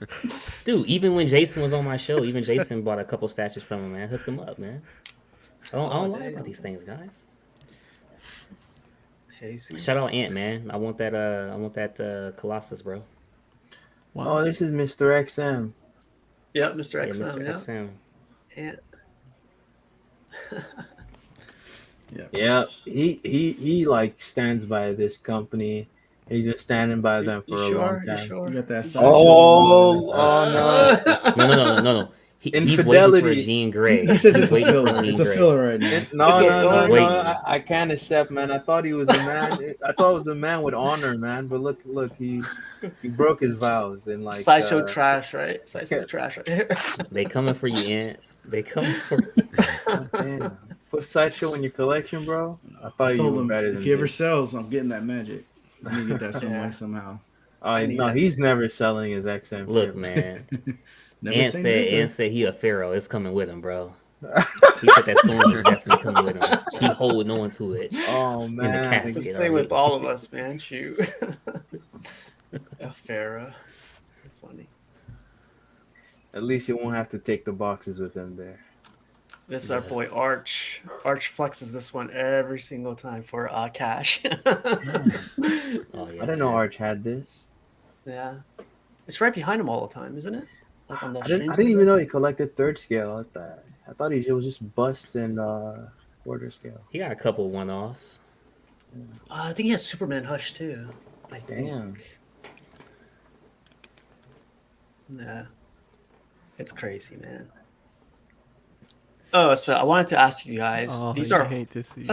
dude, even when Jason was on my show, even Jason bought a couple statues from him, man. I hooked him up, man. I don't lie about these things, guys. Jesus. Shout out Ant, man. I want that Colossus, bro. Wow. Oh, this is Mr. XM. Yep, Mr. Yeah, XM. Mr. Yep. XM. And Yeah, he like stands by this company. He's been standing by them for a long You time. sure? You got that side Oh, show. No. He's waiting for Infidelity. Jean Grey. He says it's He's a waiting for filler. Jean It's a Grey. filler right now. Wait. I can't accept, man. I thought he was a man. I thought it was a man with honor, man. But look, he broke his vows and like Sideshow trash, right? Sideshow trash right here. They coming for you, Ant. They coming for you. Damn. Put sideshow in your collection, bro. I thought I you told were him better than if he ever this. sells, I'm getting that magic. I need to get that some way Yeah. somehow. I need No, it. he's never selling his XM. Look, man. Never Ant say said, never. Ant said he a pharaoh. It's coming with him, bro. He said that storm is definitely coming with him. He holding on to it. Oh In the man, casket. This Get thing already. with all of us, man. Shoot. A Pharaoh. That's funny. at least you won't have to take the boxes with him there. This is our boy Arch. Arch flexes this one every single time for cash. Oh, yeah, I didn't know man. Arch had this. Yeah. It's right behind him all the time, isn't it? Like on the I didn't even know he collected third scale like that. I thought it was just busts and quarter scale. He got a couple one-offs. I think he has Superman Hush too. I think. Damn. Yeah. It's crazy, man. Oh, so I wanted to ask you guys. Oh, These you are hate to see.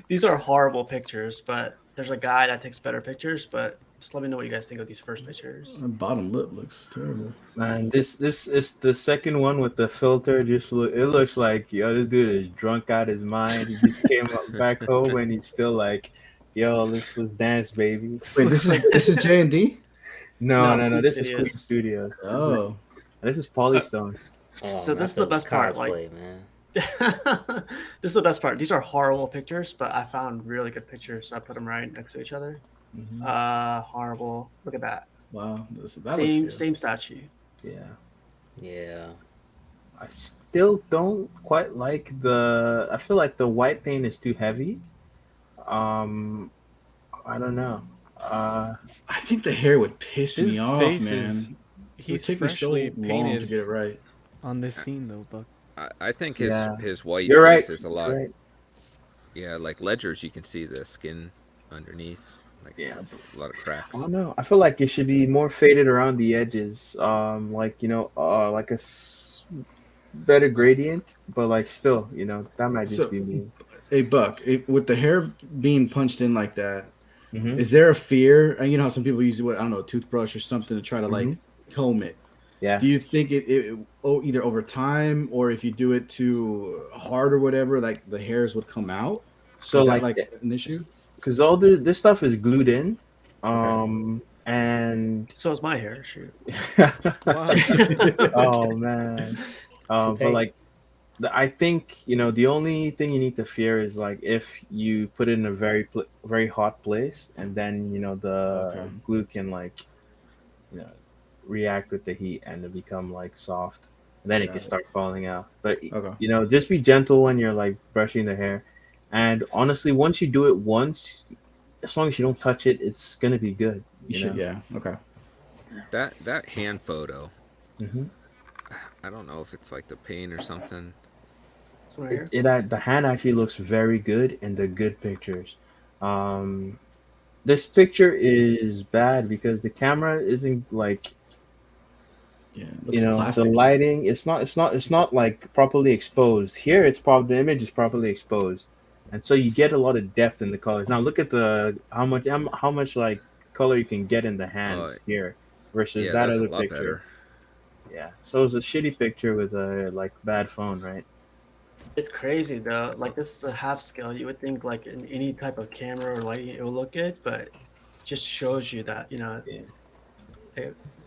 these are horrible pictures, but there's a guy that takes better pictures. But just let me know what you guys think of these first pictures. The bottom lip looks terrible. Man, this is the second one with the filter. It looks like this dude is drunk out his mind. He just came back home and he's still like, yo, let's dance, baby. Wait, this is J and D. No, No, this is Studios. Queen Studios. Oh, This is Polystone. Oh, So man, this is I the feel best part, cosplay, man. this is the best part. These are horrible pictures, but I found really good pictures. So I put them right next to each other. Horrible. Look at that. Wow, that looks Same good. same statue. Yeah. Yeah. I still don't quite like the. I feel like the white paint is too heavy. Um, I don't know. I think the hair would piss me His off, face is man. It would he's take me so freshly long to painted get it right. on this scene though, Buck. I think Yeah. his white You're right. face is a You're lot. right. Yeah, like Ledger's, you can see the skin underneath. Like Yeah. a lot of cracks. I don't know. I feel like it should be more faded around the edges. Like like better gradient, but like still, that might just So, be me. hey Buck, with the hair being punched in like that, Mm-hmm. is there a fear? And you know how some people use what I don't know, a toothbrush or something to try to like comb it. Yeah. Do you think it either over time or if you do it too hard or whatever, like the hairs would come out? So Is that like, like an issue? because all this stuff is glued in, Okay. and So is my hair. Shoot. oh man, but like. I think the only thing you need to fear is like if you put it in a very hot place, and then the glue can like you know react with the heat and to become like soft, and then it can start falling out. But just be gentle when you're like brushing the hair, and honestly, once you do it once, as long as you don't touch it, it's gonna be good. You should, yeah, okay. That hand photo. Mm-hmm. I don't know if it's like the paint or something. The hand actually looks very good in the good pictures. This picture is bad because the camera isn't like the lighting. It's not like properly exposed. Here, the image is properly exposed, and so you get a lot of depth in the colors. Now look at how much like color you can get in the hands here versus that other picture. Better. Yeah, so it's a shitty picture with a like bad phone, right? It's crazy though. Like this is a half scale. You would think like in any type of camera or lighting it will look good, but it just shows you that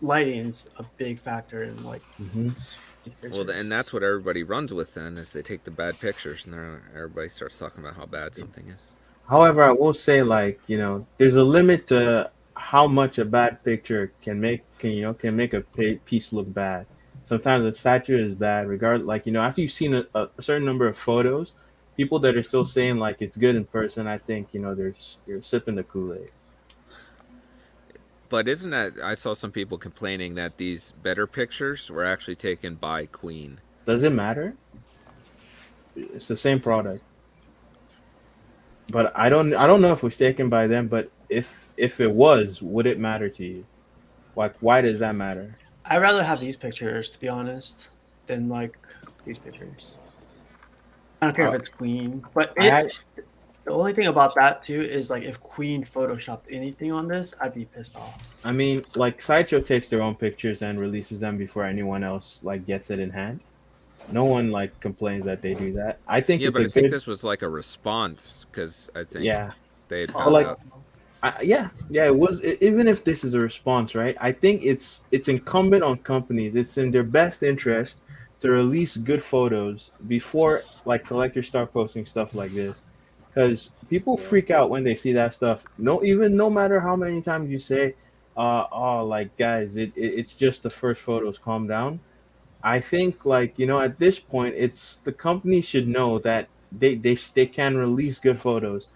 lighting's a big factor in like. Well, and that's what everybody runs with then is they take the bad pictures and everybody starts talking about how bad something is. However, I will say like there's a limit to how much a bad picture can make a piece look bad. Sometimes the statue is bad, after you've seen a certain number of photos, people that are still saying like it's good in person, I think you're sipping the Kool-Aid. But isn't that I saw some people complaining that these better pictures were actually taken by Queen? Does it matter? It's the same product. But I don't know if it was taken by them, but if it was, would it matter to you? Like, why does that matter? I'd rather have these pictures, to be honest, than like these pictures. I don't care if it's Queen, but the only thing about that too is like if Queen photoshopped anything on this, I'd be pissed off. I mean, like Sideshow takes their own pictures and releases them before anyone else like gets it in hand. No one like complains that they do that. I think I think this was like a response because I think they had found out. It was. Even if this is a response, right? I think it's incumbent on companies. It's in their best interest to release good photos before like collectors start posting stuff like this, because people freak out when they see that stuff. No matter how many times you say, like guys, it's just the first photos. Calm down. I think like at this point, it's the company should know that they can release good photos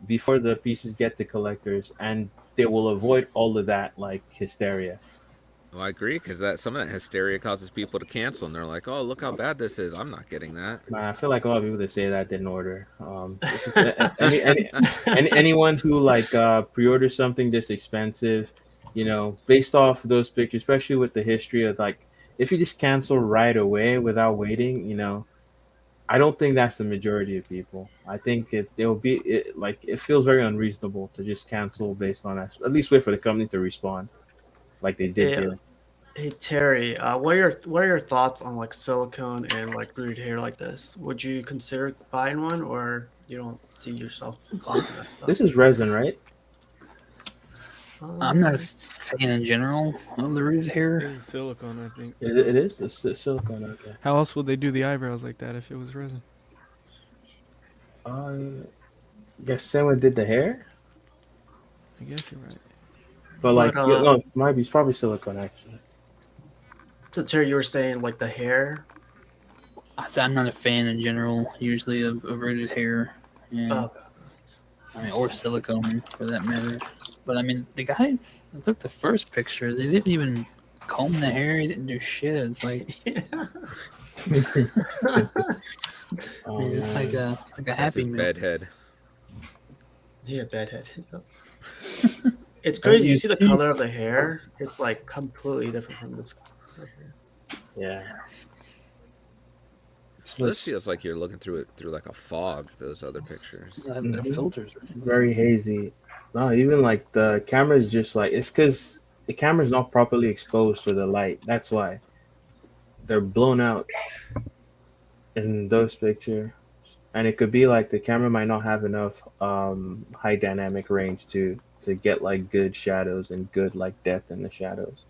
before the pieces get to collectors, and they will avoid all of that like hysteria. Well, I agree because some of that hysteria causes people to cancel, and they're like, "Oh, look how bad this is! I'm not getting that." Man, I feel like a lot of people that say that didn't order. Anyone who like pre-orders something this expensive, based off those pictures, especially with the history of like, if you just cancel right away without waiting, I don't think that's the majority of people. I think it feels very unreasonable to just cancel based on that. At least wait for the company to respond, like they did here. Hey Terry, what are your thoughts on like silicone and like glued hair like this? Would you consider buying one, or you don't see yourself glossing that stuff? This is resin, right? I'm not a fan in general of the rooted hair. This is silicone, I think. It is. It's silicone. Okay. How else would they do the eyebrows like that if it was resin? Guess someone did the hair, I guess you're right. but But like no, it might be. It's probably silicone actually. so Terry, you were saying like the hair. I said I'm not a fan in general, usually of rooted hair, and Oh, I mean, or silicone for that matter. But I mean, the guy that took the first pictures, he didn't even comb the hair. He didn't do shit. It's like Oh, it's like man. a That's happy his meal. bed head. yeah, bad head. It's Have crazy. You you see the seen- color of the hair? It's like completely different from this right here. Yeah. This feels like you're looking through it through like a fog. Those other pictures. Their Mhm. filters are Very hazy. No, even like the camera is just like it's because the camera's not properly exposed to the light. That's why they're blown out in those pictures. And it could be like the camera might not have enough high dynamic range to get like good shadows and good like depth in the shadows.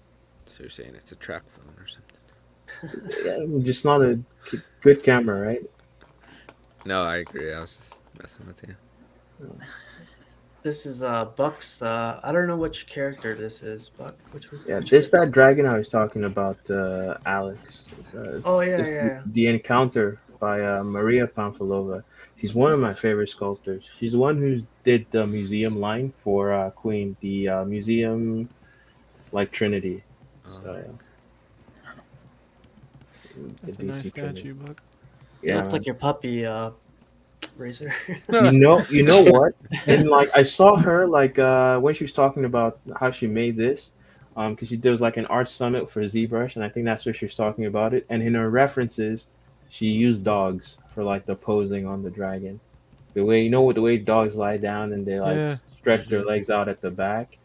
So you're saying it's a track phone or something? Yeah, just not a good camera, right? No, I agree. I was just messing with you. This is Buck's. I don't know which character this is. Buck. Which This character? that dragon I was talking about, Alex. Oh yeah, It's yeah. the Encounter by Maria Pamfilova. She's one of my favorite sculptors. She's the one who did the museum line for Queen, the museum like Trinity. So, That's the a nice DC Trinity. statue, Buck. It Yeah, looks man. like your puppy, Razor. You know what? And like I saw her like when she was talking about how she made this, because she there was like an art summit for ZBrush, and I think that's where she was talking about it. And in her references, she used dogs for like the posing on the dragon. The way the way dogs lie down and they like Yeah. stretch their legs out at the back,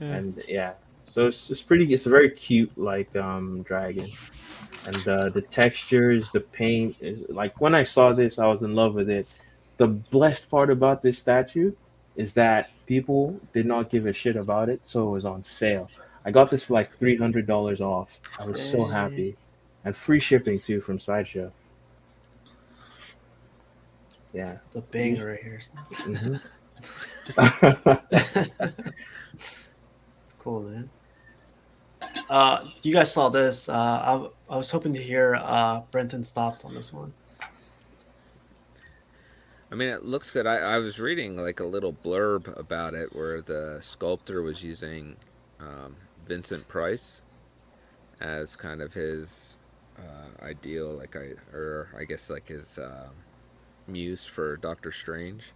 Yeah. and yeah, so it's pretty. It's a very cute like dragon. And the textures, the paint is like when I saw this, I was in love with it. The blessed part about this statue is that people did not give a shit about it, so it was on sale. I got this for like $300 off. I was so happy, and free shipping too from Sideshow. Yeah, The banger right here. Mhm. It's cool, man. You guys saw this. I was hoping to hear Brenton's thoughts on this one. I mean, it looks good. I was reading like a little blurb about it where the sculptor was using Vincent Price as kind of his ideal, I guess like his muse for Doctor Strange.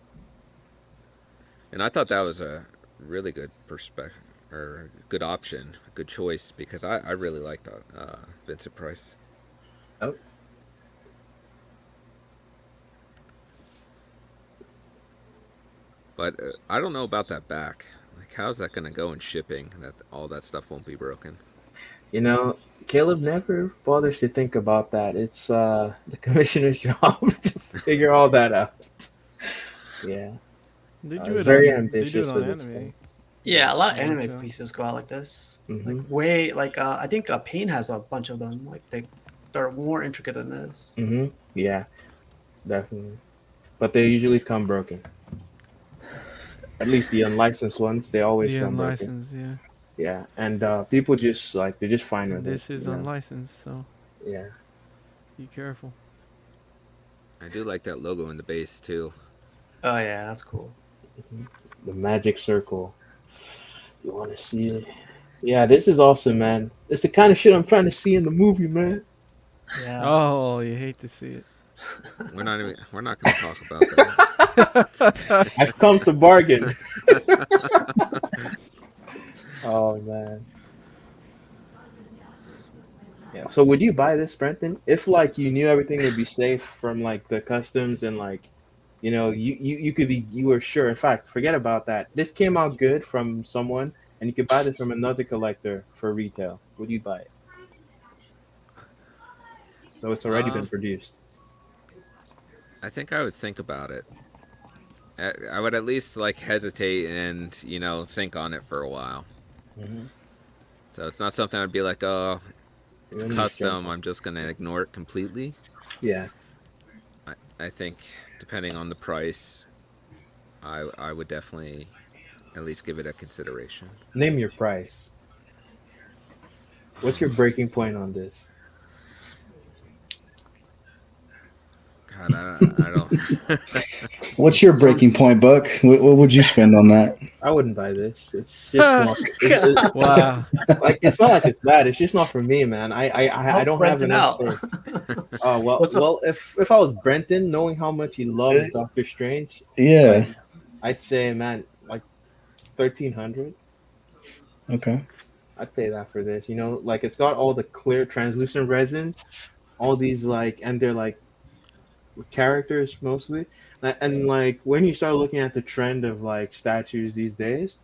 And I thought that was a really good perspective or good option, good choice because I really liked Vincent Price. Oh. But I don't know about that back. Like, how's that going to go in shipping? That all that stuff won't be broken. You know, Caleb never bothers to think about that. It's the commissioner's job to figure all that out. Yeah. They do it very on, ambitious they do it on with this anime. thing. Yeah, a lot of Yeah, anime so- pieces go out like this. Mhm. Like way like I think Pain has a bunch of them. Like they're more intricate than this. Yeah, definitely. But they usually come broken. At least the unlicensed ones, they always The come broken. unlicensed, yeah. Yeah, and people just like they're just fine with This it. is you know? unlicensed, so Yeah. be careful. I do like that logo in the base too. Oh yeah, that's cool. The magic circle. You want to see it? Yeah, this is awesome, man. It's the kind of shit I'm trying to see in the movie, man. Yeah. Oh, you hate to see it. We're not going to talk about that. I've come to bargain. Oh man. Yeah. So would you buy this, Brenton? If like you knew everything would be safe from like the customs and like, you know, you were sure. In fact, forget about that. This came out good from someone, and you could buy this from another collector for retail. Would you buy it? So it's already been produced. I think I would think about it. I would at least like hesitate and think on it for a while. Mm-hmm. So it's not something I'd be like, oh, it's Let me custom. check. I'm just gonna ignore it completely. Yeah. I think depending on the price, I would definitely at least give it a consideration. Name your price. What's your breaking point on this? God, I don't. What's your breaking point, Buck? What would you spend on that? I wouldn't buy this. It's just not. Wow. Like it's not like it's bad. It's just not for me, man. I don't have Brenton enough out. space. Oh well, What's up? well. If I was Brenton, knowing how much he loves Doctor Strange, Yeah. I'd say, man, like 1,300. Okay. I'd pay that for this. Like it's got all the clear, translucent resin, all these and they're like characters mostly, and like when you start looking at the trend of like statues these days,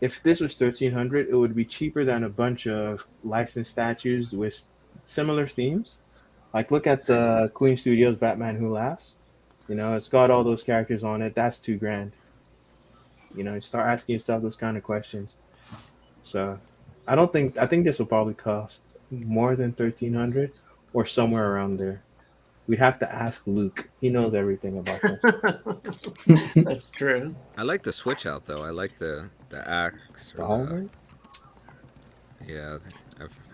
if this was 1,300, it would be cheaper than a bunch of licensed statues with similar themes. Like look at the Queen Studios Batman Who Laughs. It's got all those characters on it. That's 2 grand. You start asking yourself those kind of questions. So I think this will probably cost more than 1,300 or somewhere around there. We'd have to ask Luke. He knows everything about this. That's true. I like the switch out though. I like the axe The or hallway? yeah.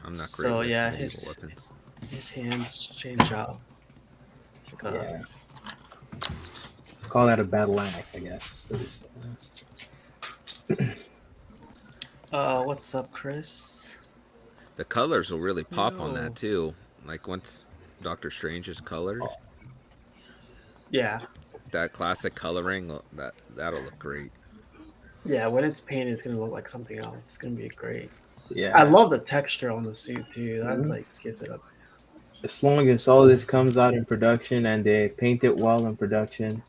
I'm not great So with yeah, medieval weapons. his hands change out. It's like Yeah. Call that a battle axe, I guess. What's up, Chris? The colors will really pop on Yo. that too. Like once Doctor Strange's colors, Yeah, that classic coloring, that'll look great. yeah. When it's painted, it's gonna look like something else. It's gonna be great. Yeah. I love the texture on the suit too. That Mhm. like gives it a. As long as all this comes out in production and they paint it well in production,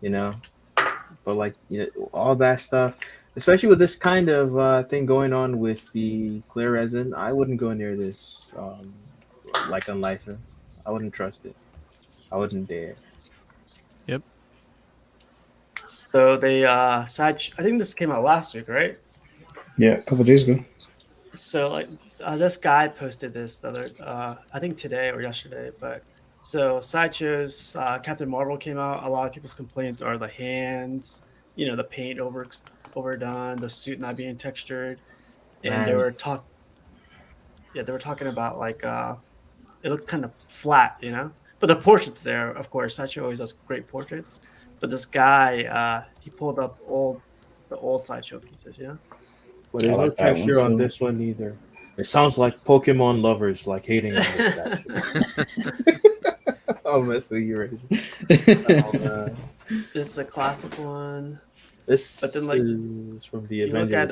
you know. But all that stuff, especially with this kind of thing going on with the clear resin, I wouldn't go near this like unlicensed. I wouldn't trust it. I wouldn't dare. Yep. So they side. I think this came out last week, right? Yeah, a couple days ago. So like this guy posted this the other I think today or yesterday, but so sideshows Captain Marvel came out. A lot of people's complaints are the hands, the paint overdone, the suit not being textured, and Man, they were talking about like it looked kind of flat, but the portraits there, of course, sideshow always does great portraits, but this guy he pulled up the old sideshow pieces, but I there's no like that one texture on too. this one either. It sounds like Pokemon lovers like hating on this statue. I'll mess with you, Razor. This is a classic one. This But then, like, is from the You look Avengers at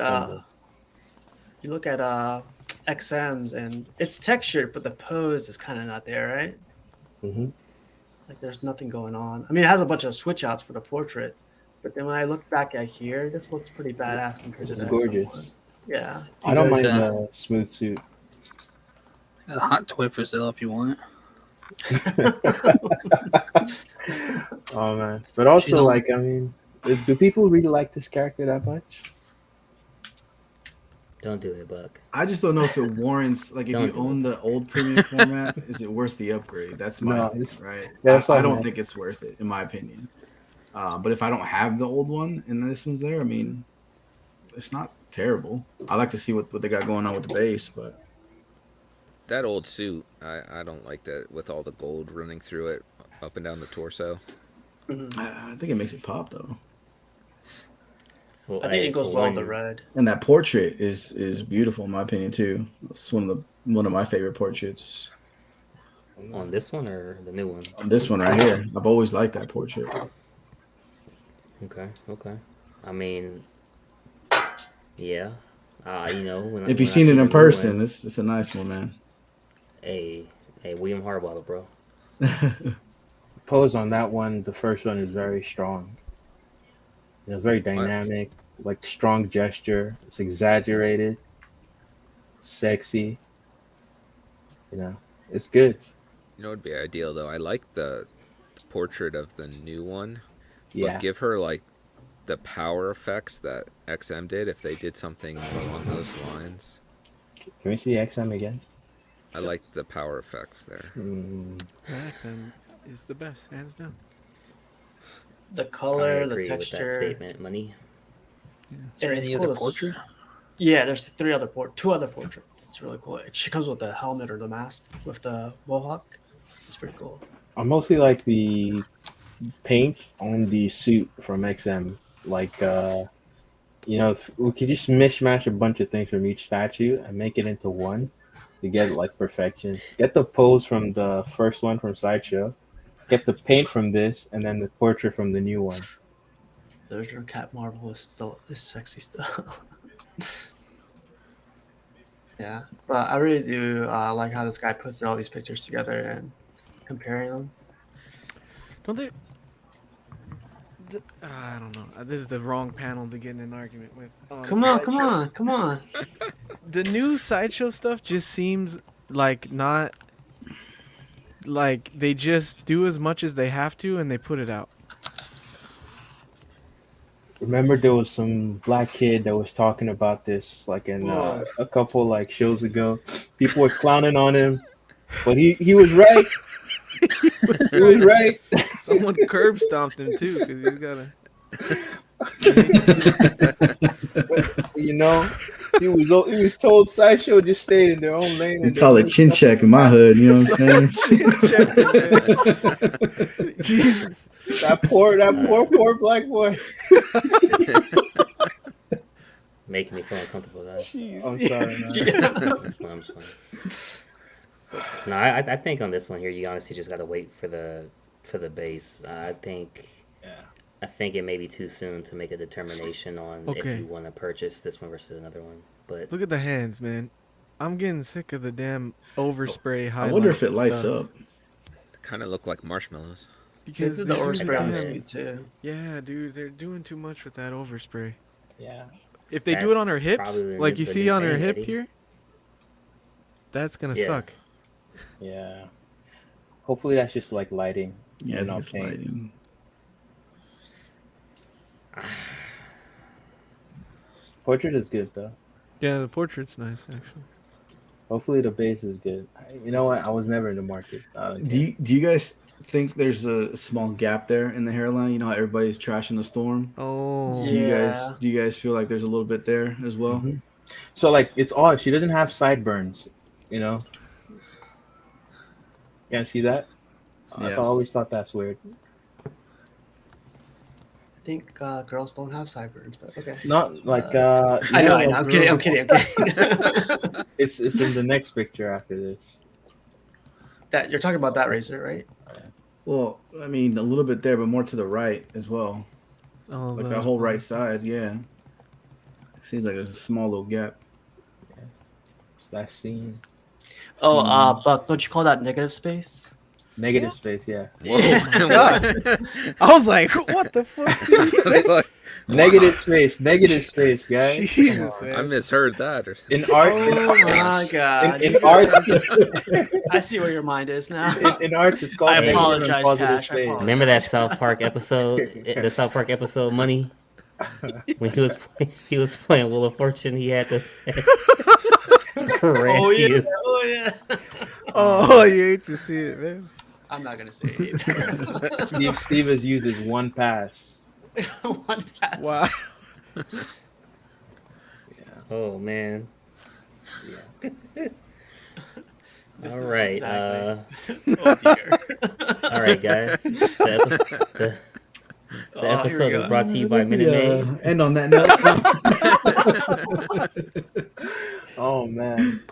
Assemble. XMs and it's textured, but the pose is kind of not there, right? Mm-hmm. Like there's nothing going on. I mean, it has a bunch of switch outs for the portrait, but then when I look back at here, this looks pretty badass compared This to is the XM one. gorgeous. Yeah. I don't guys, mind the smooth suit. Got a hot toy for sale if you want Oh man! But also, know- I mean, do people really like this character that much? Don't do it, Buck. I just don't know if it warrants, like, if Don't you do own the old premium format, is it worth the upgrade? That's my No, thing, it's- right? yeah, that's I what I'm don't think it's worth it, in my opinion. But if I don't have the old one and this one's there, I mean, it's not terrible. I like to see what they got going on with the base, but That old suit, I don't like that with all the gold running through it up and down the torso. Mhm. I think it makes it pop though. Well, I think hey, it goes for well with the one- red. And that portrait is beautiful in my opinion too. It's one of my favorite portraits. On this one or the new one? This one right here, I've always liked that portrait. Okay. I mean, yeah. When If I you've seen see it the in new person, one, it's a nice one, man. hey, William Harbottle, bro. Pose on that one, the first one is very strong. Very dynamic, like strong gesture. It's exaggerated, sexy. It's good. It'd be ideal though. I like the portrait of the new one, Yeah. but give her like the power effects that XM did. If they did something along those lines, Can we see XM again? I like the power effects there. XM is the best, hands down. The I color, the agree with that texture. statement, Money. Is there It's any cool other as- portrait? Yeah, there's two other portraits. It's really cool. She comes with the helmet or the mask with the mohawk. It's pretty cool. I mostly like the paint on the suit from XM. Like, if we could just mishmash a bunch of things from each statue and make it into one to get like perfection. Get the pose from the first one from Sideshow, get the paint from this, and then the portrait from the new one. The original Cat Marvel is sexy still. Yeah, but I really do like how this guy puts all these pictures together and comparing them. Don't they? I don't know. This is the wrong panel to get in an argument with. Come on. The new Sideshow stuff just seems like not like they just do as much as they have to and they put it out. Remember, there was some black kid that was talking about this like in a couple like shows ago. People were clowning on him, but he was right. He was right. Someone curb stomped him too because he's got a. He was told Sideshow just stay in their own lane. We call it chin check in my hood. You know what I'm saying? Jesus. That poor black boy. Making me feel uncomfortable, guys. I'm sorry, man. I'm just playing. No, I think on this one here, you honestly just gotta wait for the base. I think it may be too soon to make a determination on if you want to purchase this one versus another one. But look at the hands, man. I'm getting sick of the damn overspray highlight. I wonder if it lights stuff. up. They kind of look like marshmallows. Because the these overspray on the damn- suit too. Yeah, dude, they're doing too much with that overspray. Yeah. If they do it on her hips, probably like you the see new on her thing, hip Eddie. here, that's gonna Yeah. suck. Yeah. Hopefully that's just like lighting. Yeah, and I not think it's paint. lighting. Portrait is good though. Yeah, the portrait's nice actually. Hopefully the base is good. You know what? I was never in the market. Do you guys think there's a small gap there in the hairline? You know how everybody's trashing the storm. Oh, Do you guys feel like there's a little bit there as well? Mm-hmm. So like it's odd. She doesn't have sideburns. You know. Can't see that. I always thought that's weird. I think girls don't have sideburns, but okay. Not like I know. I'm kidding. It's in the next picture after this. That you're talking about that razor, right? Well, I mean, a little bit there, but more to the right as well. Oh, Like that whole right side, yeah. Seems like there's a small little gap. It's that scene. Oh, but don't you call that negative space? Negative space, yeah. I was like, what the fuck did you say? Negative space, guys. Jesus, man. I misheard that. Or In art, Oh my god! in art, I see where your mind is now. in art, it's called. I negative and apologize, positive Cash. I space. apologize. remember that South Park episode? The South Park episode, Money. When he was playing Wheel of Fortune, he had to say. Oh yeah. Oh, you hate to see it, man. I'm not gonna say it either. Steve has used his one pass. One pass. Wow. Oh man. This All is right. exactly- Oh, dear. All right, guys. The Oh, here we episode go. is brought to you by Minute Maid. And on that note, Oh man.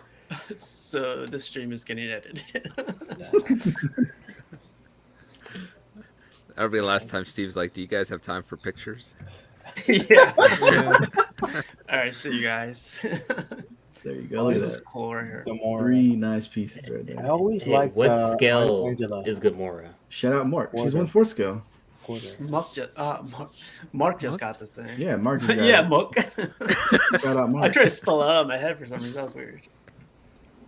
So this stream is getting edited. That'll be the last time Steve's like, "Do you guys have time for pictures?" Yeah. All right, see you guys. there you go. Oh, Look This at is that. cool right here. Gamora. 3 nice pieces right I there. always Hey, like what scale Angela. is Gamora? Shout out Mark. She's Quarter. 1/4 scale. Mark just got this thing. Yeah, Mark just got Yeah, it. Mark. Shout out I Mark. tried to spell it out of my head for some reason. That was weird.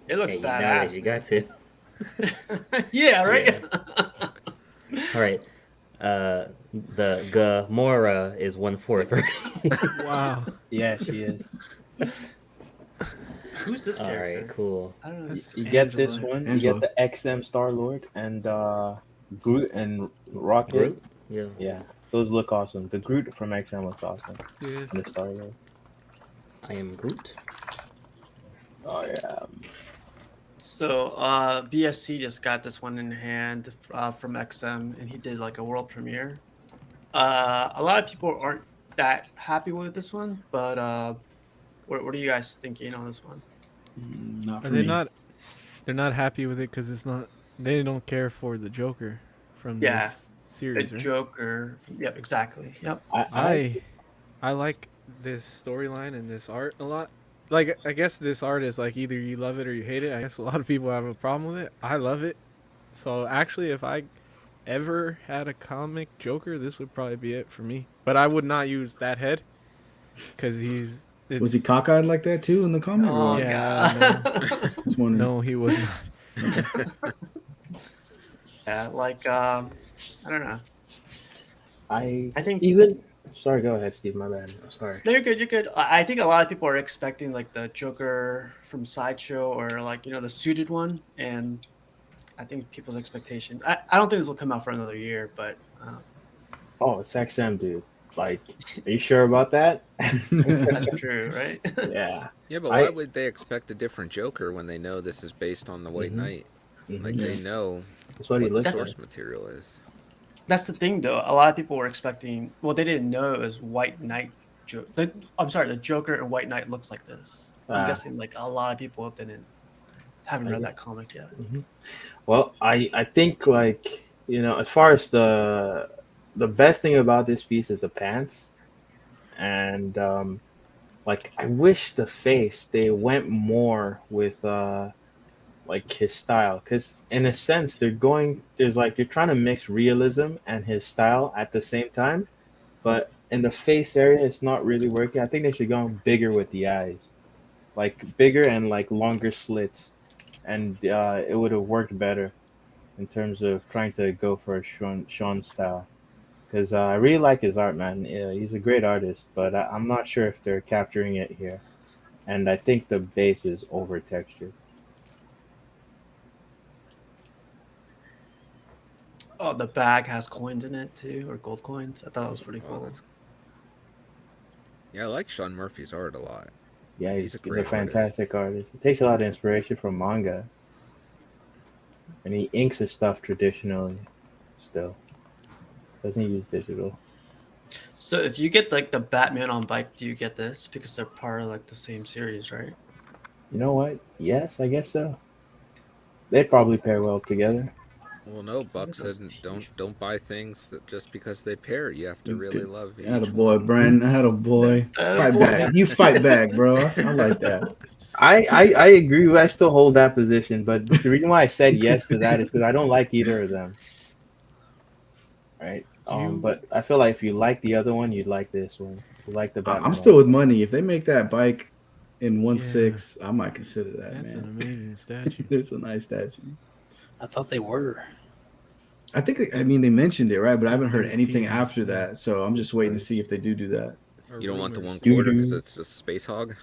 It looks Hey, nowadays badass. you got to. Yeah, right. All right. The Gamora is 1/4, right? Wow, Yeah, she is. Who's this All character? right, cool. I don't know. that's You get this Angela. one. You Angela. get the XM Star Lord and Groot and Rocket. Groot? Yeah. Yeah, those look awesome. The Groot from XM looks awesome. Yes. And the Star Lord. I am Groot. Oh yeah. So BSC just got this one in hand from XM, and he did like a world premiere. A lot of people aren't that happy with this one, but what are you guys thinking on this one? Not Are for they me. not? They're not happy with it because it's not. They don't care for the Joker from Yeah, this the series, right? Joker. Yep, exactly. Yep. I I like this storyline and this art a lot. Like I guess this art is like either you love it or you hate it. I guess a lot of people have a problem with it. I love it. So actually, if I ever had a comic Joker, this would probably be it for me. But I would not use that head because he's. Was he It's cockeyed like that too in the comic? Oh Or yeah god. no just wondering. no he was not. Okay. Yeah, like I don't know. I I think even. Sorry, go ahead, Steve. My bad. I'm sorry. no, you're good. You're good. I think a lot of people are expecting like the Joker from Sideshow or like the suited one, and I think people's expectations. I don't think this will come out for another year, but Oh, it's XM, dude. Like, are you sure about that? that's true, right? Yeah. Yeah, but why I. would they expect a different Joker when they know this is based on the White Mhm. Knight? Like Mhm. they know That's what he what the looks source like. material is. That's the thing, though. A lot of people were expecting. Well, they didn't know it was White Knight. I'm sorry, the Joker and White Knight looks like this. I'm Ah, guessing like a lot of people haven't I read get. that comic yet. Mhm. Well, I think like as far as the best thing about this piece is the pants, and like I wish the face they went more with like his style, because in a sense there's like you're trying to mix realism and his style at the same time, but in the face area it's not really working. I think they should go bigger with the eyes, like bigger and like longer slits, and it would have worked better in terms of trying to go for a Sean style. Because I really like his art, man. Yeah, he's a great artist, but I'm not sure if they're capturing it here. And I think the base is over textured. Oh, the bag has coins in it too, or gold coins. I thought it was pretty Oh, cool. that's yeah. I like Sean Murphy's art a lot. Yeah, He's a he's a great artist. fantastic artist. He takes a lot of inspiration from manga, and he inks his stuff traditionally. Still, doesn't use digital. So if you get like the Batman on bike, do you get this because they're part of like the same series, right? You know what? Yes, I guess so. They'd probably pair well together. Well, no, Look Buck at said those teeth. don't buy things that just because they pair. You have to really love I had a each boy, one. Brandon. I had a boy. Fight Boy. back. You fight back, bro. I like that. I agree. I still hold that position, but the reason why I said yes to that is because I don't like either of them. Right. You But I feel like if you like the other one, you'd like this one. You like the I'm Batman still one. with money. If they make that bike in 1/6, I might consider that, that's an man. amazing statue. It's a nice statue. I thought they were. I think, I mean, they mentioned it, right? But I haven't heard They're anything teasing, after yeah. that. So I'm just waiting to see if they do that. Or You don't want the rumors. 1/4 because Doo-doo. it's just Space Hog.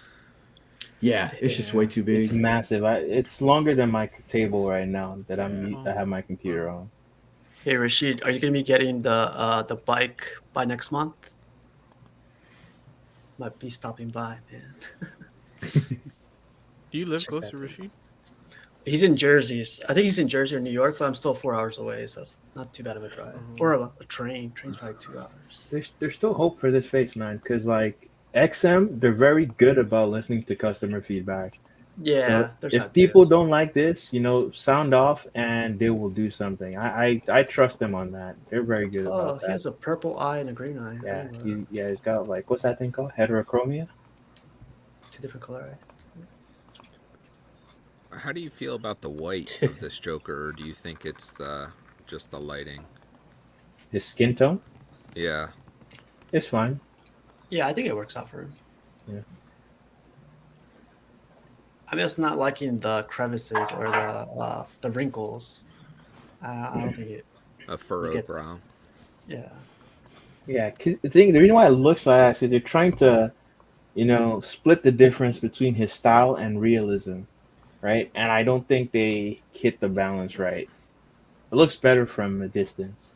Yeah, it's just way too It's big. massive. It's longer than my table right now that I have my computer on. Hey Rashid, are you gonna be getting the bike by next month? Might be stopping by, man. Do you live Check close that to out. Rashid? He's in Jersey. I think he's in Jersey or New York, but I'm still 4 hours away, so it's not too bad of a drive. Or a train. Train's probably 2 hours. There's still hope for this face, man. Because like XM, they're very good about listening to customer feedback. Yeah, So there's if that people too. don't like this, sound off and they will do something. I trust them on that. They're very good Oh, about he that. has a purple eye and a green eye. Yeah, Oh, he's got like what's that thing called? Heterochromia. two different color eye. How do you feel about the white of this Joker, or do you think it's just the lighting? His skin tone, Yeah. it's fine. Yeah, I think it works out for him. Yeah. I'm just not liking the crevices or the wrinkles. I don't think it. A furrowed get- brow. Yeah. Yeah, 'cause the reason why it looks like that is they're trying to, split the difference between his style and realism, right? And I don't think they hit the balance right. It looks better from a distance.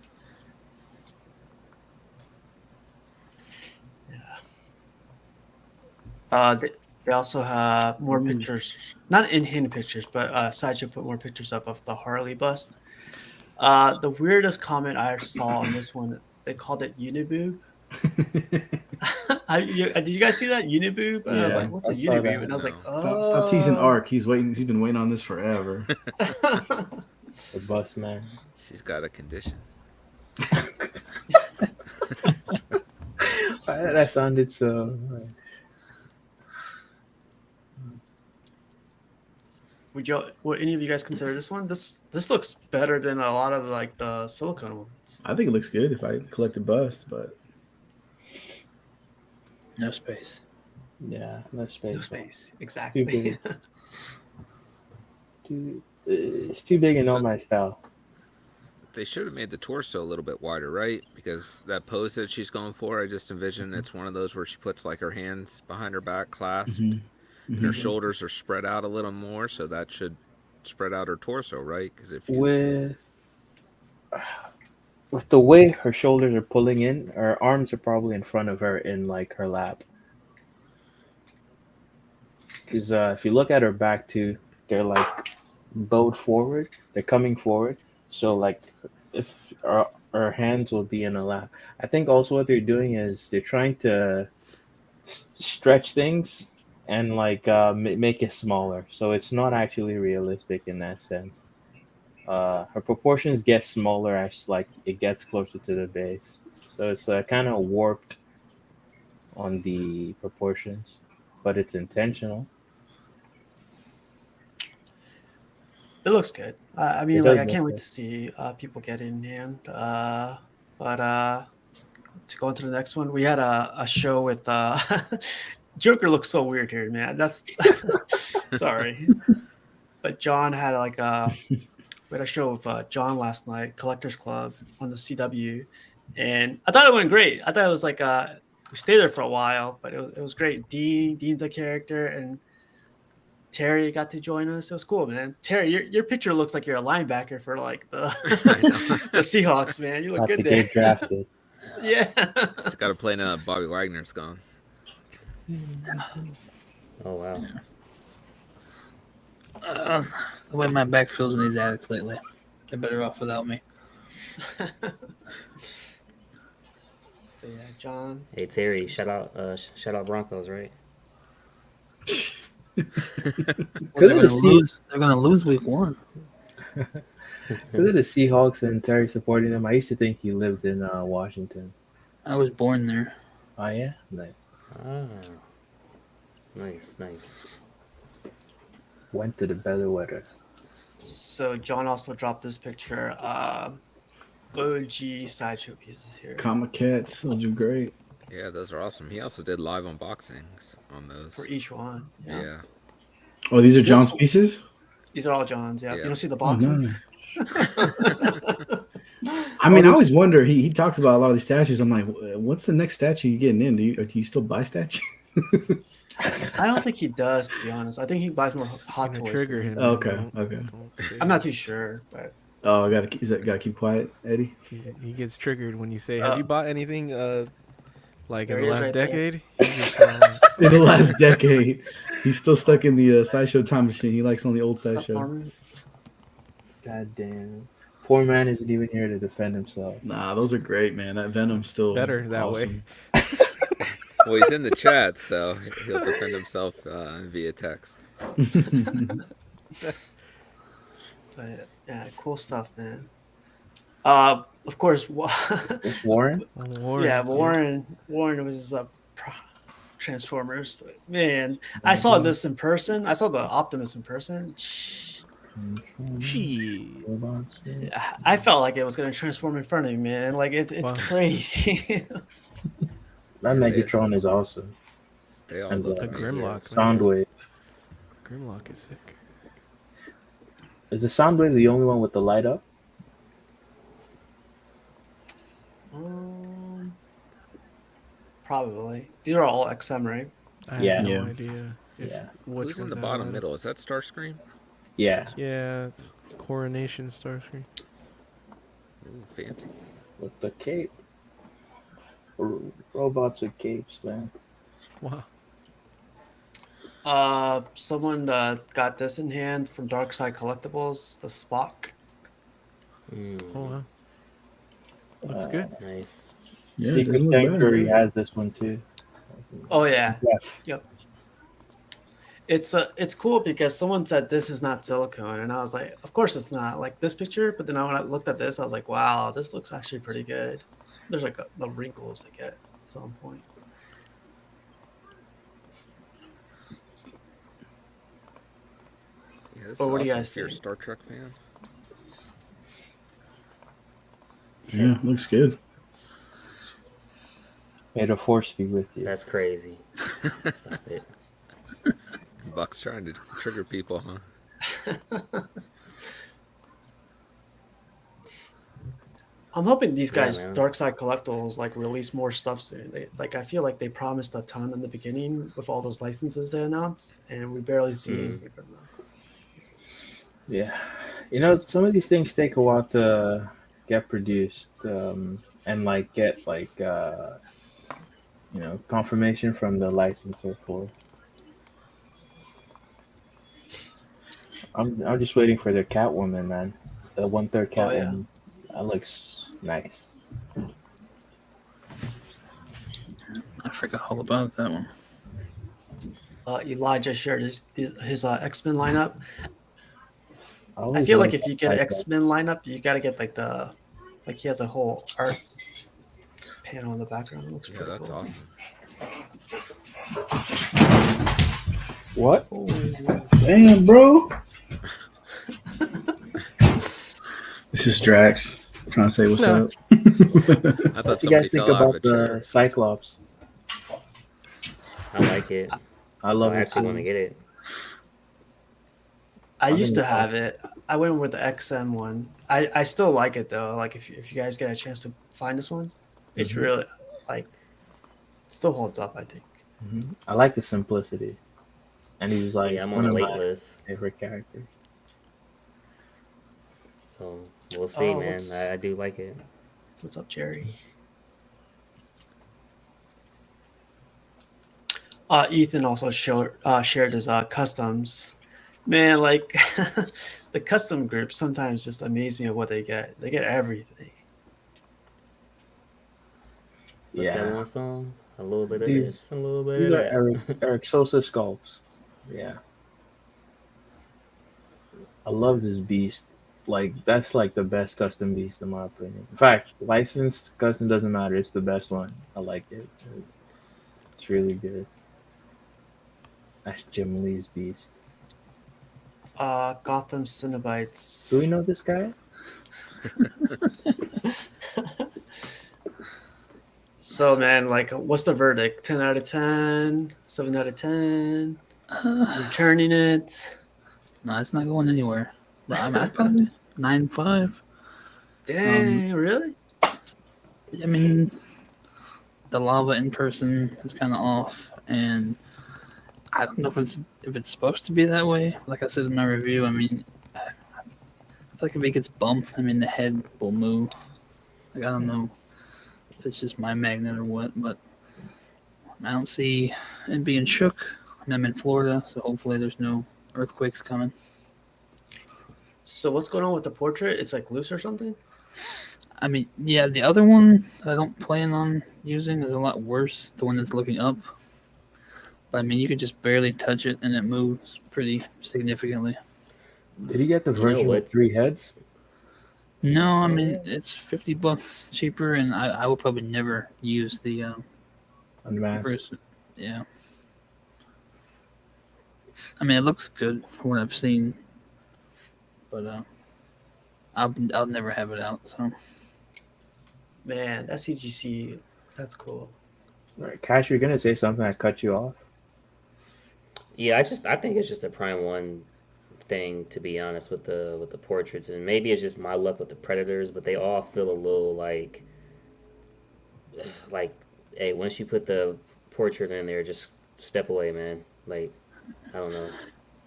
They also have more pictures, not in hidden pictures, but Sideshow put more pictures up of the Harley bust. The weirdest comment I saw on this one, they called it Uniboob. Did you guys see that Uniboob? And I was Yeah. like, "What's I a saw Uniboob?" that. And I was like, No. Stop teasing "Oh." Ark. He's waiting. He's been waiting on this forever. The bus man. She's got a condition. That sounded so. Would any of you guys consider this one? This looks better than a lot of like the silicone ones. I think it looks good if I collected busts, but No space. Yeah, no space. No space, exactly. Too big. It's too big and not my style. They should have made the torso a little bit wider, right? Because that pose that she's going for, I just envision it's one of those where she puts like her hands behind her back, clasped, and her shoulders are spread out a little more, so that should spread out her torso, right? Because if you With the way her shoulders are pulling in, her arms are probably in front of her in like her lap. Because if you look at her back too, they're like bowed forward. They're coming forward. So like, if her hands will be in her lap. I think also what they're doing is they're trying to stretch things and like make it smaller. So it's not actually realistic in that sense. Her proportions get smaller as like it gets closer to the base. So it's kind of warped on the proportions, but it's intentional. It looks good. I It mean, like does I look can't wait good. to see people get it in hand. But to go on to the next one, we had a show with Joker looks so weird here, man. That's sorry, but John had like we had a show with John last night, Collectors Club on the CW, and I thought it went great. I thought it was like we stayed there for a while, but it was great. Dean's a character, and Terry got to join us. It was cool, man. Terry, your picture looks like you're a linebacker for like the the Seahawks, man. You look About to good there. get drafted. Yeah. Just got to play now that Bobby Wagner's gone. Oh wow. The way my back feels in these attics lately, they're better off without me. But yeah, John. Hey Terry, shout out Broncos, right? Well, they're gonna lose week 1. Because of the Seahawks and Terry supporting them, I used to think he lived in Washington. I was born there. Oh yeah, nice. Ah, nice. Went to the better weather. So John also dropped this picture. OG sideshow pieces here comic cats, those are great. Yeah, those are awesome. He also did live unboxings on those. for each one. Yeah. Oh, these are John's pieces? These are all John's. Yeah. Yeah. You don't see the Oh, boxes. nice. I mean, I always wonder. He talks about a lot of these statues. I'm like, what's the next statue you getting in? Do you still buy statues? I don't think he does, to be honest. I think he buys more hot Gonna toys. trigger him. Okay, man. okay. Don't say I'm not too sure, but Oh, gotta keep quiet, Eddie. He gets triggered when you say, "Have you bought anything like in There the he is last right there. decade?" He just, In the last decade, he's still stuck in the sideshow time machine. He likes only old Stuff sideshow. armor. God damn. Poor man isn't even here to defend himself. Nah, those are great, man. That Venom's still better that awesome. way. Well, he's in the chat, so he'll defend himself via text. But yeah, cool stuff, man. Of course, It's Warren? Warren, yeah, dude. Warren was Transformers. Man, I saw this in person. I saw the Optimus in person. She. I felt like it was gonna transform in front of me, man. Like it's Wow. crazy. That Megatron is awesome. They all And look A amazing. Grimlock. man. Soundwave. Grimlock is sick. Is the Soundwave the only one with the light up? Probably. These are all XM, right? I have Yeah. no Yeah. idea Yeah. which Who's in ones the have bottom that. middle? Is that Starscream? Yeah. Yeah, it's Coronation Starscream. Ooh, fancy. With the cape. Robots with capes, man. Wow. Someone got this in hand from Dark Side Collectibles, the Spock. Oh wow. Looks Uh, good. Nice. Yeah, it Secret doesn't look bad. Sanctuary has this one too. Oh yeah. Jeff. Yep. It's cool because someone said this is not silicone, and I was like, of course it's not. Like this picture, but then when I looked at this, I was like, wow, this looks actually pretty good. There's like the wrinkles they get is on point. Yeah, this But is what do you awesome guys if you're a think? Star Trek fan. Yeah, looks good. May the force be with you. That's crazy. Stop it. Buck's trying to trigger people, huh? I'm hoping these Yeah, guys, man. Dark Side Collectibles, like release more stuff soon. I feel like they promised a ton in the beginning with all those licenses they announced, and we barely see anything from them. Yeah. You know, some of these things take a while to get produced, and like get like confirmation from the licensor for. I'm just waiting for the Catwoman, man. The 1/3 Oh yeah. Catwoman. That looks nice. I forgot all about that one. Elijah shared his X-Men lineup. I always feel like loved if you that get an Cyclops. X-Men lineup, you got to get like he has a whole art panel in the background. It looks Yeah, pretty that's cool. awesome. What? Oh. Damn, bro. This is Drax trying to say what's No. up. I thought What you somebody guys think fell out of a about the chair. Cyclops? I like it. I love I it actually too. want to get it. I I'm used to gonna- have it. I went with the XM one. I still like it though. Like if you guys get a chance to find this one, it's really like still holds up. I think. I like the simplicity, and he's like Yeah, I'm on one the of wait my list. favorite characters. So we'll see, Oh, man. I do like it. What's up, Jerry? Ethan also shared his customs. Man, like the custom groups sometimes just amaze me at what they get. They get everything. What's that Yeah, one song? A little bit of these this, a little bit these of are that. Eric Sosa sculpts. Yeah, I love this beast. Like that's like the best custom beast in my opinion. In fact, licensed custom doesn't matter. It's the best one. I like it. It's really good. That's Jim Lee's beast. Gotham Do Cinnabites. we know this guy? So man, like, what's the verdict? 10 out of 10, 7 out of 10. Returning it. No, it's not going anywhere. But I'd probably 9.5. Dang, really? I mean, the lava in person is kind of off, and I don't know if it's supposed to be that way. Like I said in my review, I mean, I feel like if it gets bumped, I mean, the head will move. Like I don't know if it's just my magnet or what, but I don't see it being shook. And I'm in Florida, so hopefully there's no earthquakes coming. So what's going on with the portrait? It's like loose or something? I mean, yeah, the other one that I don't plan on using is a lot worse. The one that's looking up. But I mean, you could just barely touch it and it moves pretty significantly. Did he get the You know version with what? 3 heads? No, I mean, it's $50 cheaper, and I will probably never use the Unmasked. version. Yeah. I mean, it looks good from what I've seen, but I'll never have it out. So Man, that CGC, that's cool. All right, Cash, you're gonna say something. I cut you off. Yeah, I think it's just a Prime One thing, to be honest, with the portraits, and maybe it's just my luck with the Predators, but they all feel a little like like, hey, once you put the portrait in there, just step away, man. Like, I don't know.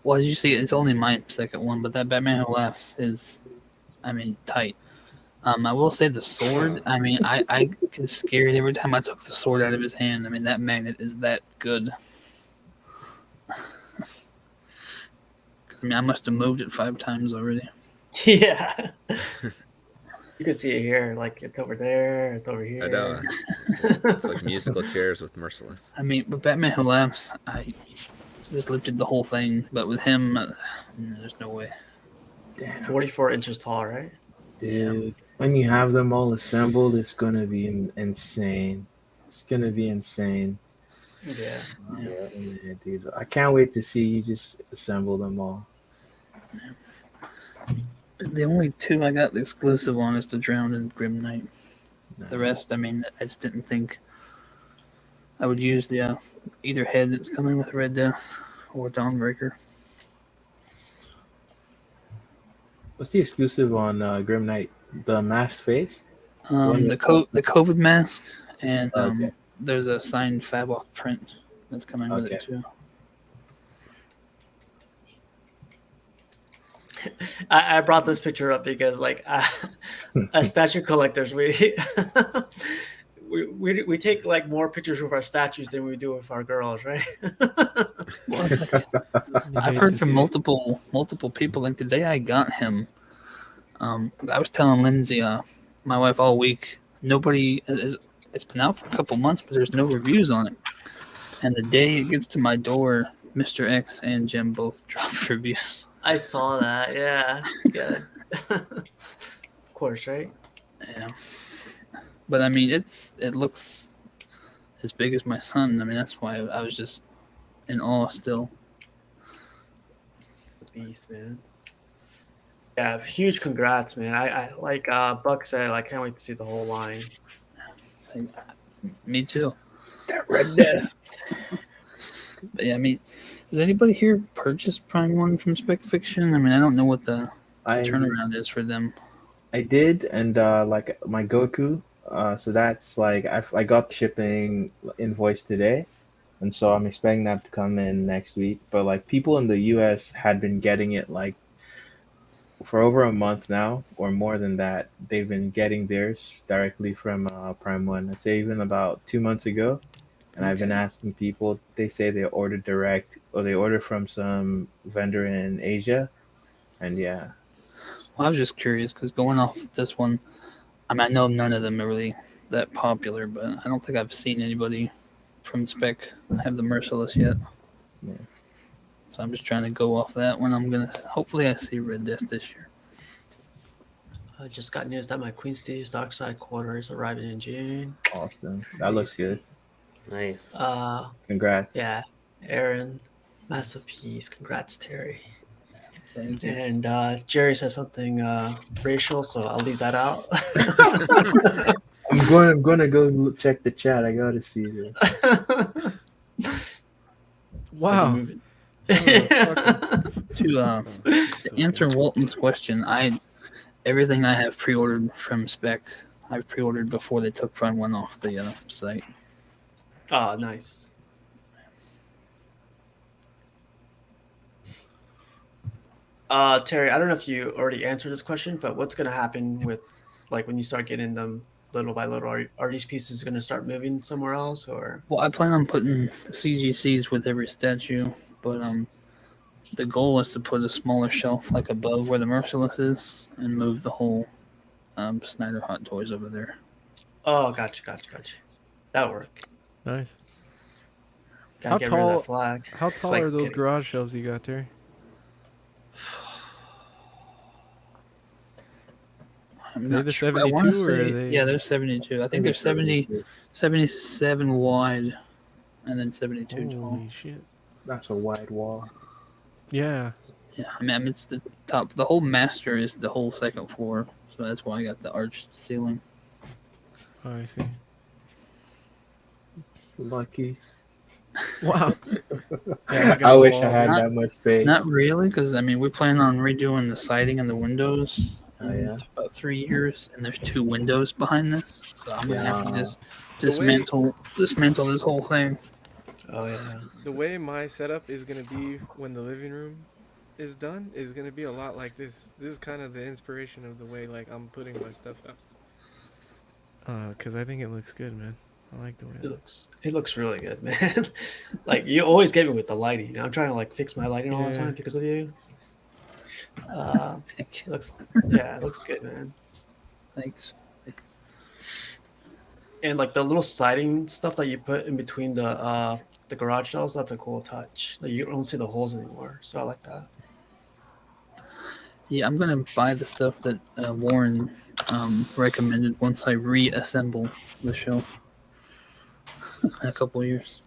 Well, as you see, it's only my second one, but that Batman Who Laughs is, I mean, tight. I will say the sword. I mean, I get scared every time I took the sword out of his hand. I mean, that magnet is that good. Because I mean, I must have moved it 5 times already. Yeah. You can see it here. Like it's over there. It's over here. I know. It's like musical chairs with Merciless. I mean, with Batman Who Laughs, I just lifted the whole thing, but with him, there's no way. Damn, 44 inches tall, right? dude. When you have them all assembled, it's gonna be insane. It's gonna be insane. Yeah. Yeah, dude. I can't wait to see you just assemble them all. The only 2 I got the exclusive on is the Drowned and Grim Knight. The rest, I mean, I just didn't think I would use the either head that's coming with Red Death or Dawnbreaker. What's the exclusive on Grim Knight? The masked face? The COVID mask, and Okay. there's a signed Fabok print that's coming with it too. I brought this picture up because, like, as statue collectors, we we take like more pictures of our statues than we do with our girls, right? Well, it's like, I've heard from multiple people. Like the day I got him, I was telling Lindsay, my wife, all week, nobody is. It's been out for a couple months, but there's no reviews on it. And the day it gets to my door, Mr. X and Jim both dropped reviews. I saw that. Yeah. Yeah. Of course, right? Yeah. But I mean, it looks as big as my son. I mean, that's why I was just in awe still. Beast, man. Yeah, huge congrats, man. I like Buck said, I can't wait to see the whole line. Me too. That Red Death. But yeah, I mean, does anybody here purchase Prime 1 from Spec Fiction? I mean, I don't know what the turnaround is for them. I did, and like my Goku, so that's like I got the shipping invoice today, and so I'm expecting that to come in next week. But like people in the U.S. had been getting it like for over a month now, or more than that. They've been getting theirs directly from Prime 1. I'd say even about 2 months ago. And I've been asking people, they say they ordered direct or they ordered from some vendor in Asia. And yeah. Well, I was just curious because going off this one, I mean, I know none of them are really that popular, but I don't think I've seen anybody from Spec have the Merciless yet. Yeah. So I'm just trying to go off that one. Hopefully I see Red Death this year. I just got news that my Queen City's Darkside Quarter is arriving in June. Awesome. That looks good. Nice. Congrats. Yeah, Aaron, massive piece. Congrats, Terry. Thank you. And Jerry said something racial, so I'll leave that out. I'm going to go check the chat. I got to see this. Wow. To answer Walton's question, everything I have pre-ordered from Spec, I've pre-ordered before they took Prime 1 off the site. Oh, nice. Terry, I don't know if you already answered this question, but what's going to happen with, like, when you start getting them little by little? Are these pieces going to start moving somewhere else, or? Well, I plan on putting the CGCs with every statue, but the goal is to put a smaller shelf like above where the Merciless is and move the whole Snyder Hot Toys over there. Oh, gotcha. That'll work. Nice. Gotta get rid of that flag. How tall are those garage shelves you got, Terry? They're the 72 or are they? Yeah, they're 72. I think they're 77 wide and then 72 tall. Holy shit. That's a wide wall. Yeah. Yeah, I mean, it's the top. The whole master is the whole second floor, so that's why I got the arched ceiling. Oh, I see. Lucky. Wow. Yeah, I wish I had that much space. Not really, because I mean, we plan on redoing the siding and the windows. Oh, yeah. It's about 3 years, and there's 2 windows behind this, so I'm gonna have to just dismantle this whole thing. Oh yeah. The way my setup is gonna be when the living room is done is gonna be a lot like this. This is kind of the inspiration of the way like I'm putting my stuff out. Cause I think it looks good, man. I like the way It looks really good, man. Like you always get me with the lighting. I'm trying to like fix my lighting all the time because of you. It looks good, man. Thanks. And like the little siding stuff that you put in between the garage doors, that's a cool touch. Like you don't see the holes anymore, so I like that. Yeah, I'm gonna buy the stuff that Warren recommended once I reassemble the show in a couple of years.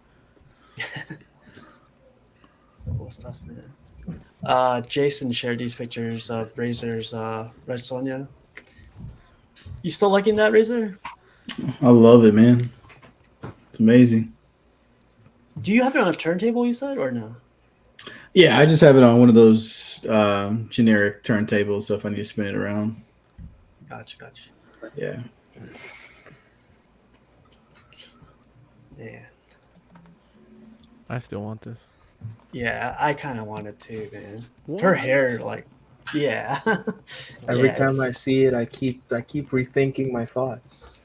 Cool stuff, man. Jason shared these pictures of Razor's Red Sonja. You still liking that, Razor? I love it, man. It's amazing. Do you have it on a turntable, you said, or no? Yeah, I just have it on one of those generic turntables, so if I need to spin it around. Gotcha. Yeah. Yeah. I still want this. Yeah, I kind of want it too, man. What? Her hair, like, yeah. Every Yeah, time I it's- see it, I keep rethinking my thoughts.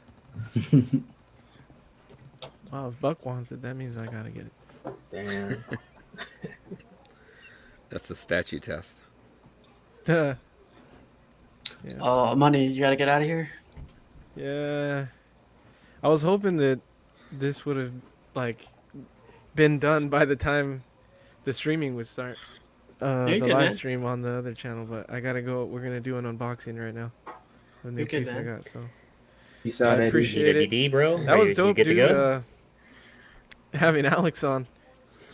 Wow, if Buck wants it, that means I gotta get it. Damn. That's the statue test. Yeah. Oh, money, you gotta get out of here. Yeah. I was hoping that this would have like been done by the time the streaming would start. You're The good, live man. stream on the other channel, but I gotta go. We're gonna do an unboxing right now. The new You're good, piece I man. got, so Peace I out, Eddie. appreciate it. DD, bro. That was You dope, good to dude. go? Having Alex on,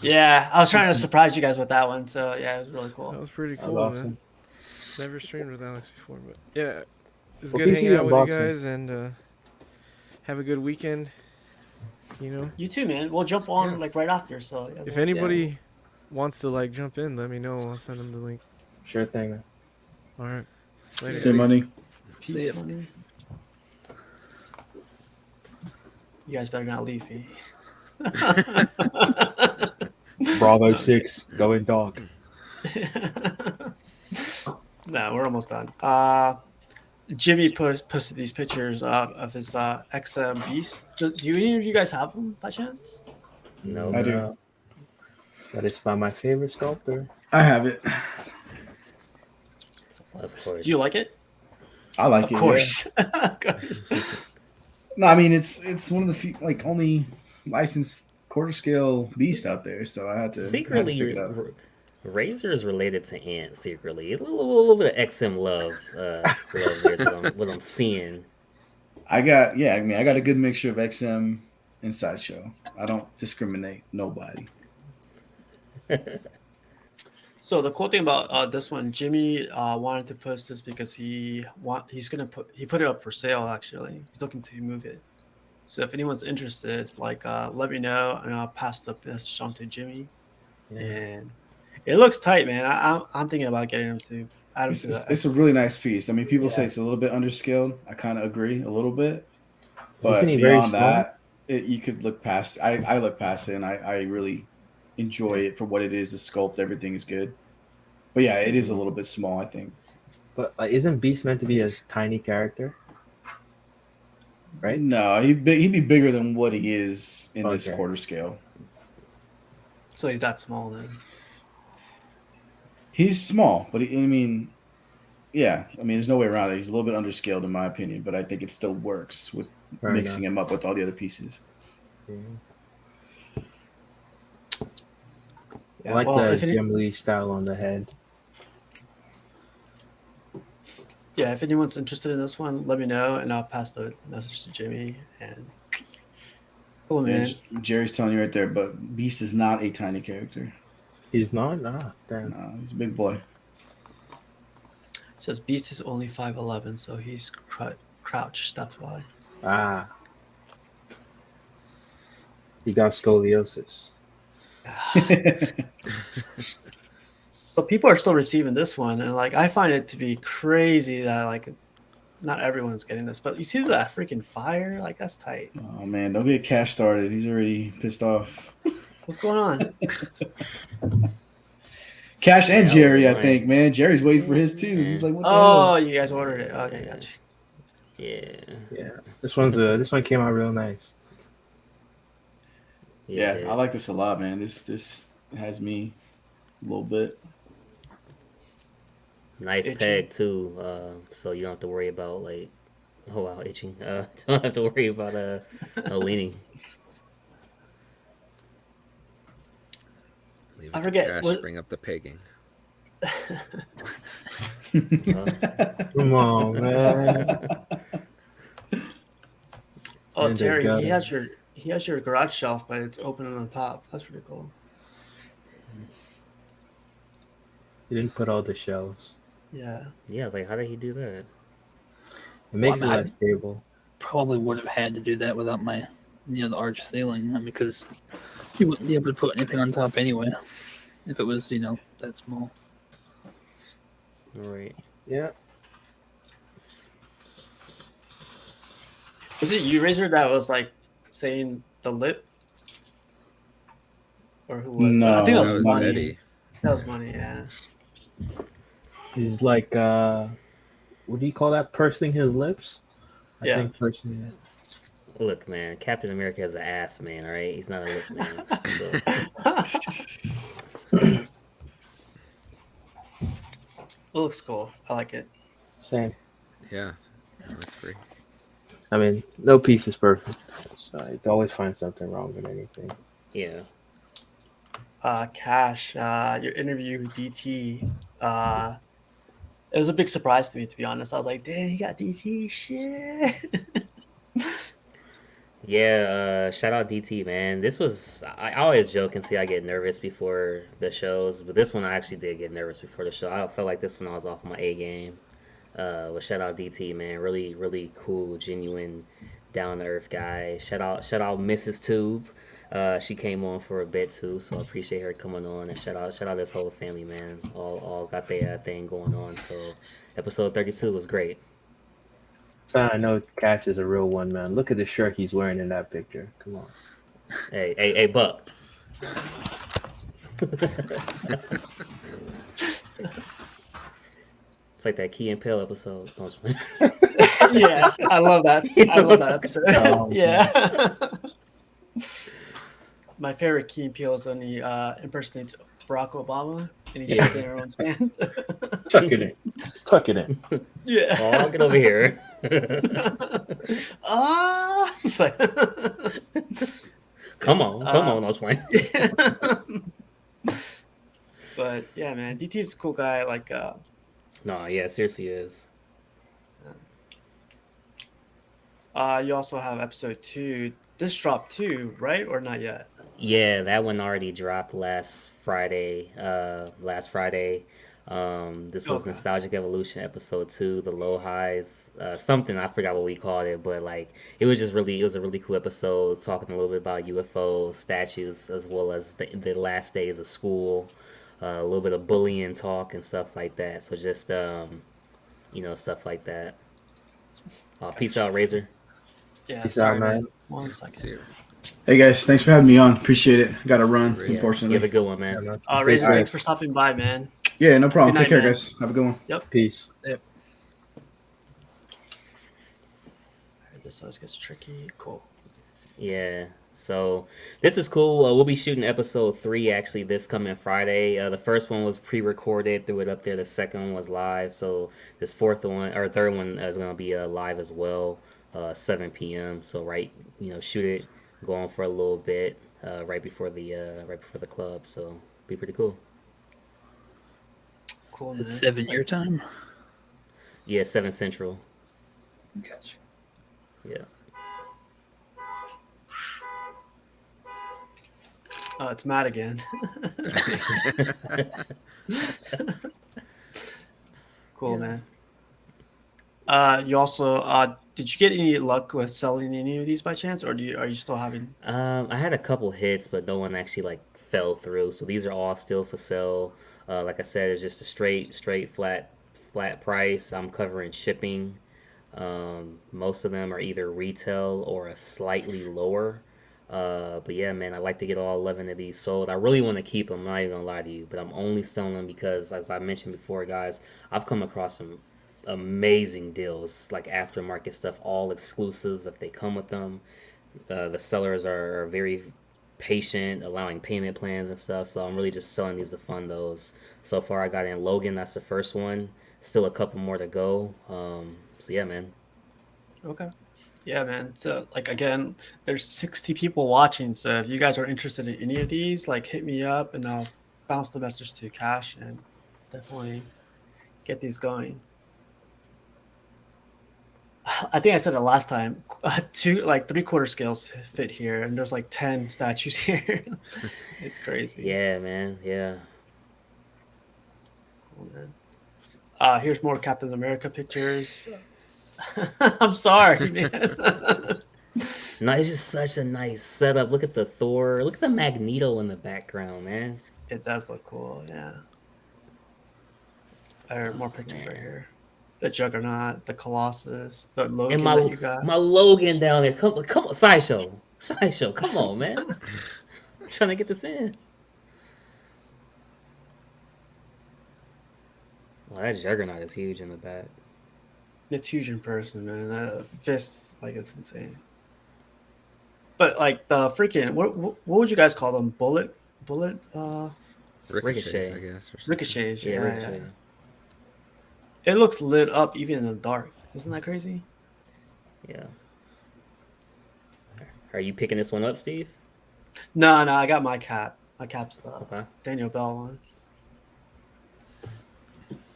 Yeah, I was trying to surprise you guys with that one, so yeah, it was really cool. that was pretty That was cool, awesome. man. Never streamed with Alex before, but yeah, it's Well, good peace hanging to out you, with you unboxing. guys, and have a good weekend. You know, You too, man. We'll jump on Yeah. like right after. So yeah, if we'll- anybody wants to like jump in, let me know. I'll send them the link. Sure thing, man. All right. Later. Say money. Peace, See ya. money. You guys better not leave me. Bravo 6, going dog. No, we're almost done. Jimmy posted these pictures of his XM Beast. Do any of you guys have them by chance? No. I do. That is by my favorite sculptor. I have it. Of course. Do you like it? I like Of it. course. Of course. Yeah. No, I mean it's one of the few like only licensed quarter scale beast out there, so I had to Secretly, pick it up. Razor is related to Ant. Secretly, a little bit of XM love. Love there's what I'm seeing. I got a good mixture of XM and Sideshow. I don't discriminate nobody. So the cool thing about this one, Jimmy wanted to post this because he put it up for sale actually. He's looking to move it. So if anyone's interested, like let me know and I'll pass the message on to Jimmy. Yeah. And it looks tight, man. I'm thinking about getting him to add him It's, to the it's a really nice piece. I mean, people say Yeah. it's a little bit underscaled. I kind of agree a little bit, but Isn't he very beyond small? that, you could look past. I look past it, and I really enjoy it for what it is. The sculpt, everything is good. But yeah, it is a little bit small, I think. But isn't Beast meant to be a tiny character? Right? No, he'd be bigger than what he is in this Okay. quarter scale. So he's that small then. He's small, but I mean, yeah, I mean, there's no way around it. He's a little bit underscaled in my opinion, but I think it still works with Fair mixing him up with all the other pieces. I like well, the if any- Jim Lee style on the head. Yeah, if anyone's interested in this one, let me know and I'll pass the message to Jimmy. And cool, man. Jerry's telling you right there, but Beast is not a tiny character. He's not? Nah, damn. No, he's a big boy. It says Beast is only 5'11", so he's crouched. That's why. Ah. He got scoliosis. So people are still receiving this one, and like I find it to be crazy that like not everyone's getting this, but you see that freaking fire? Like that's tight. Oh man, don't get Cash started. He's already pissed off. What's going on? Cash and Yeah, I Jerry, wouldn't I think, mind. man. Jerry's waiting for his Yeah, too. He's like, what the Oh, hell? you guys ordered it. Okay, Yeah. gotcha. Yeah. Yeah, this one came out real nice. Yeah, dude. I like this a lot, man. This has me a little bit. Nice Itching. peg too, so you don't have to worry about like, oh wow, itching. Don't have to worry about no leaning. Leave I it to forget, Cash. what- Bring up the pegging. Come on, man. Oh, And they Terry, got he has your garage shelf, but it's open on the top. That's pretty cool. You didn't put all the shelves. Yeah. Yeah, I was like, how did he do that? It makes Well, it I mean, less stable. Probably would have had to do that without my, the arch ceiling, because you wouldn't be able to put anything on top anyway if it was, that small. All right. Yeah. Was it you, Razor, that was like saying the lip? Or who was No, I think that That was was Money. Eddie. That was Money, yeah. He's like, what do you call that? Pursing his lips? I Yeah. think pursing it. Look, man, Captain America is an ass man, all right? He's not a lip man. So. It looks cool. I like it. Same. Yeah. That looks great. I mean, no piece is perfect. So you can always find something wrong with anything. Yeah. Cash, your interview with DT, it was a big surprise to me, to be honest. I was like, dang, he got DT shit. Yeah, shout out DT, man. This was, I always joke and say I get nervous before the shows, but this one I actually did get nervous before the show. I felt like this one I was off my A game. But shout out DT, man. Really, really cool, genuine, down to earth guy. Shout out Mrs. Tube. She came on for a bit too, so I appreciate her coming on. And shout out this whole family, man. All got their thing going on. So episode 32 was great. So I know Cash is a real one, man. Look at the shirt he's wearing in that picture. Come on. Hey, Buck. It's like that Key and Peele episode. Yeah, I love that. I love that episode. Yeah. My favorite Key and Peele is when he impersonates Barack Obama and he's shaking everyone's hand. Tuck it in. Tuck it in. Yeah. Oh, get over here. It's like, come on, I was playing. But yeah, man, DT's a cool guy. Like, No, yeah, seriously is. you also have episode 2. This dropped too, right? Or not yet? Yeah, that one already dropped last Friday. This was Okay. Nostalgic Evolution episode 2, the low highs, something I forgot what we called it, but like it was a really cool episode, talking a little bit about UFO statues as well as the last days of school, a little bit of bullying talk and stuff like that. So just stuff like that. Peace out, Razor. Yeah, Peace sorry, out, man. man. 1 second. See you. Hey guys, thanks for having me on. Appreciate it. Got to run, Yeah, You unfortunately. have a good one, man. Yeah, man. Razor, Stay thanks safe. for stopping by, man. Yeah, no problem. Good Take night, care, man. guys. Have a good one. Peace. This always gets tricky. Cool. Yeah. So this is cool. We'll be shooting episode 3 actually this coming Friday. The first one was pre-recorded, threw it up there. The second one was live. So this third one is gonna be live as well, 7 p.m. So shoot it, go on for a little bit, right before the club. So be pretty cool. Cool, man. It's 7 your time. Yeah, 7 Central. Gotcha. Yeah. Oh, it's Matt again. Cool, man. You also did you get any luck with selling any of these by chance, or are you still having? I had a couple hits, but no one actually fell through. So these are all still for sale. Like I said, it's just a straight flat price. I'm covering shipping. Most of them are either retail or a slightly lower. But yeah, man, I like to get all 11 of these sold. I really want to keep them, I'm not even gonna lie to you, but I'm only selling them because, as I mentioned before, guys, I've come across some amazing deals, like aftermarket stuff, all exclusives if they come with them. The sellers are very patient, allowing payment plans and stuff. So I'm really just selling these to fund those. So far, I got in Logan. That's the first one. Still a couple more to go. So yeah, man. Okay. Yeah, man. So like again, there's 60 people watching. So if you guys are interested in any of these, like hit me up and I'll bounce the message to Cash and definitely get these going. I think I said it last time. Two like 3/4 scales fit here, and there's like 10 statues here. It's crazy. Yeah, man. Yeah. Cool, man. Here's more Captain America pictures. I'm sorry, man. No, it's just such a nice setup. Look at the Thor. Look at the Magneto in the background, man. It does look cool, yeah. There are more pictures right Man. here. The Juggernaut, the Colossus, the And Logan that you got. my Logan down there. Come on, sideshow. Come on, man. I'm trying to get this in. Well, that Juggernaut is huge in the back. It's huge in person, man. The fists, like it's insane. But like the freaking, what would you guys call them? Bullet, Ricochets, Ricochet. I guess. Or something. ricochets. Yeah, Yeah, Ricochet. yeah. It looks lit up even in the dark. Isn't that crazy? Yeah. Are you picking this one up, Steve? No, I got my cap. My cap's the Okay. Daniel Bell one.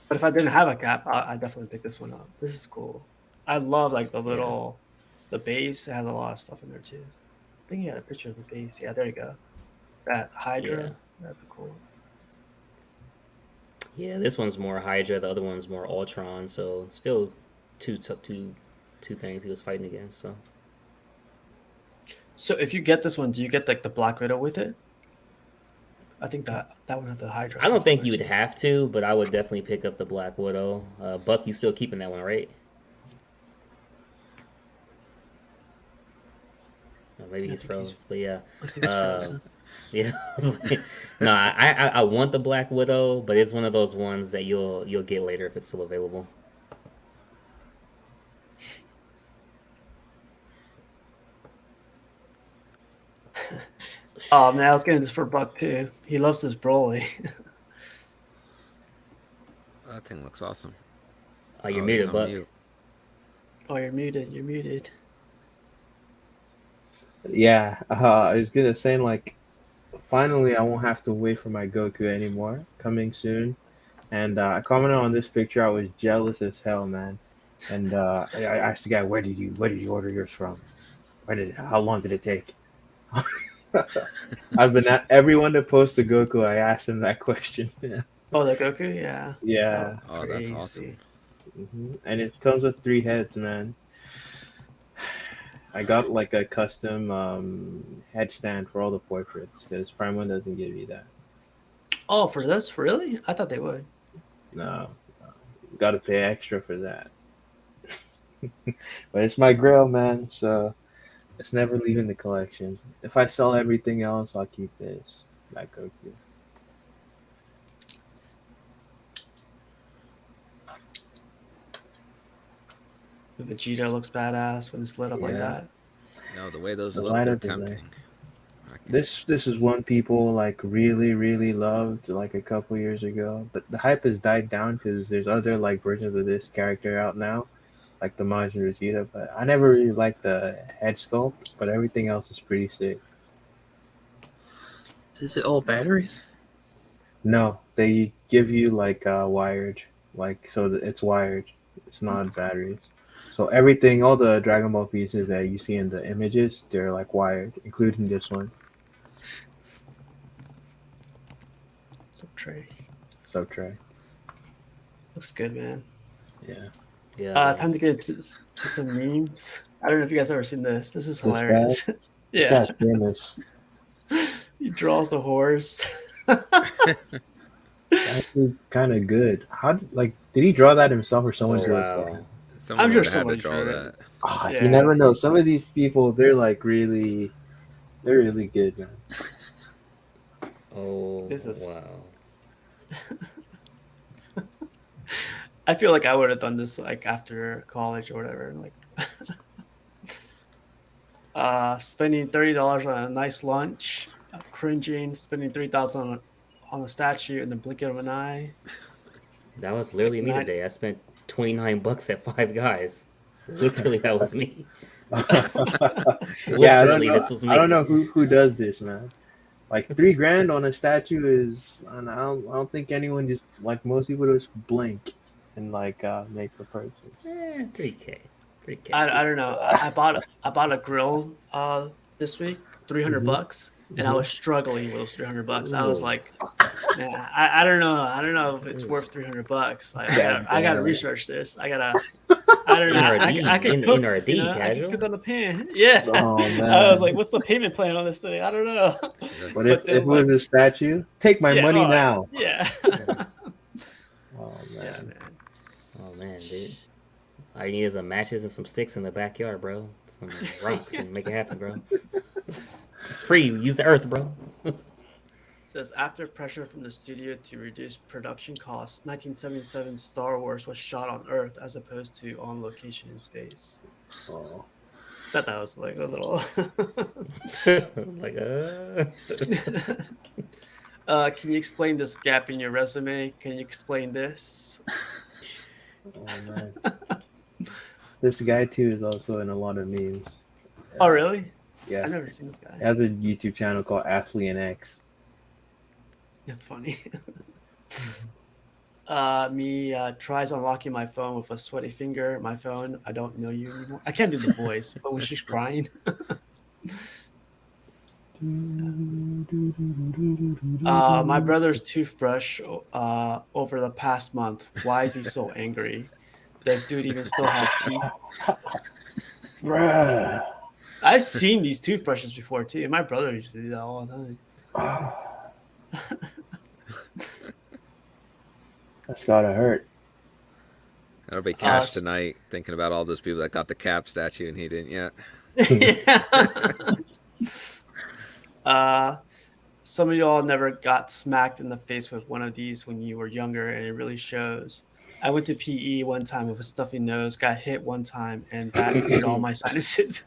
But if I didn't have a cap, I definitely pick this one up. This is cool. I love like the little, the base. It has a lot of stuff in there too. I think he had a picture of the base. Yeah, there you go. That Hydra. Yeah. That's a cool one. Yeah, this one's more Hydra. The other one's more Ultron. So still two things he was fighting against. So So if you get this one, do you get like the Black Widow with it? I think that one had the Hydra. I don't stuff think on you it, would too. have to, but I would definitely pick up the Black Widow. Buck, you still keeping that one, right? Maybe I he's think he's- froze, but yeah. I think it's frozen. Yeah, I was like, no, I want the Black Widow, but it's one of those ones that you'll get later if it's still available. Oh man, I was getting this for Buck too. He loves this Broly. That thing looks awesome. Oh, you're Oh, he's muted, on Buck. mute. Oh, you're muted. You're muted. Yeah, I was gonna say like, finally I won't have to wait for my Goku anymore. Coming soon, and I commented on this picture. I was jealous as hell, man. And I asked the guy, where did you order yours from? How long did it take? I've been at everyone that posts the Goku. I asked him that question. Oh, the Goku. Yeah. Yeah. Oh, that's awesome. Crazy. And it comes with 3 heads, man. I got like a custom headstand for all the portraits because Prime One doesn't give you that. Oh, for this, really? I thought they would. No, got to pay extra for that. But it's my grill, man. So it's never leaving the collection. If I sell everything else, I'll keep this. That Goku. The Vegeta looks badass when it's lit up like Yeah. that. No, the way those The look, they're lineup is nice. tempting. This is one people like really loved like a couple years ago, but the hype has died down because there's other like versions of this character out now, like the Majin Vegeta. But I never really liked the head sculpt, but everything else is pretty sick. Is it all batteries? No, they give you like wired, like so it's wired. It's not batteries. So everything, all the Dragon Ball pieces that you see in the images, they're like wired, including this one. Sub tray. Subtray. Looks good, man. Yeah. Yeah. Time to get to some memes. I don't know if you guys ever seen this. This is This guy? hilarious. This Yeah. guy's famous. He draws the horse. Actually, kind of good. How did he draw that himself or someone Oh, drew it for wow. him? Someone I'm sure would have had to somebody's draw sure. that. Yeah. You never know. Some of these people, they're really good, man. Oh This is. wow. I feel like I would have done this like after college or whatever. Like, spending $30 on a nice lunch, cringing, spending 3,000 on a statue in the blink of an eye. That was Like literally me nine. today. I spent $29 at Five Guys. Literally, that was me. Yeah, I don't Literally, know. this was I don't me. know who does this, man. Like $3,000 on a statue is, and I don't think anyone just like most people just blink and like makes a purchase. 3K. 3K. I don't know. I bought a grill this week, $300, and I was struggling with those $300. I was Ooh. like, man, I don't know. I don't know if it's worth $300. Like, I gotta research this. I don't know. I could cook. NRD, I could casual. cook on the pan. Yeah. Oh I was man! like, what's the payment plan on this thing? I don't know. But if then it was a statue, take my yeah, money now. Yeah. Oh Yeah, man! man. Oh man, dude. All you need is some matches and some sticks in the backyard, bro. Some rocks and make it happen, bro. It's free. Use the earth, bro. Says after pressure from the studio to reduce production costs, 1977 Star Wars was shot on Earth as opposed to on location in space. Oh. Thought that was like a little. Like, Can you explain this gap in your resume? Can you explain this? Oh man! This guy too is also in a lot of memes. Oh really? Yeah. I've never seen this guy. He has a YouTube channel called Athlete X. That's funny. Me tries unlocking my phone with a sweaty finger. My phone, I don't know you anymore. I can't do the voice, but when she's crying. My brother's toothbrush over the past month. Why is he so angry? Does dude even still have teeth? Bruh. I've seen these toothbrushes before too. My brother used to do that all the time. That's gotta hurt. That'll be Cash tonight, thinking about all those people that got the Cap statue and he didn't yet. Some of y'all never got smacked in the face with one of these when you were younger, and it really shows. I went to PE one time with a stuffy nose, got hit one time, and that cleared all my sinuses.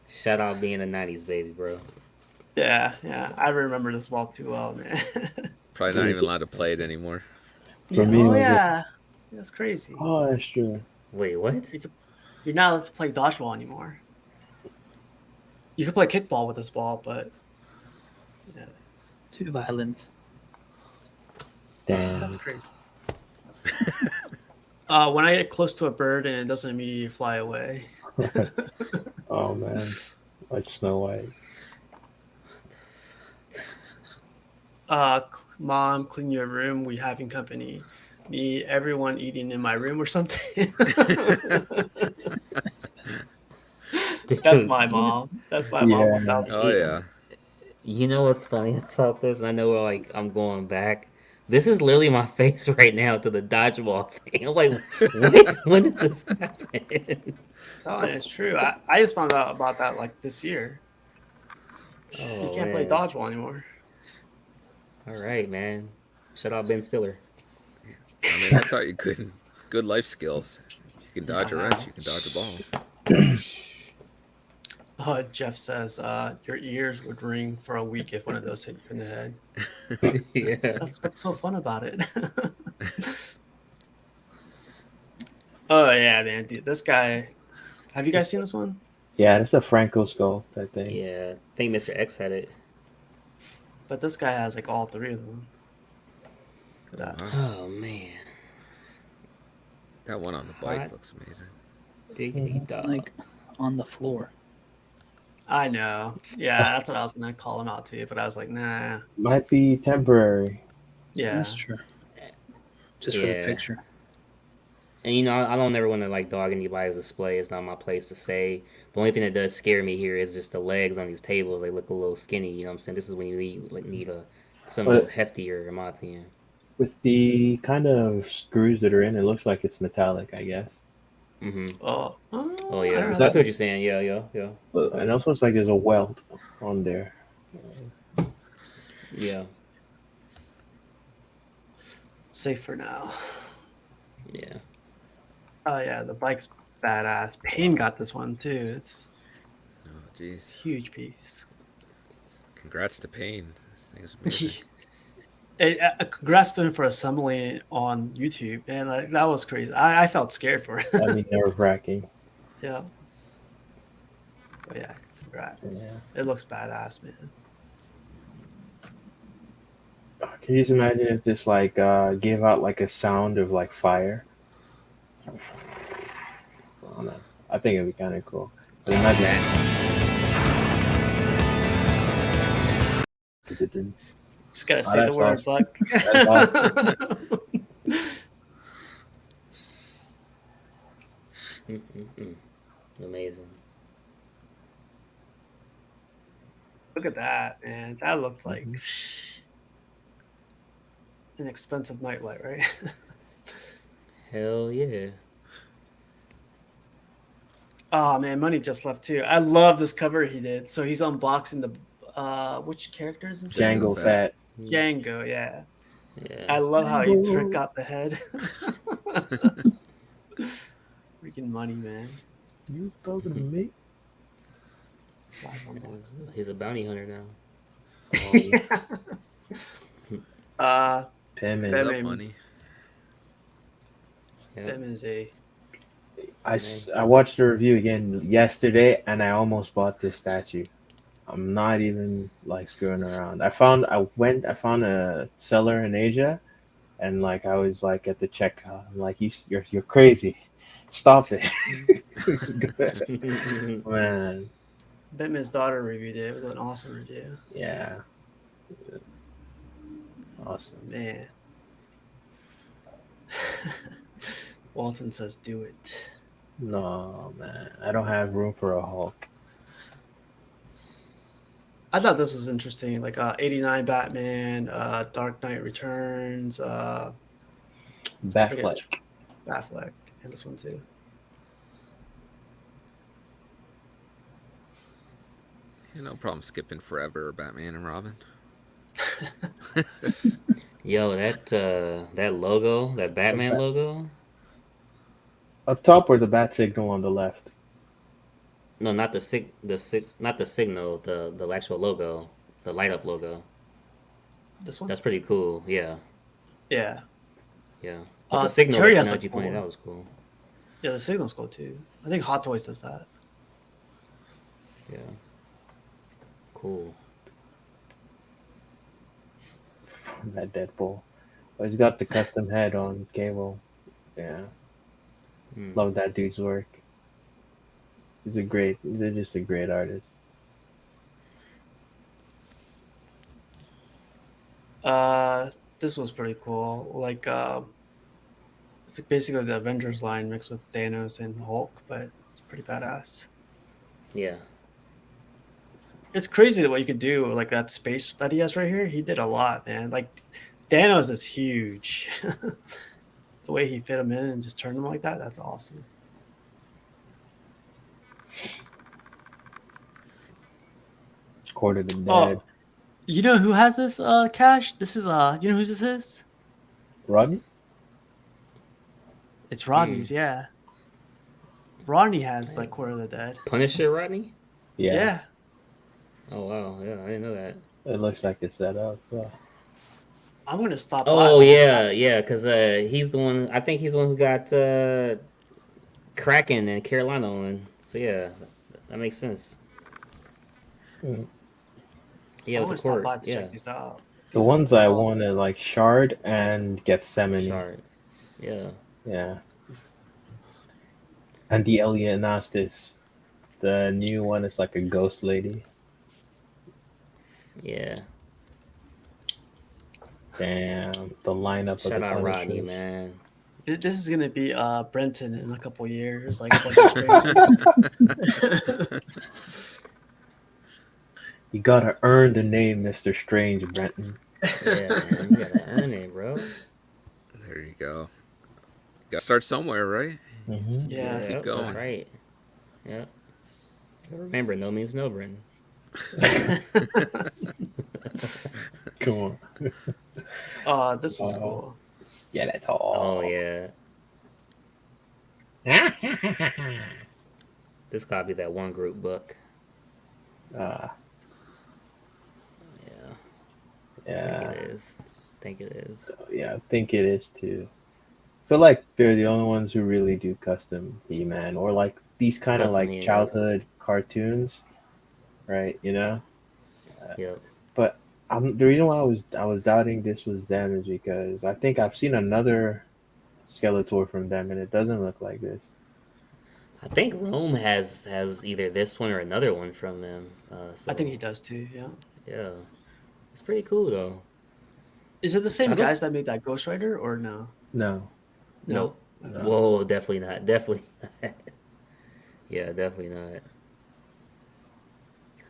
shout out being a 90s baby, bro. Yeah. I remember this ball too well, man. Probably not even allowed to play it anymore. For me, yeah. That's crazy. Oh, that's true. Wait, what? You're not allowed to play dodgeball anymore. You can play kickball with this ball, but yeah. Too violent. Damn. That's crazy. When I get close to a bird and it doesn't immediately fly away. Oh man, like Snow White. Mom, clean your room. We having company. Me, everyone eating in my room or something. That's my mom. That's my mom. 1000. Oh yeah. You know what's funny about this? And I know I'm going back. This is literally my face right now to the dodgeball thing. I'm like, what? When did this happen? Oh, it's true. I just found out about that like this year. Oh, You can't play dodgeball anymore. All right, man. Shout out Ben Stiller. I mean, I taught you good life skills. You can dodge a wrench. You can dodge a ball. Jeff says your ears would ring for a week if one of those hit you in the head. Yeah. That's what's so fun about it. Oh yeah, man. Dude, this guy. Have you guys seen this one? Yeah, it's a Franco skull type thing. Yeah, I think Mr. X had it. But this guy has like all three of them. Look at that. Oh man. That one on the bike looks amazing. Diggity dog. Like on the floor. I know. Yeah, that's what I was gonna call him out to, but I was like, nah. Might be temporary. Yeah. That's true. Just for the picture. And you know, I don't ever want to like dog anybody's display. It's not my place to say. The only thing that does scare me here is just the legs on these tables. They look a little skinny. You know what I'm saying? This is when you need a something heftier, in my opinion. With the kind of screws that are in, it looks like it's metallic, I guess. Oh, Oh I yeah, don't I know. see what you're saying. Yeah, yeah, yeah, And also, it's like there's a welt on there. yeah, Safe for now. yeah. Oh yeah, the bike's badass. Payne got this one too. It's Oh, a jeez. huge piece. Congrats to Payne. This thing's amazing. Congrats to him for assembling on YouTube, and like that was crazy. I felt scared for it. That'd be nerve wracking. Yeah, but yeah, congrats. Yeah. It looks badass, man. Can you just imagine if this like gave out like a sound of like fire? I don't know. I think it'd be kind of cool. But imagine. Just gotta Oh, say the that's word, awesome. Buck. That's awesome. Amazing. Look at that, man. That looks like an expensive nightlight, right? Hell yeah. Oh man, money just left too. I love this cover he did. So he's unboxing the which character is this? Django Fat. Django, yeah. Yeah. I love how he trick out the head. Freaking money, man. You talking to me? Live unboxing. He's a bounty hunter now. Pim Hands is up money. Them is a I watched the review again yesterday, and I almost bought this statue. I'm not even like screwing around. I found a seller in Asia, and like I was like at the checkout. I'm like, you're crazy. Stop it, man. Batman's daughter reviewed it. It was an awesome review. Yeah, awesome. Man. Walton says, "Do it." No, man, I don't have room for a Hulk. I thought this was interesting. Like 89 Batman, Dark Knight Returns, Batfleck. Batfleck, and this one too. Yeah, no problem skipping forever Batman and Robin. Yo, that logo, that Batman logo. Up top or the bat signal on the left? No, not not the signal, the actual logo, the light up logo. This one? That's pretty cool. Yeah, Yeah. yeah. But the signal Terry that has you a pointed cool out one. was cool. Yeah, the signal's cool too. I think Hot Toys does that. Yeah. Cool. That Deadpool. But he's got the custom head on Cable. Yeah. Love that dude's work. He's just a great artist. This was pretty cool. Like, it's like basically the Avengers line mixed with Thanos and Hulk, but it's pretty badass. Yeah. It's crazy what you could do. Like that space that he has right here, he did a lot, man. Like Thanos is huge. The way he fit him in and just turned him like that, that's awesome. Court of the Dead. Oh, you know who has this Cash? This is you know who this is? Rodney? It's Rodney's, yeah. Rodney has like Court of the Dead. Punisher, Rodney? Yeah. Oh wow, yeah, I didn't know that. It looks like it's set up. Yeah. I'm gonna stop. Oh yeah, yeah, because he's the one. I think he's the one who got Kraken and Carolina on. So yeah, that makes sense. Yeah, I'm with gonna the stop court. by to Yeah, check these out. The ones I want are like Shard and Gethsemane. Shard. Yeah. Yeah. And the Alienastis. The new one is like a ghost lady. Yeah. Damn. The lineup Shout of the out Rodney, Punishers. man. This is gonna be Brenton in a couple years, like a bunch of strangers. You gotta earn the name Mr. Strange, Brenton. Yeah, man, you gotta earn it, bro. There you go. Got to start somewhere, right? Mm-hmm. Yeah. Keep Yeah, that's going. right. Yeah. Remember, no means no, Bren. Come on. This was cool. Yeah, that's Oh all. yeah, this gotta be that one group book. uh, Yeah, I think it yeah, is. I think it is. yeah. I think it is too. I feel like they're the only ones who really do custom He-Man or like these kind of Custom like here. Yep. childhood cartoons, right? You know, Yep. but the reason why I was doubting this was them is because I think I've seen another Skeletor from them and it doesn't look like this. I think Rome has either this one or another one from them. I think he So does too. Yeah. yeah, it's pretty cool though. Is it the I same don't. guys that made that Ghost Rider or no? No, Nope. No. Okay. no. Whoa, definitely not. Definitely. Not. Yeah, definitely not.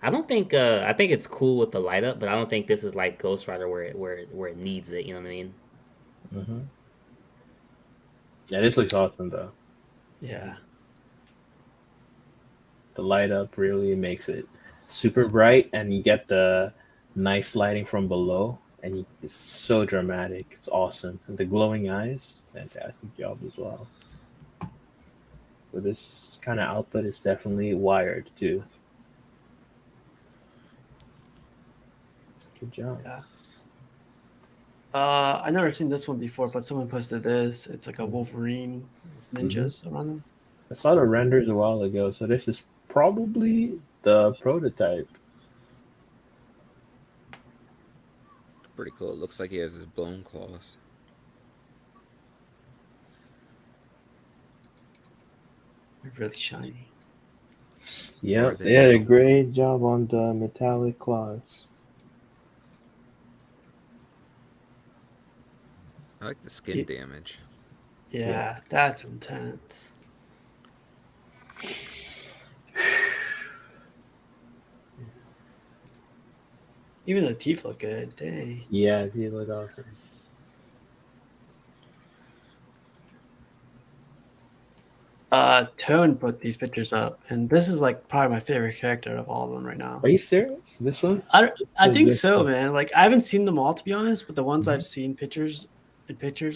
I don't think. I think it's cool with the light up, but I don't think this is like Ghost Rider where it needs it. You know what I mean? Hmm. Yeah, this looks awesome though. Yeah. The light up really makes it super bright, and you get the nice lighting from below, and it's so dramatic. It's awesome, and the glowing eyes, fantastic job as well. For this kind of output, it's definitely wired too. Good job. Yeah. I never seen this one before, but someone posted this. It's like a Wolverine with Hmm. ninjas around him. I saw the renders a while ago, so this is probably the prototype. Pretty cool. It looks like he has his bone claws. They're really shiny. Yep, Are they had a they? great job on the metallic claws. I like the skin damage. Yeah, that's intense. Even the teeth look good. Dang. Yeah, they look awesome. Tone put these pictures up, and this is like probably my favorite character of all of them right now. Are you serious? This one? I think This so, one. man. Like I haven't seen them all to be honest, but the ones Mhm. I've seen pictures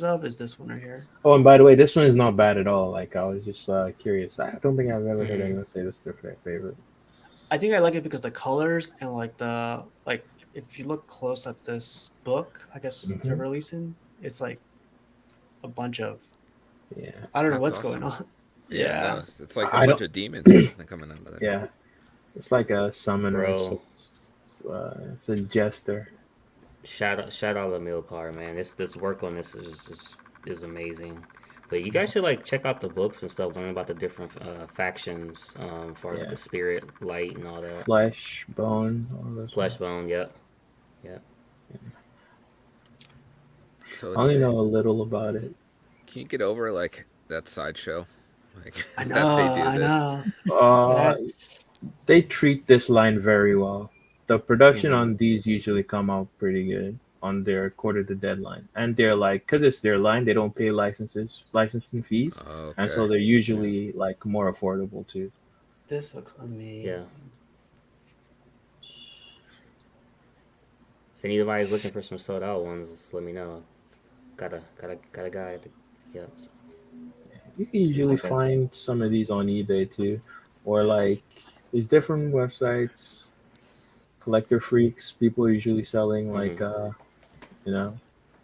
of is this one right here. Oh, and by the way, this one is not bad at all. Like I was just curious. I don't think I've ever heard Hmm. anyone say this is their favorite. I think I like it because the colors and like if you look close at this book, I guess they're Hmm. releasing, it's like a bunch of Yeah, I don't know That's what's going awesome. on. Yeah, no, Yeah. it's like a I bunch don't. of demons or something coming out of there. Yeah, it's like a summoner. Bro, So it's a jester. shout out to Milcar, man. This work on this is amazing. But you guys should like check out the books and stuff, learn about the different factions, as far as Yeah, the spirit, light, and all that. flesh, bone, all those Flesh ones. bone, yep, yep. So I it's. only know a little about it. Can you get over like that sideshow? Like I know, that they do I this. know. Uh, That's they treat this line very well. The production Hmm. on these usually come out pretty good on their quarter to deadline, and they're like, because it's their line, they don't pay licensing fees, and Okay. so they're Yeah, usually like more affordable too. this looks yeah. amazing. If anybody's looking for some sold out ones, just let me know. Got a guy at the, yep. You can usually Okay. find some of these on eBay too, or like there's different websites, collector freaks. People are usually selling Hmm. like you know,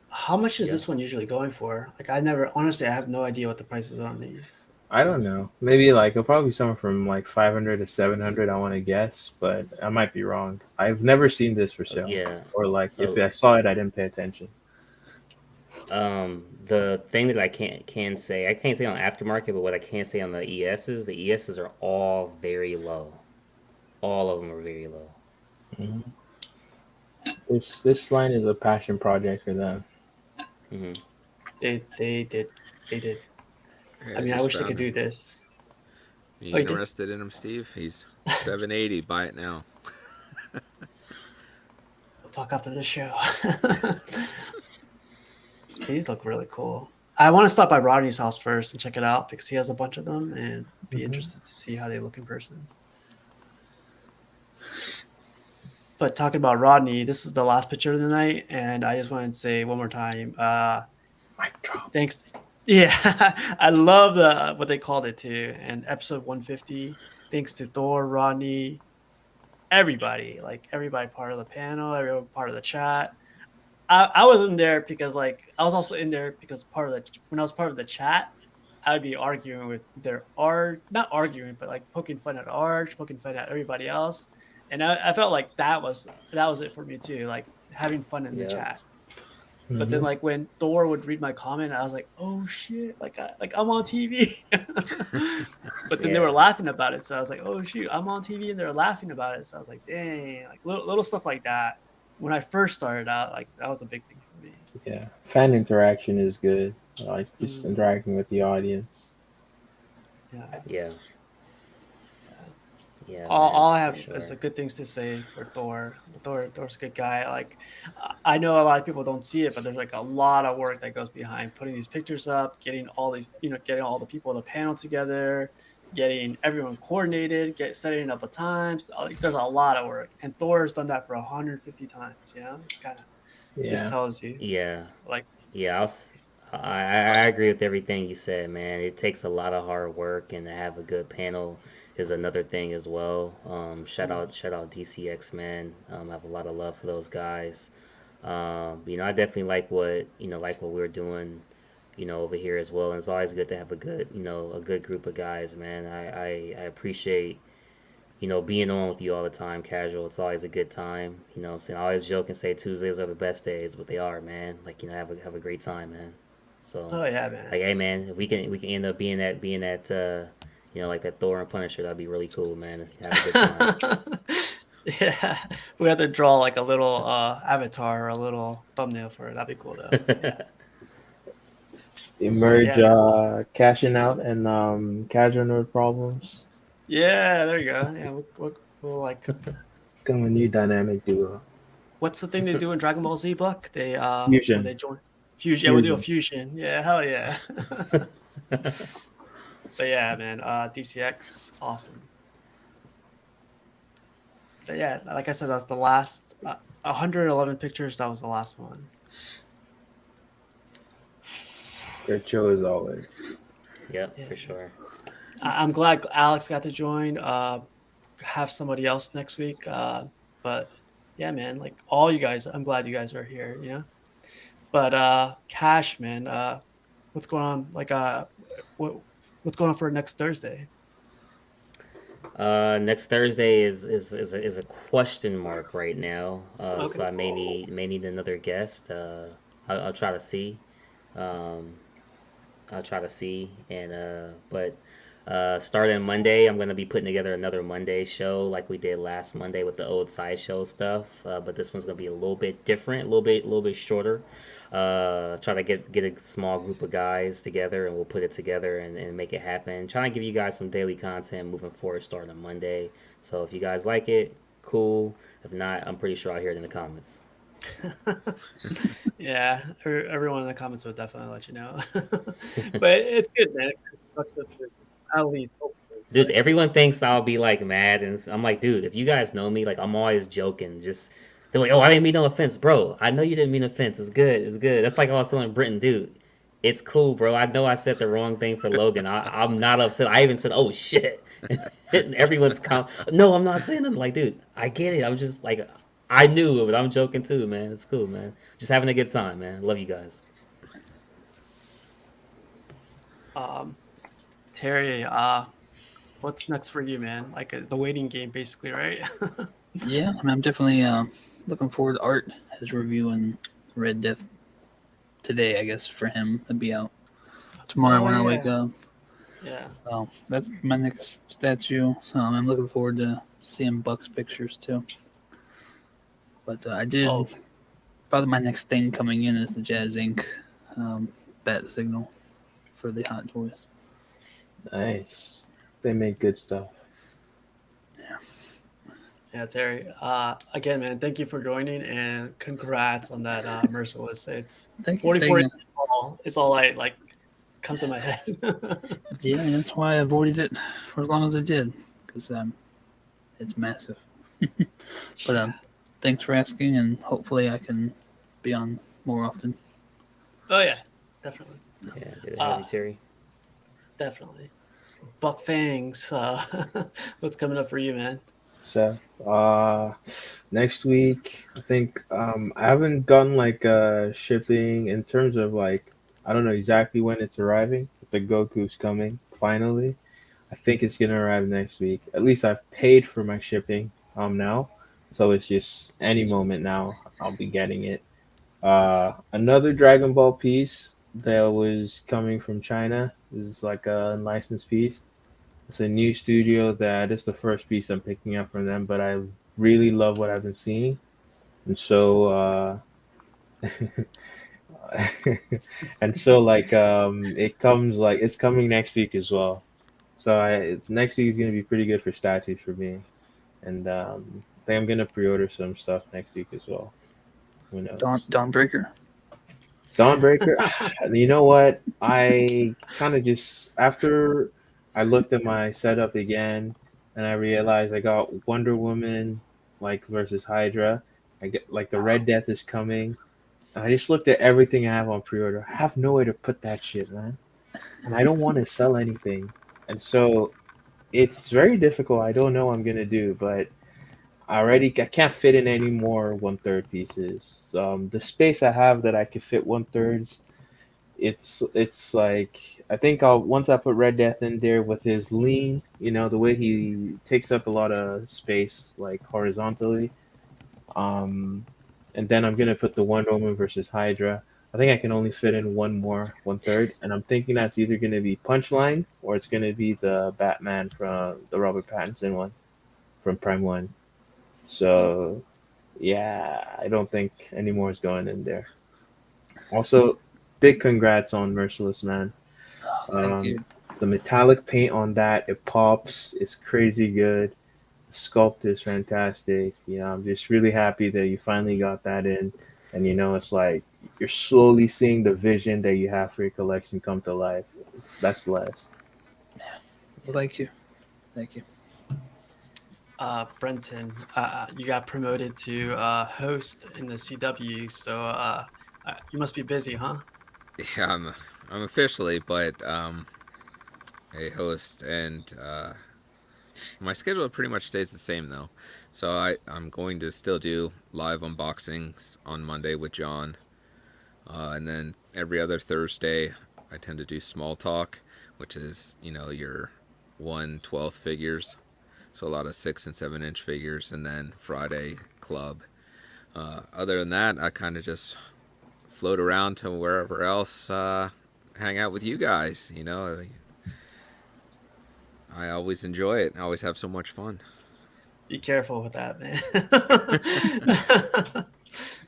How much is Yeah. this one usually going for? Like I never honestly I have no idea what the prices are on these. I don't know. Maybe like it'll probably be somewhere from like 500 to 700. I want to guess, but I might be wrong. I've never seen this for sale, Yeah. or like if Oh, I saw it, I didn't pay attention. the thing that I can say, I can't say on aftermarket, but what I can say on the ESs are all very low. All of them are very low. Mhm. This line is a passion project for them. Hmm. They did. Hey, I I mean I just wish they could found him. do this. You Oh, you did? interested in him, Steve? He's 780. Buy it now. talk after the show. These look really cool. I want to stop by Rodney's house first and check it out because he has a bunch of them and be interested to see how they look in person. But talking about Rodney, this is the last picture of the night, and I just wanted to say one more time, Mic drop. thanks. Yeah, I love the what they called it too. And episode 150, thanks to Thor, Rodney, everybody, like everybody part of the panel, everyone part of the chat. I was in there because like I was also in there because part of the when I was part of the chat, I would be arguing with their art, not arguing, but like poking fun at Arch, poking fun at everybody else. And I felt like that was it for me too, like having fun in the Yeah. chat. But then like when Thor would read my comment, I was like, oh shit, like I'm on TV. But then they were Yeah. laughing about it. So I was like, oh shoot, I'm on TV and they're laughing about it. So I was like, dang, like little stuff like that. When I first started out, like that was a big thing for me. Yeah, fan interaction is good. Like just Mhm. interacting with the audience. Yeah. Yeah. Yeah, All man, I for have is sure. a good things to say for Thor. Thor's a good guy. Like I know a lot of people don't see it, but there's like a lot of work that goes behind putting these pictures up, getting all these, getting all the people on the panel together, getting everyone coordinated, setting up the times. Like, there's a lot of work, and Thor has done that for 150 times. It kind of just Yeah. tells you, Yeah. like, Yeah, I agree with everything you said, man. It takes a lot of hard work, and to have a good panel is another thing as well. Shout out DCX, man. I have a lot of love for those guys. I definitely like what we're doing, over here as well. And it's always good to have a good group of guys, man. I appreciate, being on with you all the time, casual. It's always a good time. What I'm saying, I always joke and say Tuesdays are the best days, but they are, man. Like, have a great time, man. So, oh yeah, man. like, hey, man, if we can end up being that, like that Thor and Punisher, that'd be really cool, man. Have a good time. Yeah, we have to draw like a little avatar or a little thumbnail for it. That'd be cool though. Yeah, but Emerge yeah, cashing out and casual nerd problems. yeah. There you go. Yeah, we'll like. Kind of a new dynamic duo. What's the thing they do in Dragon Ball Z book? They when they Fusion. join fusion. Yeah, we'll do a Fusion. fusion. Yeah, hell yeah. But yeah, man. DCX, awesome. But yeah, like I said, that's the last 111 pictures. That was the last one. Great show as always. Yep, Yeah. for sure. I'm glad Alex got to join. Have somebody else next week. But yeah, man, like all you guys, I'm glad you guys are here. But Cash, man, what's going on? Like, what what's going on for next Thursday? Next Thursday is a question mark right now. So Okay. I may need another guest. I'll try to see. Um, I'll try to see. And but starting Monday, I'm gonna be putting together another Monday show like we did last Monday with the old sideshow stuff. But this one's gonna be a little bit different, a little bit shorter. Try to get a small group of guys together, and we'll put it together and make it happen. Trying to give you guys some daily content moving forward, starting on Monday. So if you guys like it, cool. If not, I'm pretty sure I'll hear it in the comments. Yeah, everyone in the comments will definitely let you know. But it's good, man. At least, hopefully, Dude, everyone thinks I'll be like mad, and I'm like, dude, if you guys know me, like I'm always joking. Just they're like, oh, I didn't mean no offense, bro. I know you didn't mean offense. It's good. It's good. That's like I was telling Britton, dude. It's cool, bro. I know I said the wrong thing for Logan. I'm not upset. I even said, oh shit. And everyone's no, I'm not saying them. Like, dude, I get it. I'm just like, I knew it, but I'm joking too, man. It's cool, man. Just having a good time, man. Love you guys. Terry, what's next for you, man? Like the waiting game, basically, right? Yeah, I mean, I'm definitely looking forward to Art, his review on Red Death today, I guess, for him. It'll be out tomorrow Oh when I wake yeah, up. yeah. So that's my next statue. So I'm looking forward to seeing Buck's pictures too. But I did Oh, probably my next thing coming in is the Jazz Inc. Bat signal for the Hot Toys. Nice. They make good stuff. Yeah, Terry. Again, man, thank you for joining and congrats on that Merciless. It's Thank you. 44 Thank you. it's all I like comes to my head. Yeah, and that's why I avoided it for as long as I did, because it's massive. But thanks for asking, and hopefully I can be on more often. Oh yeah, definitely. Yeah, good to have you, Terry. Definitely. Buck Fangs, what's coming up for you, man? So, next week, I think I haven't gotten like shipping in terms of like I don't know exactly when it's arriving, but the Goku's coming finally. I think it's gonna arrive next week. At least I've paid for my shipping now, so it's just any moment now I'll be getting it. Another Dragon Ball piece that was coming from China. This is like a licensed piece. It's a new studio that is the first piece I'm picking up from them, but I really love what I've been seeing. And so and so like it comes like it's coming next week as well. So next week is gonna be pretty good for statues for me. And I think I'm gonna pre-order some stuff next week as well. Who knows? Dawnbreaker. Dawnbreaker, you know what? I kind of just after I looked at my setup again, and I realized I got Wonder Woman like versus Hydra. I get like the Red Death is coming. I just looked at everything I have on pre-order. I have no way to put that shit, man, and I don't want to sell anything, and so it's very difficult. I don't know what I'm gonna do, but I can't fit in any more 1/3 pieces. The space I have that I could fit 1/3s, it's like I think I'll once I put Red Death in there with his lean, the way he takes up a lot of space like horizontally. Um, and then I'm gonna put the Wonder Woman versus Hydra. I think I can only fit in one more 1/3, and I'm thinking that's either gonna be Punchline or it's gonna be the Batman from the Robert Pattinson one from Prime One. So yeah, I don't think any more is going in there. Also, big congrats on Merciless Man. Thank Um, you. the metallic paint on that, it pops. It's crazy good. The sculpt is fantastic. I'm just really happy that you finally got that in. And it's like you're slowly seeing the vision that you have for your collection come to life. That's blessed. Well, thank you. Thank you. Brenton, you got promoted to host in the CW, so you must be busy, huh? Yeah, I'm officially, but a host, and my schedule pretty much stays the same though. So I'm going to still do live unboxings on Monday with John, and then every other Thursday I tend to do small talk, which is your 1/12 figures, so a lot of 6 and 7 inch figures, and then Friday club. Other than that, I kind of just float around to wherever else, hang out with you guys. I always enjoy it. I always have so much fun. Be careful with that, man.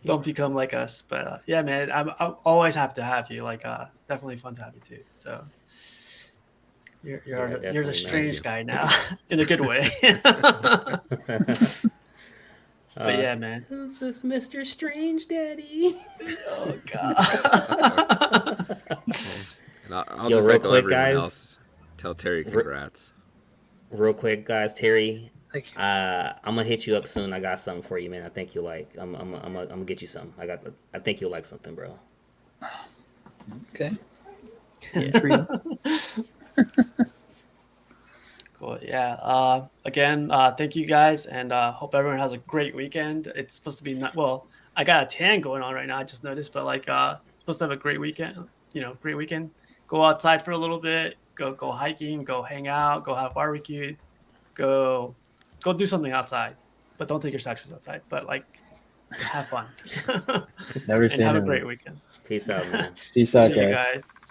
Don't become like us. But yeah, man, I'm always happy to have you. Like, definitely fun to have you too. So you're you're the definitely, man. strange guy now, in a good way. But yeah, man. Who's this Mr. Strange Daddy? Oh god. And I'll Yo, just real echo quick, everyone guys. else. Tell Terry congrats. Real quick, guys, Terry. Thank you. I'm gonna hit you up soon. I got something for you, man. I think you'll like. I'm gonna get you some. I think you'll like something, bro. Okay. Yeah. Cool. Yeah. Again, thank you guys, and hope everyone has a great weekend. It's supposed to be not well. I got a tan going on right now. I just noticed, but like, it's supposed to have a great weekend. Great weekend. Go outside for a little bit. Go hiking. Go hang out. Go have barbecue. Go do something outside, but don't take your statues outside. But like, have fun Never and say have a never. great weekend. Peace out, man. Peace out, See you guys. guys.